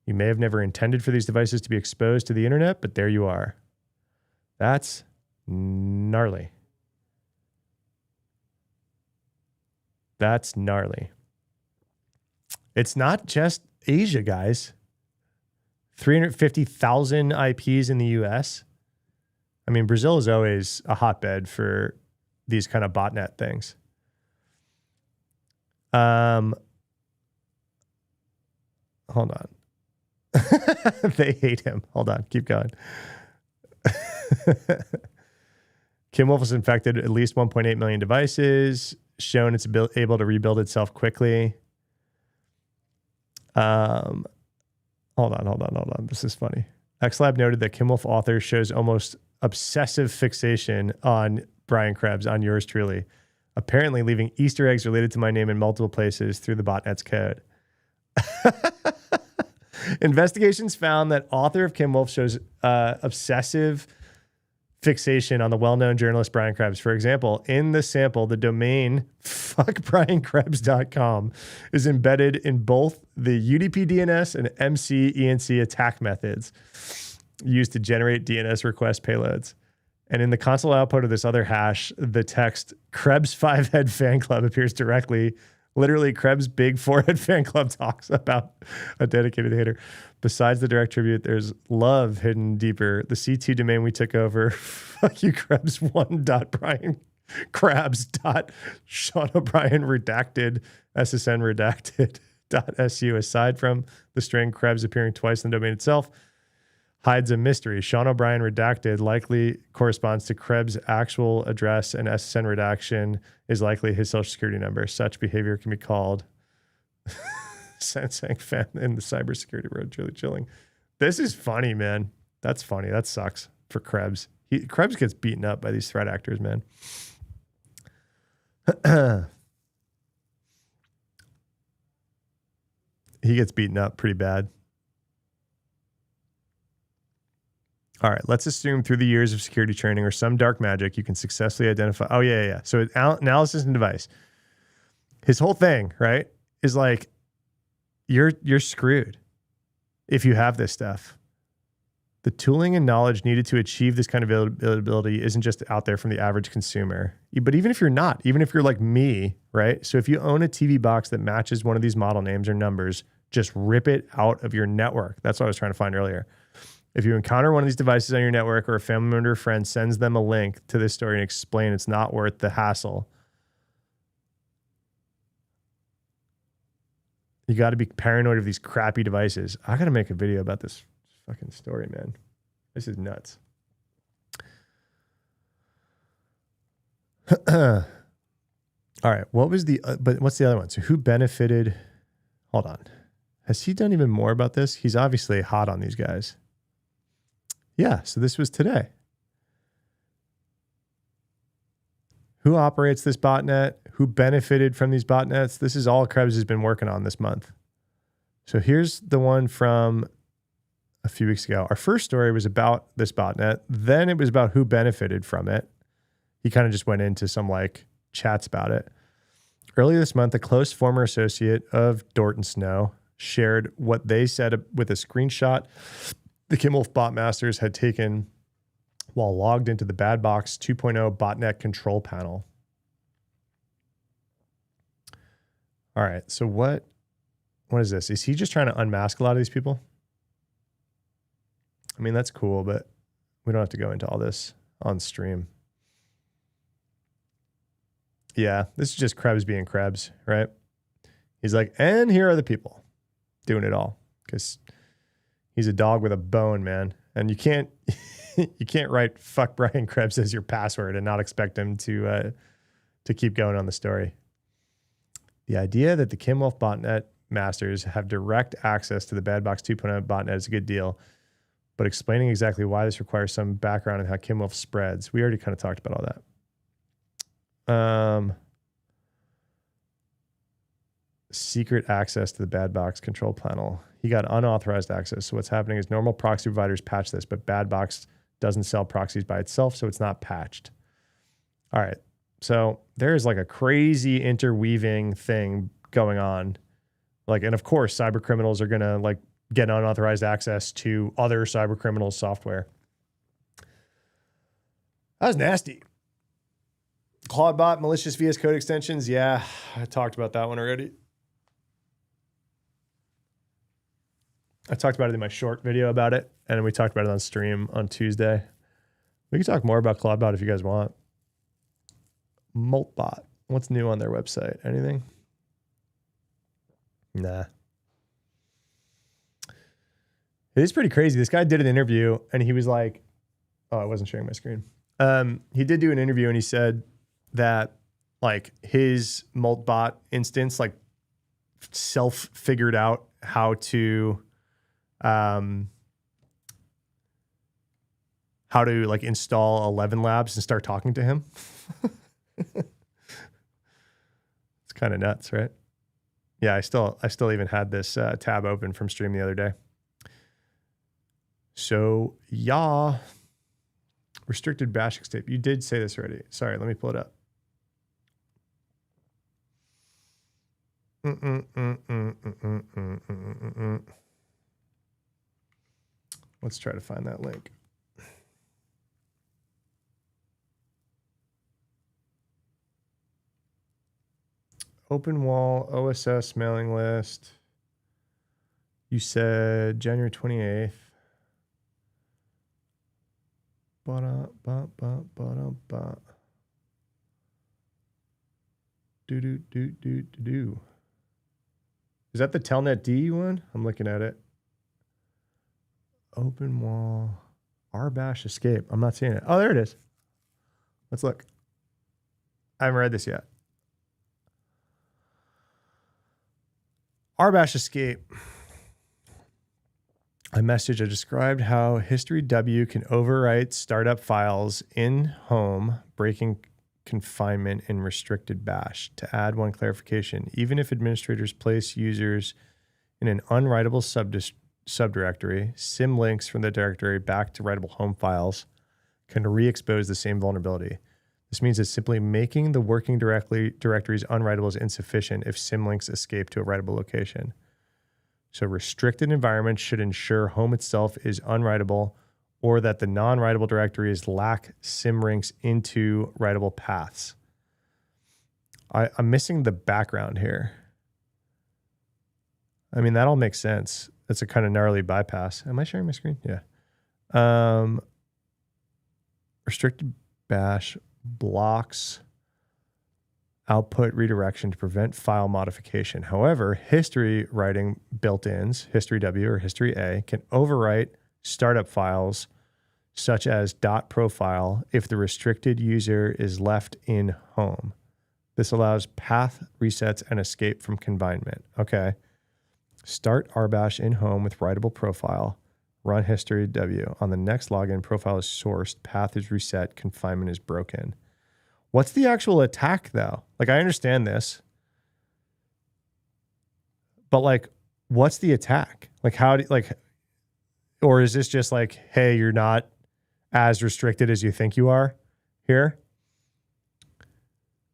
You may have never intended for these devices to be exposed to the internet, but there you are. That's gnarly. That's gnarly. It's not just Asia, guys. 350,000 IPs in the US. I mean, Brazil is always a hotbed for these kind of botnet things. Hold on. They hate him. Hold on. Keep going. Kimwolf has infected at least 1.8 million devices, shown it's able to rebuild itself quickly. Hold on. This is funny. XLab noted that Kimwolf author shows almost obsessive fixation on Brian Krebs, on yours truly, apparently leaving Easter eggs related to my name in multiple places through the botnet's code. Investigations found that author of Kimwolf shows obsessive fixation on the well-known journalist Brian Krebs. For example, in the sample, the domain fuckbrienkrebs.com is embedded in both the UDP DNS and MC-ENC attack methods used to generate DNS request payloads. And in the console output of this other hash, the text Krebs 5-head fan club appears directly. Literally, Krebs' big forehead fan club talks about a dedicated hater. Besides the direct tribute, there's love hidden deeper. The C2 domain we took over, fuck you, Krebs1.briankrabs.Sean O'Brien redacted, SSN redacted .su. Aside from the string Krebs appearing twice in the domain itself, hides a mystery. Sean O'Brien redacted likely corresponds to Krebs' actual address, and SSN redaction is likely his social security number. Such behavior can be called sensing fan in the cybersecurity world. Really chilling. This is funny, man. That's funny. That sucks for Krebs. Krebs gets beaten up by these threat actors, man. He gets beaten up pretty bad. All right, let's assume through the years of security training or some dark magic, you can successfully identify. Oh, yeah. So analysis and device. His whole thing, right, is like, you're screwed if you have this stuff. The tooling and knowledge needed to achieve this kind of availability isn't just out there from the average consumer. But even if you're not, even if you're like me, right? So if you own a TV box that matches one of these model names or numbers, just rip it out of your network. That's what I was trying to find earlier. If you encounter one of these devices on your network or a family member or friend sends them a link to this story and explain it's not worth the hassle, you got to be paranoid of these crappy devices. I got to make a video about this fucking story, man. This is nuts. All right. What was but what's the other one? So who benefited? Hold on. Has he done even more about this? He's obviously hot on these guys. Yeah. So this was today. Who operates this botnet? Who benefited from these botnets? This is all Krebs has been working on this month. So here's the one from a few weeks ago. Our first story was about this botnet. Then it was about who benefited from it. He kind of just went into some like chats about it. Earlier this month, a close former associate of Dorton Snow shared what they said with a screenshot the Kimwolf botmasters had taken while logged into the Bad Box 2.0 botnet control panel. All right, so what is this? Is he just trying to unmask a lot of these people? I mean, that's cool, but we don't have to go into all this on stream. Yeah, this is just Krebs being Krebs, right? He's like, and here are the people doing it all, because he's a dog with a bone, man. And you can't write "fuck Brian Krebs" as your password and not expect him to keep going on the story. The idea that the Kimwolf botnet masters have direct access to the Bad Box 2.0 botnet is a good deal, but explaining exactly why this requires some background and how Kimwolf spreads. We already kind of talked about all that. Secret access to the Bad Box control panel. He got unauthorized access. So what's happening is normal proxy providers patch this, but Bad Box doesn't sell proxies by itself, so it's not patched. All right. So there's like a crazy interweaving thing going on. Like, and of course, cyber criminals are going to like get unauthorized access to other cyber criminals' software. That was nasty. CloudBot, malicious VS Code extensions. Yeah, I talked about that one already. I talked about it in my short video about it, and we talked about it on stream on Tuesday. We can talk more about CloudBot if you guys want. Moltbot. What's new on their website? Anything? Nah. It is pretty crazy. This guy did an interview, and he was like, oh, I wasn't sharing my screen. He did do an interview, and he said that like his Moltbot instance like self-figured out how to like install 11 Labs and start talking to him. It's kind of nuts, right? Yeah, I still even had this tab open from stream the other day. So yeah, restricted bash escape. You did say this already. Sorry, let me pull it up. Let's try to find that link. Open wall OSS mailing list. You said January 28th. Do. Is that the Telnet D one? I'm looking at it. Open wall. RBash escape. I'm not seeing it. Oh, there it is. Let's look. I haven't read this yet. RBash escape. A message I described how history W can overwrite startup files in home, breaking confinement in restricted bash. To add one clarification, even if administrators place users in an unwritable subdirectory, symlinks from the directory back to writable home files can re-expose the same vulnerability. This means that simply making the working directories unwritable is insufficient if symlinks escape to a writable location. So restricted environments should ensure home itself is unwritable or that the non-writable directories lack symlinks into writable paths. I'm missing the background here. I mean, that all makes sense. That's a kind of gnarly bypass. Am I sharing my screen? Yeah. Restricted bash blocks output redirection to prevent file modification. However, history writing built-ins, history W or history A, can overwrite startup files such as .profile if the restricted user is left in home. This allows path resets and escape from confinement. Okay. Start RBash in home with writable profile. Run history W. On the next login, profile is sourced, path is reset, confinement is broken. What's the actual attack though? Like, I understand this, but like, what's the attack? Like, how do like, or is this just like, hey, you're not as restricted as you think you are here?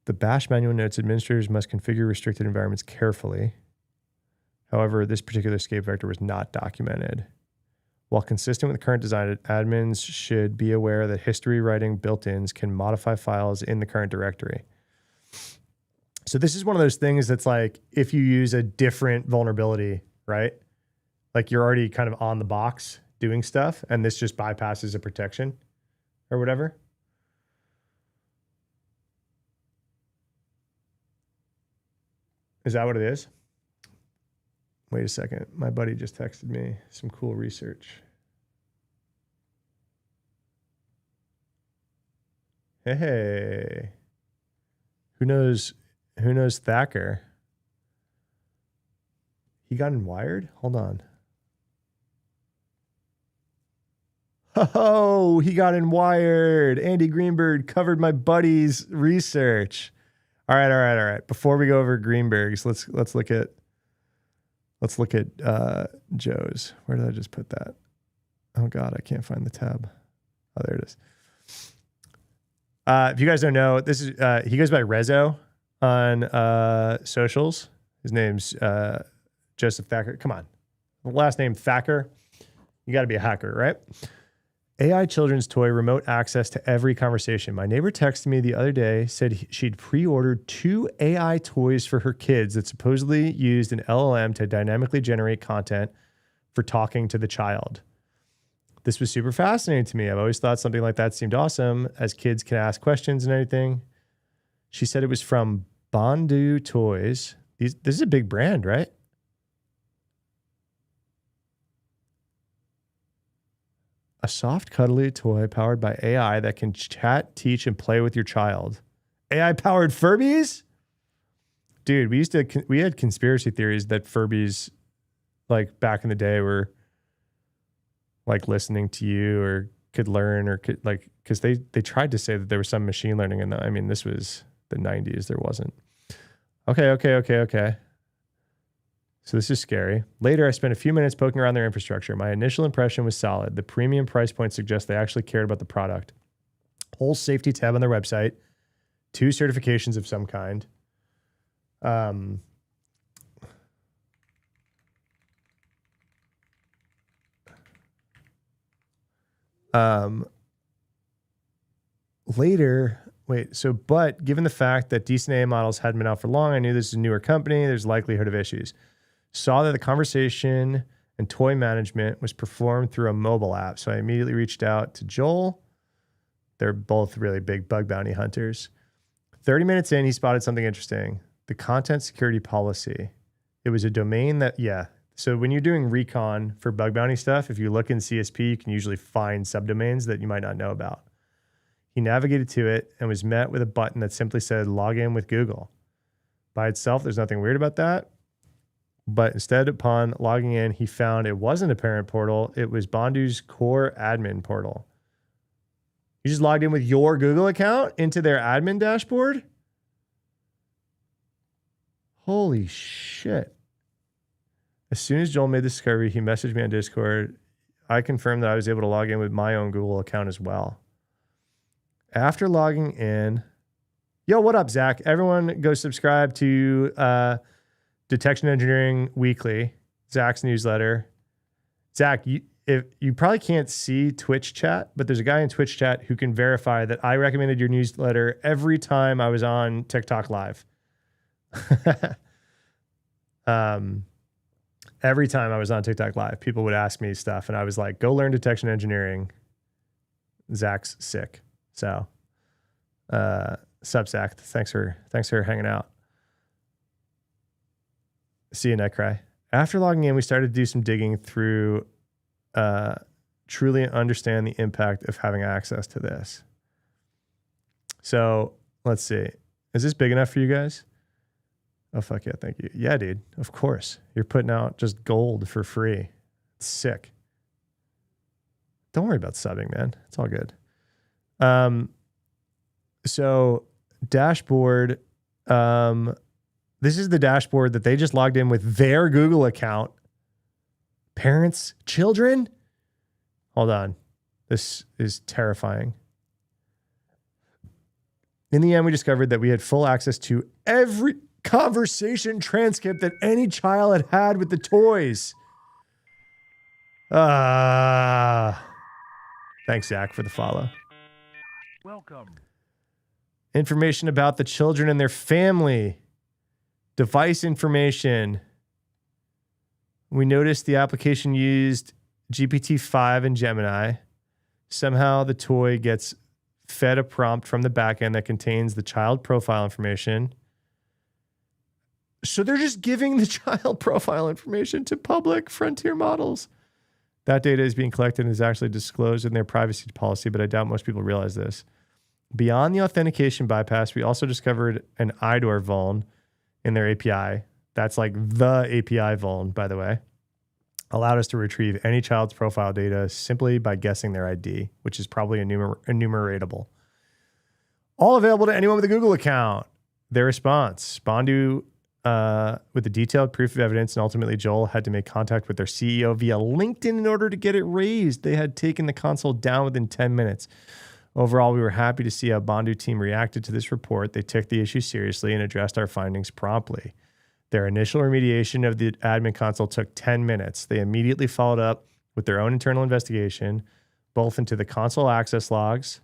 The bash manual notes administrators must configure restricted environments carefully. However, this particular escape vector was not documented. While consistent with the current design, admins should be aware that history writing built-ins can modify files in the current directory. So this is one of those things that's like, if you use a different vulnerability, right? Like you're already kind of on the box doing stuff, and this just bypasses a protection or whatever. Is that what it is? Wait a second. My buddy just texted me some cool research. Hey. Who knows Thacker? He got in Wired? Hold on. Oh, he got in Wired. Andy Greenberg covered my buddy's research. All right. Before we go over Greenberg's, let's look at Joe's. Where did I just put that? Oh God, I can't find the tab. Oh, there it is. If you guys don't know, this is he goes by Rezo on socials. His name's Joseph Thacker. Come on, the last name Thacker. You got to be a hacker, right? AI children's toy, remote access to every conversation. My neighbor texted me the other day, said she'd pre-ordered 2 AI toys for her kids that supposedly used an LLM to dynamically generate content for talking to the child. This was super fascinating to me. I've always thought something like that seemed awesome, as kids can ask questions and anything. She said it was from Bondu Toys. This is a big brand, right? A soft, cuddly toy powered by AI that can chat, teach, and play with your child. AI-powered Furbies? Dude, we had conspiracy theories that Furbies, like back in the day, were like listening to you or could learn or could like, because they tried to say that there was some machine learning in that. I mean, this was the 90s. There wasn't. Okay. So this is scary. Later, I spent a few minutes poking around their infrastructure. My initial impression was solid. The premium price point suggests they actually cared about the product. Whole safety tab on their website, 2 certifications of some kind. But given the fact that decent AI models hadn't been out for long, I knew this is a newer company. There's likelihood of issues. Saw that the conversation and toy management was performed through a mobile app. So I immediately reached out to Joel. They're both really big bug bounty hunters. 30 minutes in, he spotted something interesting. The content security policy. It was a domain that, So when you're doing recon for bug bounty stuff, if you look in CSP, you can usually find subdomains that you might not know about. He navigated to it and was met with a button that simply said log in with Google. By itself, there's nothing weird about that. But instead, upon logging in, he found it wasn't a parent portal. It was Bondu's core admin portal. You just logged in with your Google account into their admin dashboard? Holy shit. As soon as Joel made the discovery, he messaged me on Discord. I confirmed that I was able to log in with my own Google account as well. After logging in, yo, what up, Zach? Everyone go subscribe to Detection Engineering Weekly, Zach's newsletter. Zach, if you probably can't see Twitch chat, but there's a guy in Twitch chat who can verify that I recommended your newsletter every time I was on TikTok Live. Every time I was on TikTok Live, people would ask me stuff, and I was like, go learn detection engineering. Zach's sick. So, sup, Zach. Thanks for hanging out. See you, Nightcry. After logging in, we started to do some digging through, truly understand the impact of having access to this. So let's see. Is this big enough for you guys? Oh, fuck yeah. Thank you. Yeah, dude. Of course. You're putting out just gold for free. It's sick. Don't worry about subbing, man. It's all good. So dashboard, this is the dashboard that they just logged in with their Google account. Parents, children. Hold on. This is terrifying. In the end, we discovered that we had full access to every conversation transcript that any child had had with the toys. Thanks, Zach, for the follow. Welcome. Information about the children and their family. Device information. We noticed the application used GPT-5 and Gemini. Somehow the toy gets fed a prompt from the backend that contains the child profile information. So they're just giving the child profile information to public frontier models. That data is being collected and is actually disclosed in their privacy policy, but I doubt most people realize this. Beyond the authentication bypass, we also discovered an IDOR vuln in their API. That's like the API vuln, by the way. Allowed us to retrieve any child's profile data simply by guessing their ID, which is probably enumeratable. All available to anyone with a Google account. Their response, Bondu, with the detailed proof of evidence, and ultimately Joel had to make contact with their CEO via LinkedIn in order to get it raised. They had taken the console down within 10 minutes. Overall, we were happy to see how Bondu team reacted to this report. They took the issue seriously and addressed our findings promptly. Their initial remediation of the admin console took 10 minutes. They immediately followed up with their own internal investigation, both into the console access logs,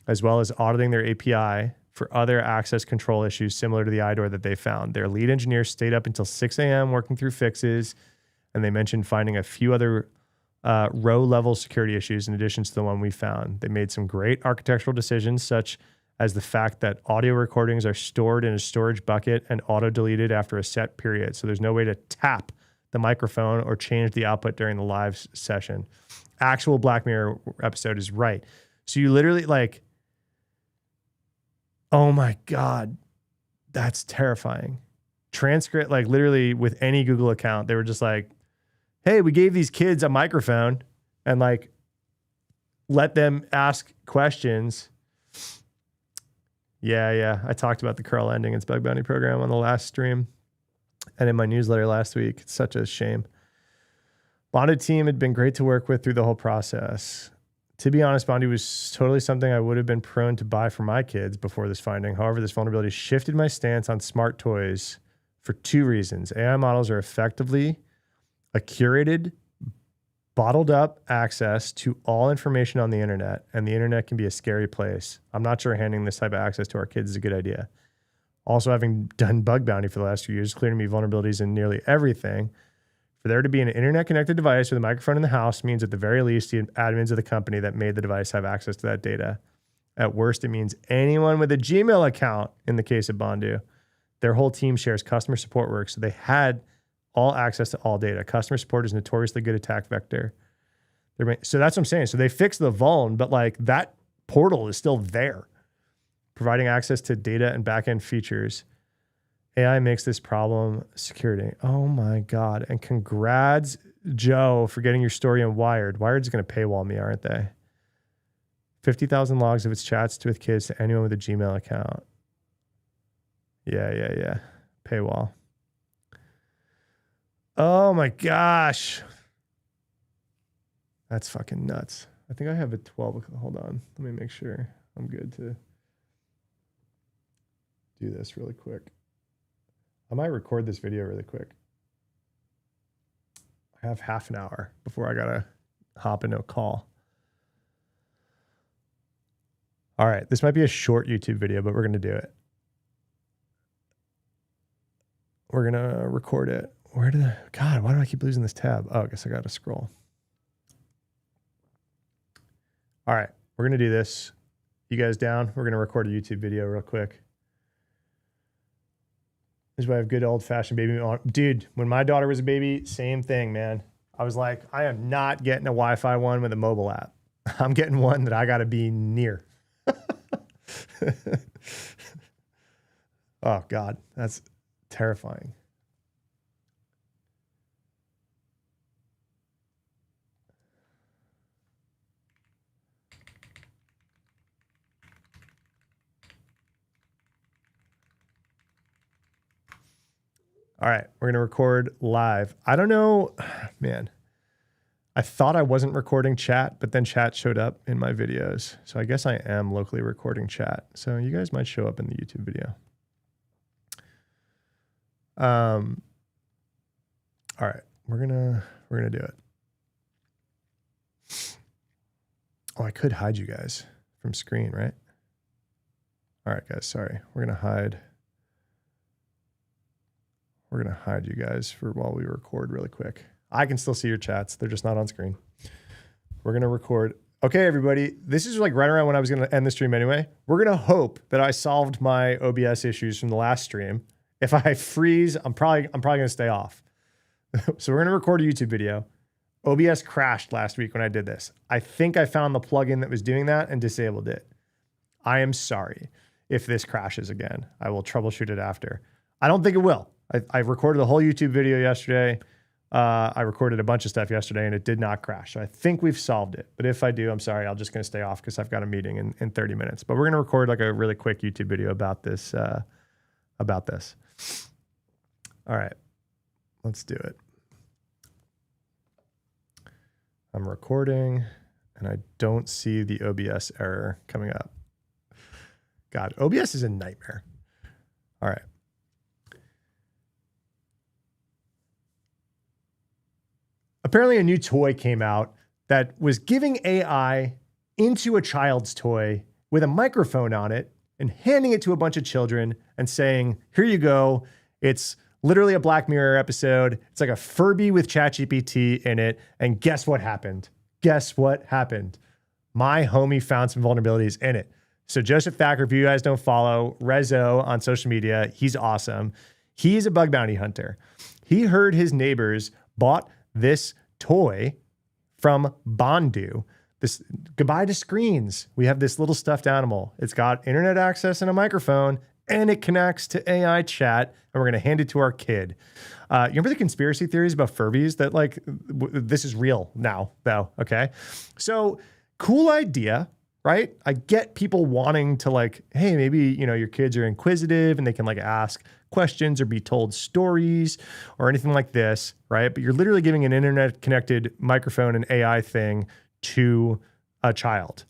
as well as auditing their API for other access control issues similar to the IDOR that they found. Their lead engineer stayed up until 6 a.m. working through fixes, and they mentioned finding a few other row-level security issues in addition to the one we found. They made some great architectural decisions, such as the fact that audio recordings are stored in a storage bucket and auto-deleted after a set period. So there's no way to tap the microphone or change the output during the live session. Actual Black Mirror episode is right. So you literally like, oh my God, that's terrifying. Transcript, like literally with any Google account, they were just like, hey, we gave these kids a microphone and like let them ask questions. Yeah. I talked about the curl ending its bug bounty program on the last stream and in my newsletter last week. It's such a shame. Bondu team had been great to work with through the whole process. To be honest, Bondu was totally something I would have been prone to buy for my kids before this finding. However, this vulnerability shifted my stance on smart toys for two reasons. AI models are effectively a curated, bottled up access to all information on the internet, and the internet can be a scary place. I'm not sure handing this type of access to our kids is a good idea. Also, having done bug bounty for the last few years, it's clear to me vulnerabilities in nearly everything. For there to be an internet-connected device with a microphone in the house means at the very least the admins of the company that made the device have access to that data. At worst, it means anyone with a Gmail account, in the case of Bondu. Their whole team shares customer support work, so they had all access to all data. Customer support is notoriously good attack vector. So that's what I'm saying. So they fixed the vuln, but like that portal is still there, providing access to data and backend features. AI makes this problem security. Oh my God. And congrats, Joe, for getting your story on Wired. Wired's going to paywall me, aren't they? 50,000 logs of its chats with kids to anyone with a Gmail account. Yeah. Paywall. Oh my gosh. That's fucking nuts. I think I have a 12. Hold on. Let me make sure I'm good to do this really quick. I might record this video really quick. I have half an hour before I gotta hop into a call. All right, this might be a short YouTube video, but we're gonna do it. We're gonna record it. God, why do I keep losing this tab? Oh, I guess I gotta scroll. All right, we're gonna do this. You guys down? We're gonna record a YouTube video real quick. This is why I have good old-fashioned baby. Dude, when my daughter was a baby, same thing, man. I was like, I am not getting a Wi-Fi one with a mobile app. I'm getting one that I got to be near. Oh, God, that's terrifying. All right, we're going to record live. I don't know, man. I thought I wasn't recording chat, but then chat showed up in my videos. So I guess I am locally recording chat. So you guys might show up in the YouTube video. All right, we're gonna do it. Oh, I could hide you guys from screen, right? All right, guys, sorry. We're gonna hide you guys for while we record really quick. I can still see your chats. They're just not on screen. We're going to record. Okay, everybody. This is like right around when I was going to end the stream anyway. We're going to hope that I solved my OBS issues from the last stream. If I freeze, I'm probably going to stay off. So we're going to record a YouTube video. OBS crashed last week when I did this. I think I found the plugin that was doing that and disabled it. I am sorry if this crashes again. I will troubleshoot it after. I don't think it will. I recorded the whole YouTube video yesterday. I recorded a bunch of stuff yesterday and it did not crash. So I think we've solved it. But if I do, I'm sorry. I'm just going to stay off because I've got a meeting in 30 minutes. But we're going to record like a really quick YouTube video about this. All right, let's do it. I'm recording and I don't see the OBS error coming up. God, OBS is a nightmare. All right. Apparently a new toy came out that was giving AI into a child's toy with a microphone on it and handing it to a bunch of children and saying, here you go. It's literally a Black Mirror episode. It's like a Furby with ChatGPT in it. And guess what happened? Guess what happened? My homie found some vulnerabilities in it. So Joseph Thacker, if you guys don't follow Rezo on social media, he's awesome. He's a bug bounty hunter. He heard his neighbors bought this toy from Bondu. This goodbye to screens. We have this little stuffed animal. It's got internet access and a microphone, and it connects to AI chat, and we're going to hand it to our kid. You remember the conspiracy theories about Furbies that like, this is real now, though, okay? So cool idea, right? I get people wanting to like, hey, maybe, you know, your kids are inquisitive and they can like ask questions or be told stories or anything like this, right? But you're literally giving an internet connected microphone and AI thing to a child.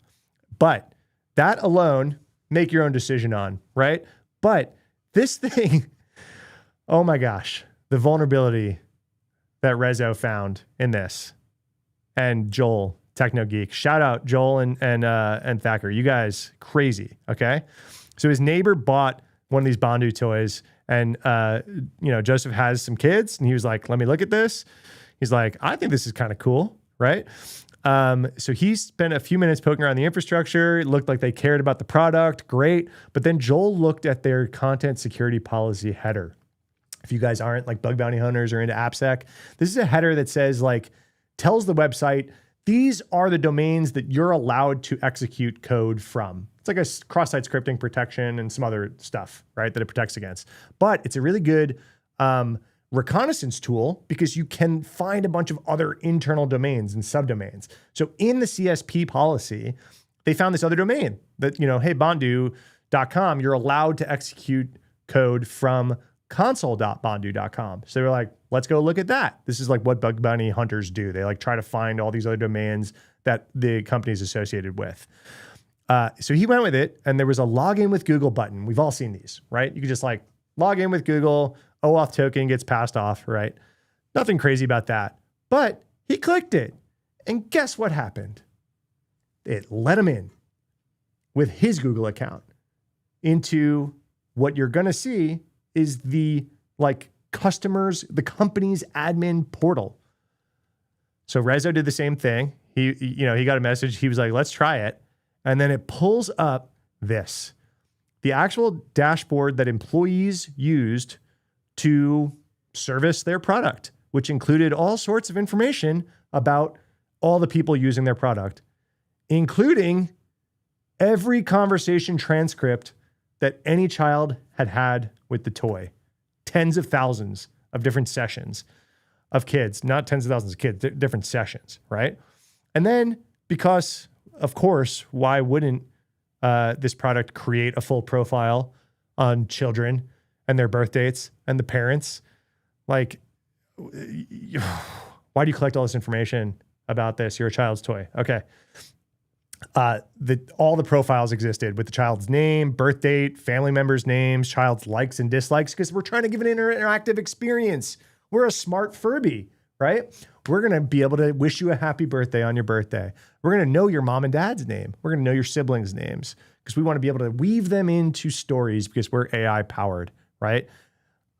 But that alone, make your own decision on, right? But this thing, oh my gosh, the vulnerability that Rezo found in this, and Joel, Techno Geek, shout out Joel and Thacker, you guys crazy, okay? So his neighbor bought one of these Bondu toys, and you know, Joseph has some kids, and he was like, let me look at this. He's like, I think this is kind of cool, right? So he spent a few minutes poking around the infrastructure. It looked like they cared about the product. Great. But then Joel looked at their content security policy header. If you guys aren't like bug bounty hunters or into AppSec, this is a header that says like, tells the website, these are the domains that you're allowed to execute code from. It's like a cross-site scripting protection and some other stuff, right, that it protects against. But it's a really good reconnaissance tool because you can find a bunch of other internal domains and subdomains. So in the CSP policy, they found this other domain that, hey, bondu.com, you're allowed to execute code from console.bondu.com. So they were like, let's go look at that. This is like what bug bounty hunters do. They like try to find all these other domains that the company is associated with. So he went with it, and there was a login with Google button. We've all seen these, right? You can just like log in with Google, OAuth token gets passed off, right? Nothing crazy about that. But he clicked it, and guess what happened? It let him in with his Google account into what you're going to see is the like customers, the company's admin portal. So Rezo did the same thing. He got a message. He was like, let's try it. And then it pulls up this, the actual dashboard that employees used to service their product, which included all sorts of information about all the people using their product, including every conversation transcript that any child had had with the toy. Tens of thousands of different sessions of kids, not tens of thousands of kids, different sessions, right? And then because, of course, why wouldn't this product create a full profile on children and their birth dates and the parents? Like, why do you collect all this information about this? You're a child's toy. Okay. All the profiles existed with the child's name, birth date, family members' names, child's likes and dislikes, because we're trying to give an interactive experience. We're a smart Furby, right? We're going to be able to wish you a happy birthday on your birthday. We're going to know your mom and dad's name. We're going to know your siblings' names because we want to be able to weave them into stories because we're AI powered, right?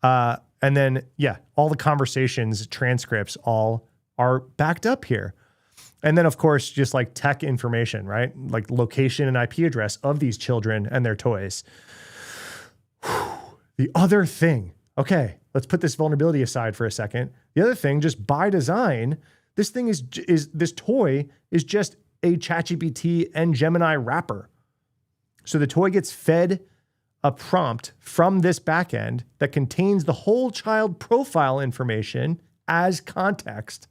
And then, all the conversations, transcripts, all are backed up here. And then, of course, just like tech information, right? Like location and IP address of these children and their toys. The other thing, okay, let's put this vulnerability aside for a second. The other thing, just by design, this thing is this toy is just a ChatGPT and Gemini wrapper. So the toy gets fed a prompt from this backend that contains the whole child profile information as context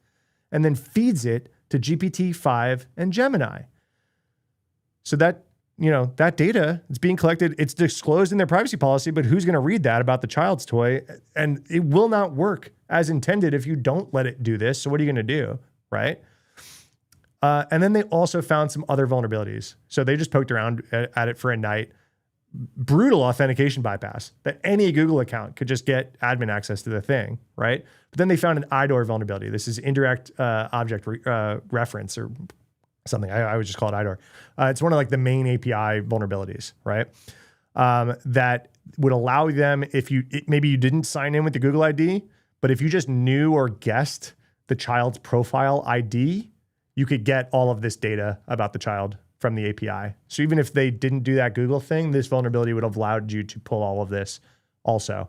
and then feeds it to GPT-5 and Gemini. So that, that data is being collected. It's disclosed in their privacy policy, but who's going to read that about the child's toy? And it will not work as intended if you don't let it do this. So what are you going to do, right? And then they also found some other vulnerabilities. So they just poked around at it for a night. Brutal authentication bypass that any Google account could just get admin access to the thing, right? But then they found an IDOR vulnerability. This is indirect object reference or something. I would just call it IDOR. It's one of like the main API vulnerabilities, right? That would allow them, maybe you didn't sign in with the Google ID, but if you just knew or guessed the child's profile ID, you could get all of this data about the child from the API. So even if they didn't do that Google thing, this vulnerability would have allowed you to pull all of this also.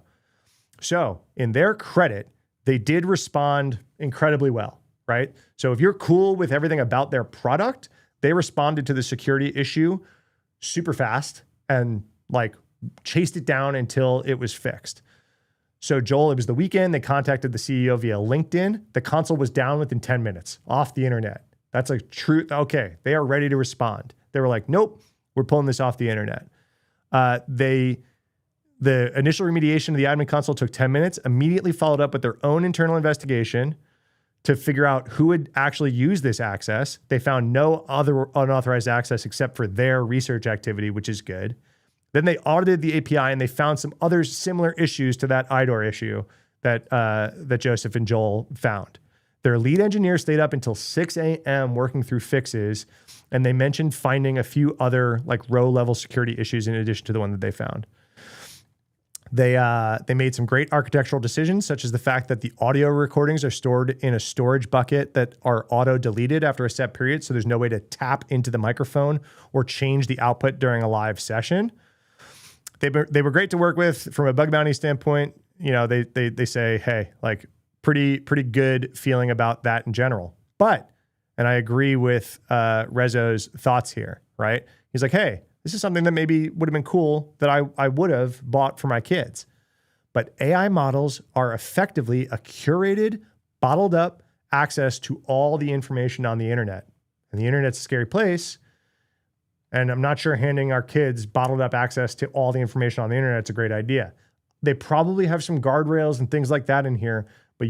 So in their credit, they did respond incredibly well, right? So if you're cool with everything about their product, they responded to the security issue super fast and like chased it down until it was fixed. So Joel, it was the weekend. They contacted the CEO via LinkedIn. The console was down within 10 minutes off the internet. That's a true, okay, they are ready to respond. They were like, nope, we're pulling this off the internet. The initial remediation of the admin console took 10 minutes, immediately followed up with their own internal investigation to figure out who would actually use this access. They found no other unauthorized access except for their research activity, which is good. Then they audited the API and they found some other similar issues to that IDOR issue that Joseph and Joel found. Their lead engineer stayed up until 6 a.m. working through fixes, and they mentioned finding a few other like row-level security issues in addition to the one that they found. They made some great architectural decisions, such as the fact that the audio recordings are stored in a storage bucket that are auto-deleted after a set period, so there's no way to tap into the microphone or change the output during a live session. They were great to work with from a bug bounty standpoint. they say, hey, like pretty good feeling about that in general. But, and I agree with Rezo's thoughts here, right? He's like, hey, this is something that maybe would have been cool that I would have bought for my kids. But AI models are effectively a curated, bottled up access to all the information on the internet. And the internet's a scary place. And I'm not sure handing our kids bottled up access to all the information on the internet is a great idea. They probably have some guardrails and things like that in here, but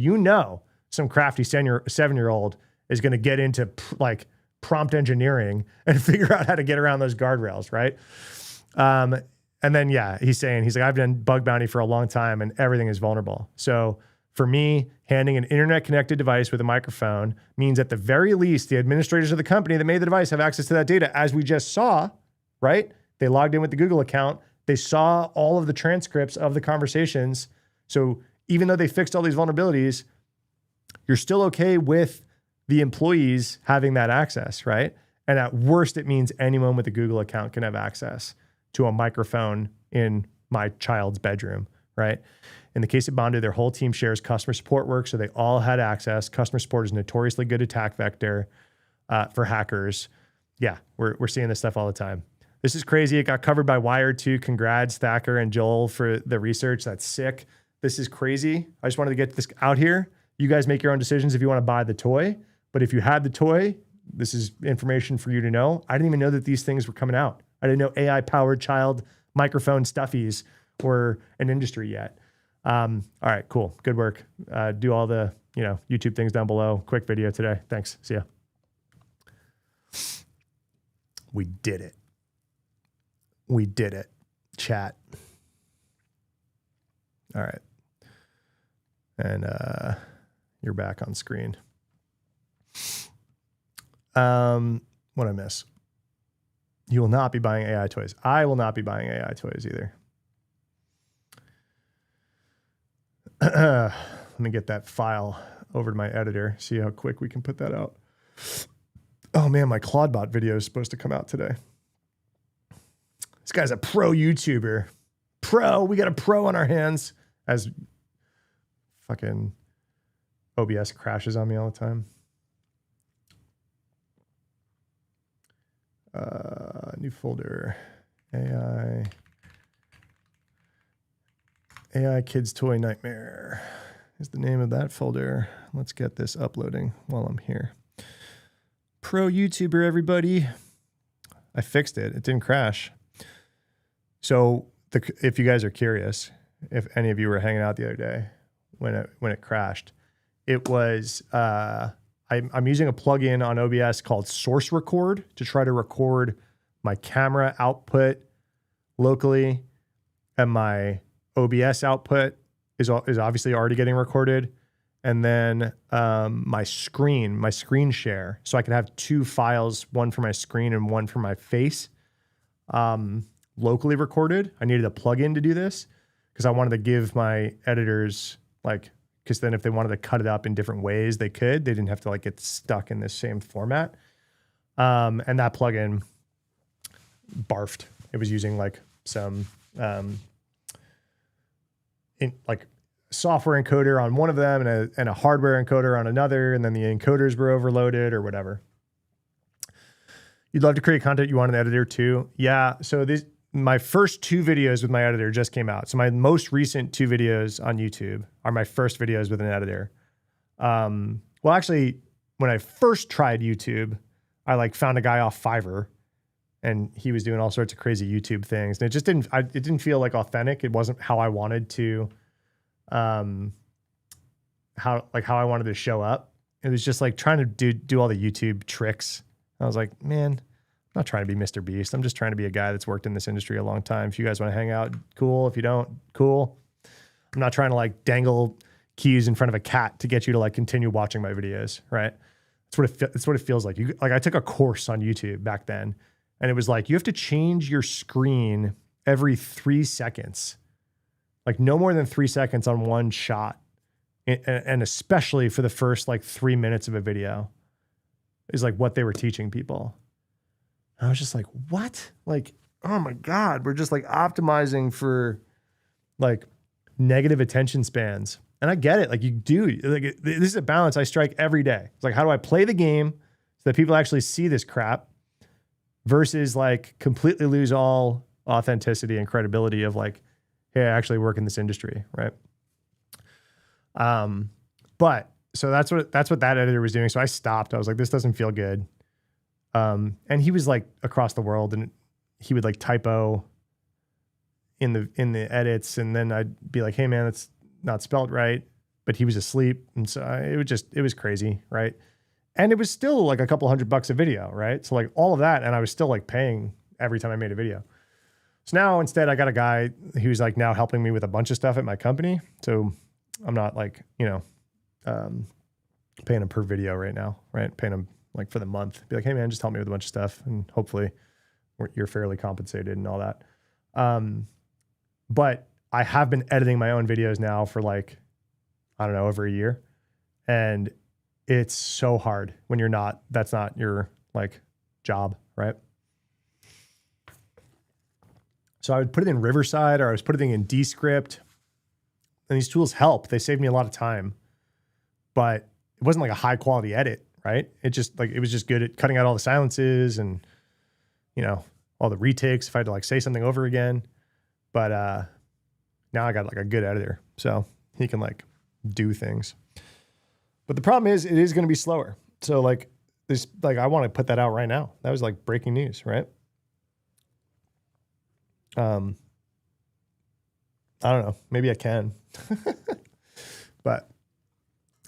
some crafty 7-year-old is going to get into like prompt engineering and figure out how to get around those guardrails, right? And then, he's like, I've done bug bounty for a long time and everything is vulnerable. So for me, handing an internet connected device with a microphone means at the very least, the administrators of the company that made the device have access to that data, as we just saw, right? They logged in with the Google account. They saw all of the transcripts of the conversations. So even though they fixed all these vulnerabilities, you're still okay with the employees having that access, right? And at worst, it means anyone with a Google account can have access to a microphone in my child's bedroom, right? In the case of Bondo, their whole team shares customer support work, so they all had access. Customer support is a notoriously good attack vector for hackers. Yeah, we're seeing this stuff all the time. This is crazy. It got covered by Wired too. Congrats, Thacker and Joel, for the research. That's sick. This is crazy. I just wanted to get this out here. You guys make your own decisions if you want to buy the toy. But if you had the toy, this is information for you to know. I didn't even know that these things were coming out. I didn't know AI-powered child microphone stuffies were an industry yet. All right, cool. Good work. Do all the YouTube things down below. Quick video today. Thanks. See ya. We did it. We did it. Chat. All right. And you're back on screen. What'd I miss? You will not be buying AI toys. I will not be buying AI toys either. Let me get that file over to my editor, see how quick we can put that out. Oh man, my Claudebot video is supposed to come out today. This guy's a pro YouTuber. We got a pro on our hands, as fucking OBS crashes on me all the time. New folder, AI Kids Toy Nightmare is the name of that folder. Let's get this uploading while I'm here. Pro YouTuber, everybody. I fixed it. It didn't crash. So if you guys are curious, if any of you were hanging out the other day when it crashed, it was I'm using a plugin on OBS called Source Record to try to record my camera output locally, and my OBS output is obviously already getting recorded, and then my screen share, so I can have two files, one for my screen and one for my face, locally recorded. I needed a plugin to do this because I wanted to give my editors because then if they wanted to cut it up in different ways, they could. They didn't have to get stuck in this same format. And that plugin barfed. It was using some software encoder on one of them and a hardware encoder on another, and then the encoders were overloaded or whatever. You'd love to create content. You want an editor too? Yeah. So my first two videos with my editor just came out. So my most recent two videos on YouTube are my first videos with an editor. Well, actually, when I first tried YouTube, I found a guy off Fiverr, and he was doing all sorts of crazy YouTube things, and it just didn't feel authentic. It wasn't how I wanted to, how I wanted to show up. It was just trying to do all the YouTube tricks. I was like, man, I'm not trying to be Mr. Beast. I'm just trying to be a guy that's worked in this industry a long time. If you guys want to hang out, cool. If you don't, cool. I'm not trying to dangle keys in front of a cat to get you to continue watching my videos, right? That's what it feels like. I took a course on YouTube back then, and it was you have to change your screen every 3 seconds, no more than 3 seconds on one shot, and especially for the first 3 minutes of a video is what they were teaching people. I was just what? Oh my God, we're just optimizing for negative attention spans. And I get it. Like you do, like this is a balance I strike every day. It's like, how do I play the game so that people actually see this crap versus like completely lose all authenticity and credibility of like, hey, I actually work in this industry. Right. But so that's what that editor was doing. So I stopped. I was like, this doesn't feel good. And he was like across the world and he would like typo in the edits. And then I'd be like, hey man, it's not spelled right, but he was asleep. And so it was crazy. Right. And it was still like a couple $100 a video. Right. So like all of that. And I was still like paying every time I made a video. So now instead I got a guy who's like now helping me with a bunch of stuff at my company. So I'm not like, paying him per video right now. Right. Paying him like for the month, be like, hey man, just help me with a bunch of stuff. And hopefully you're fairly compensated and all that. But I have been editing my own videos now for like, I don't know, over a year. And it's so hard when that's not your like job. Right. So I would put it in Riverside or I was putting it in Descript, and these tools help. They saved me a lot of time, but it wasn't like a high quality edit. Right. It was just good at cutting out all the silences and, all the retakes if I had to like say something over again. But now I got like a good editor, so he can like do things. But the problem is it is going to be slower. So like this, like I want to put that out right now. That was like breaking news, right? I don't know. Maybe I can, but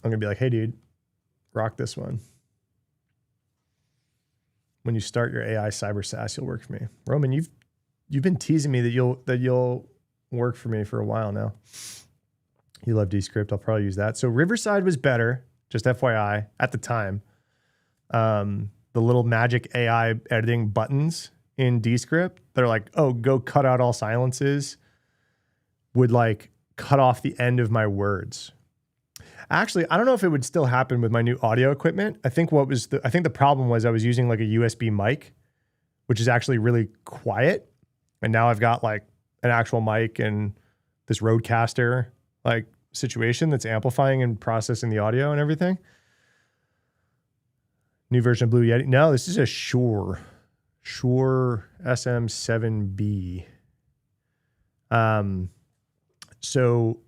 I'm gonna be like, hey dude, rock this one. When you start your AI cyber SaaS, you'll work for me. Roman, you've been teasing me that you'll work for me for a while now. You love Descript. I'll probably use that. So Riverside was better, just FYI, at the time. The little magic AI editing buttons in Descript, they're like, oh, go cut out all silences, would like cut off the end of my words. Actually, I don't know if it would still happen with my new audio equipment. I think the problem was I was using like a USB mic, which is actually really quiet. And now I've got like an actual mic and this Rodecaster like situation that's amplifying and processing the audio and everything. New version of Blue Yeti. No, this is a Shure SM7B. So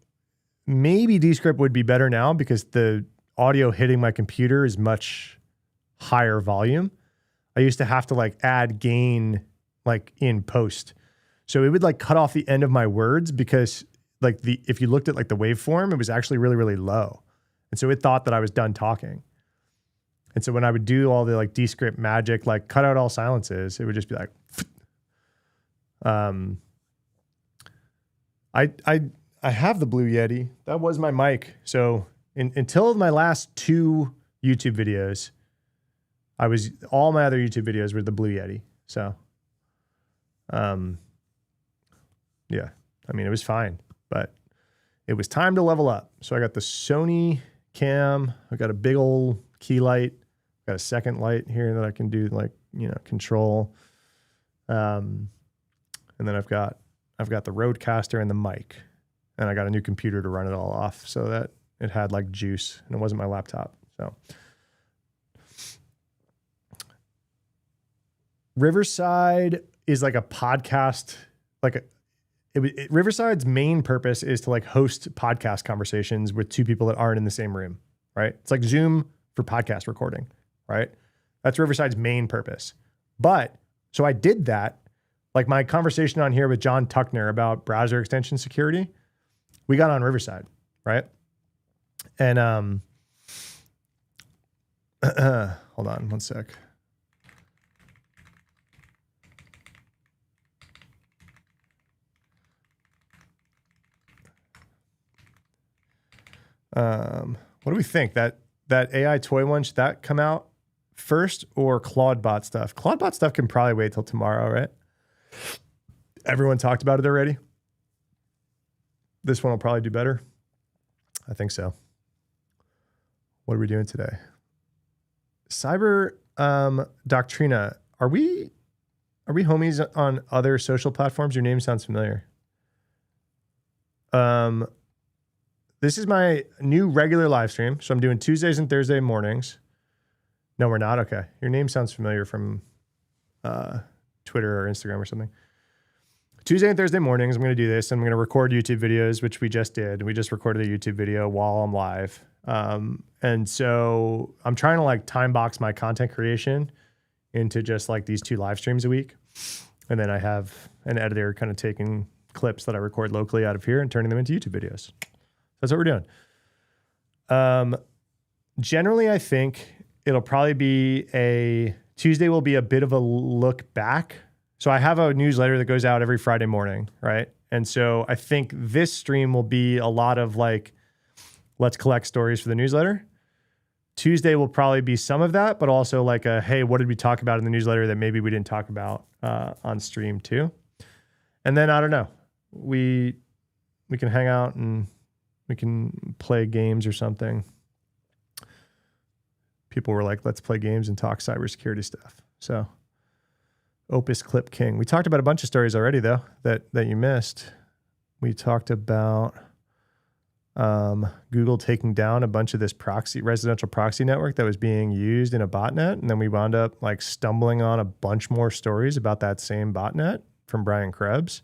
maybe Descript would be better now because the audio hitting my computer is much higher volume. I used to have to like add gain like in post. So it would like cut off the end of my words because like if you looked at like the waveform, it was actually really, really low. And so it thought that I was done talking. And so when I would do all the like Descript magic, like cut out all silences, it would just be like, I have the Blue Yeti. That was my mic. So until my last 2 YouTube videos, all my other YouTube videos were the Blue Yeti. So, yeah, I mean, it was fine, but it was time to level up. So I got the Sony cam. I got a big old key light. Got a second light here that I can do like, control. And then I've got the Rodecaster and the mic. And I got a new computer to run it all off so that it had like juice and it wasn't my laptop. So Riverside is like a podcast, Riverside's main purpose is to like host podcast conversations with 2 people that aren't in the same room, right? It's like Zoom for podcast recording, right? That's Riverside's main purpose. But so I did that, like my conversation on here with John Tuckner about browser extension security. We got on Riverside, right? And hold on one sec. What do we think? That AI toy one, should that come out first or Claudebot stuff? Claudebot stuff can probably wait till tomorrow, right? Everyone talked about it already. This one will probably do better. I think so. What are we doing today? Cyber Doctrina. Are we homies on other social platforms? Your name sounds familiar. This is my new regular live stream. So I'm doing Tuesdays and Thursday mornings. No, we're not. Okay. Your name sounds familiar from Twitter or Instagram or something. Tuesday and Thursday mornings, I'm going to do this. I'm going to record YouTube videos, which we just did. We just recorded a YouTube video while I'm live. And so I'm trying to like time box my content creation into just like these 2 live streams a week. And then I have an editor kind of taking clips that I record locally out of here and turning them into YouTube videos. That's what we're doing. Generally, I think it'll probably be Tuesday will be a bit of a look back. So I have a newsletter that goes out every Friday morning, right? And so I think this stream will be a lot of like, let's collect stories for the newsletter. Tuesday will probably be some of that, but also like hey, what did we talk about in the newsletter that maybe we didn't talk about on stream too? And then I don't know, we can hang out and we can play games or something. People were like, let's play games and talk cybersecurity stuff. So Opus Clip King. We talked about a bunch of stories already though that you missed. We talked about Google taking down a bunch of this residential proxy network that was being used in a botnet. And then we wound up like stumbling on a bunch more stories about that same botnet from Brian Krebs.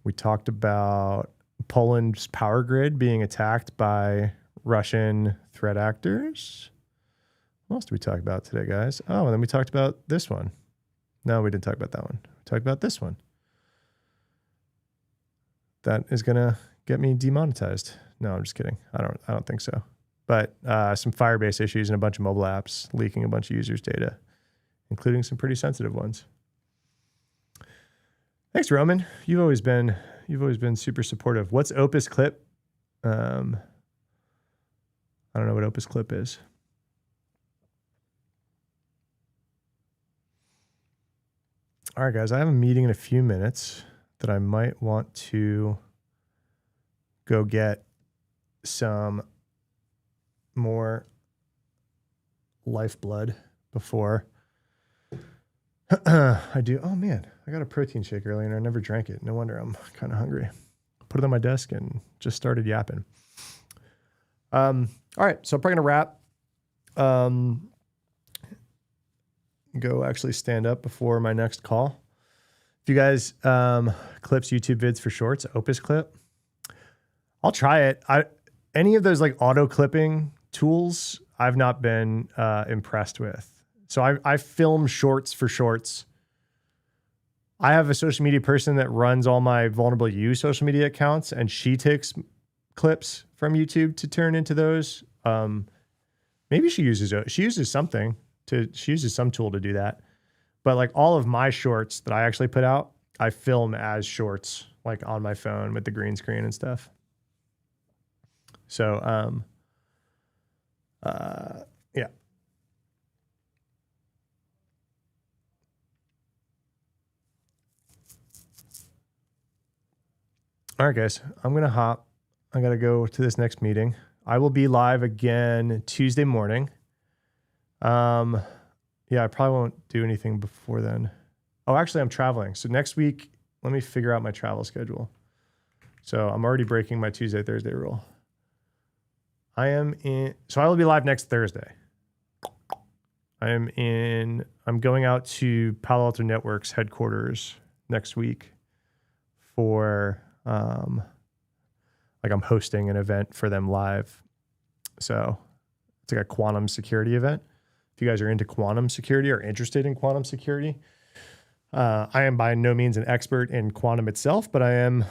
We talked about Poland's power grid being attacked by Russian threat actors. What else did we talk about today, guys? Oh, and then we talked about this one. No, we didn't talk about that one. We talked about this one. That is going to get me demonetized. No, I'm just kidding. I don't think so. But some Firebase issues and a bunch of mobile apps leaking a bunch of users' data, including some pretty sensitive ones. Thanks, Roman. You've always been super supportive. What's Opus Clip? I don't know what Opus Clip is. All right, guys, I have a meeting in a few minutes that I might want to go get some more lifeblood before I do. Oh man, I got a protein shake earlier and I never drank it. No wonder I'm kind of hungry. Put it on my desk and just started yapping. All right, so I'm probably gonna wrap. Go actually stand up before my next call. If you guys clips YouTube vids for shorts, Opus Clip, I'll try it. Any of those like auto clipping tools, I've not been impressed with. So I film shorts for shorts. I have a social media person that runs all my Vulnerable You social media accounts, and she takes clips from YouTube to turn into those. Maybe she uses some tool to do that. But like all of my shorts that I actually put out, I film as shorts, like on my phone with the green screen and stuff. So, yeah. All right, guys, I'm going to hop. I got to go to this next meeting. I will be live again Tuesday morning. Yeah, I probably won't do anything before then. Oh, actually, I'm traveling. So next week, let me figure out my travel schedule. So I'm already breaking my Tuesday, Thursday rule. So I will be live next Thursday. I'm going out to Palo Alto Networks headquarters next week for, I'm hosting an event for them live. So it's like a quantum security event. If you guys are into quantum security or interested in quantum security, I am by no means an expert in quantum itself, but I am,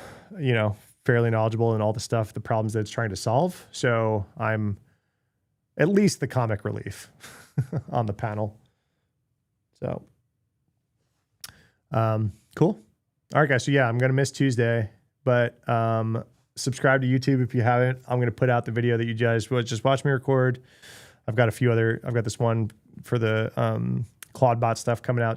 fairly knowledgeable in all the problems that it's trying to solve. So I'm at least the comic relief on the panel. So, cool. All right, guys. So yeah, I'm going to miss Tuesday, but, subscribe to YouTube if you haven't. I'm going to put out the video that you guys just watch me record. I've got this one for the Claude bot stuff coming out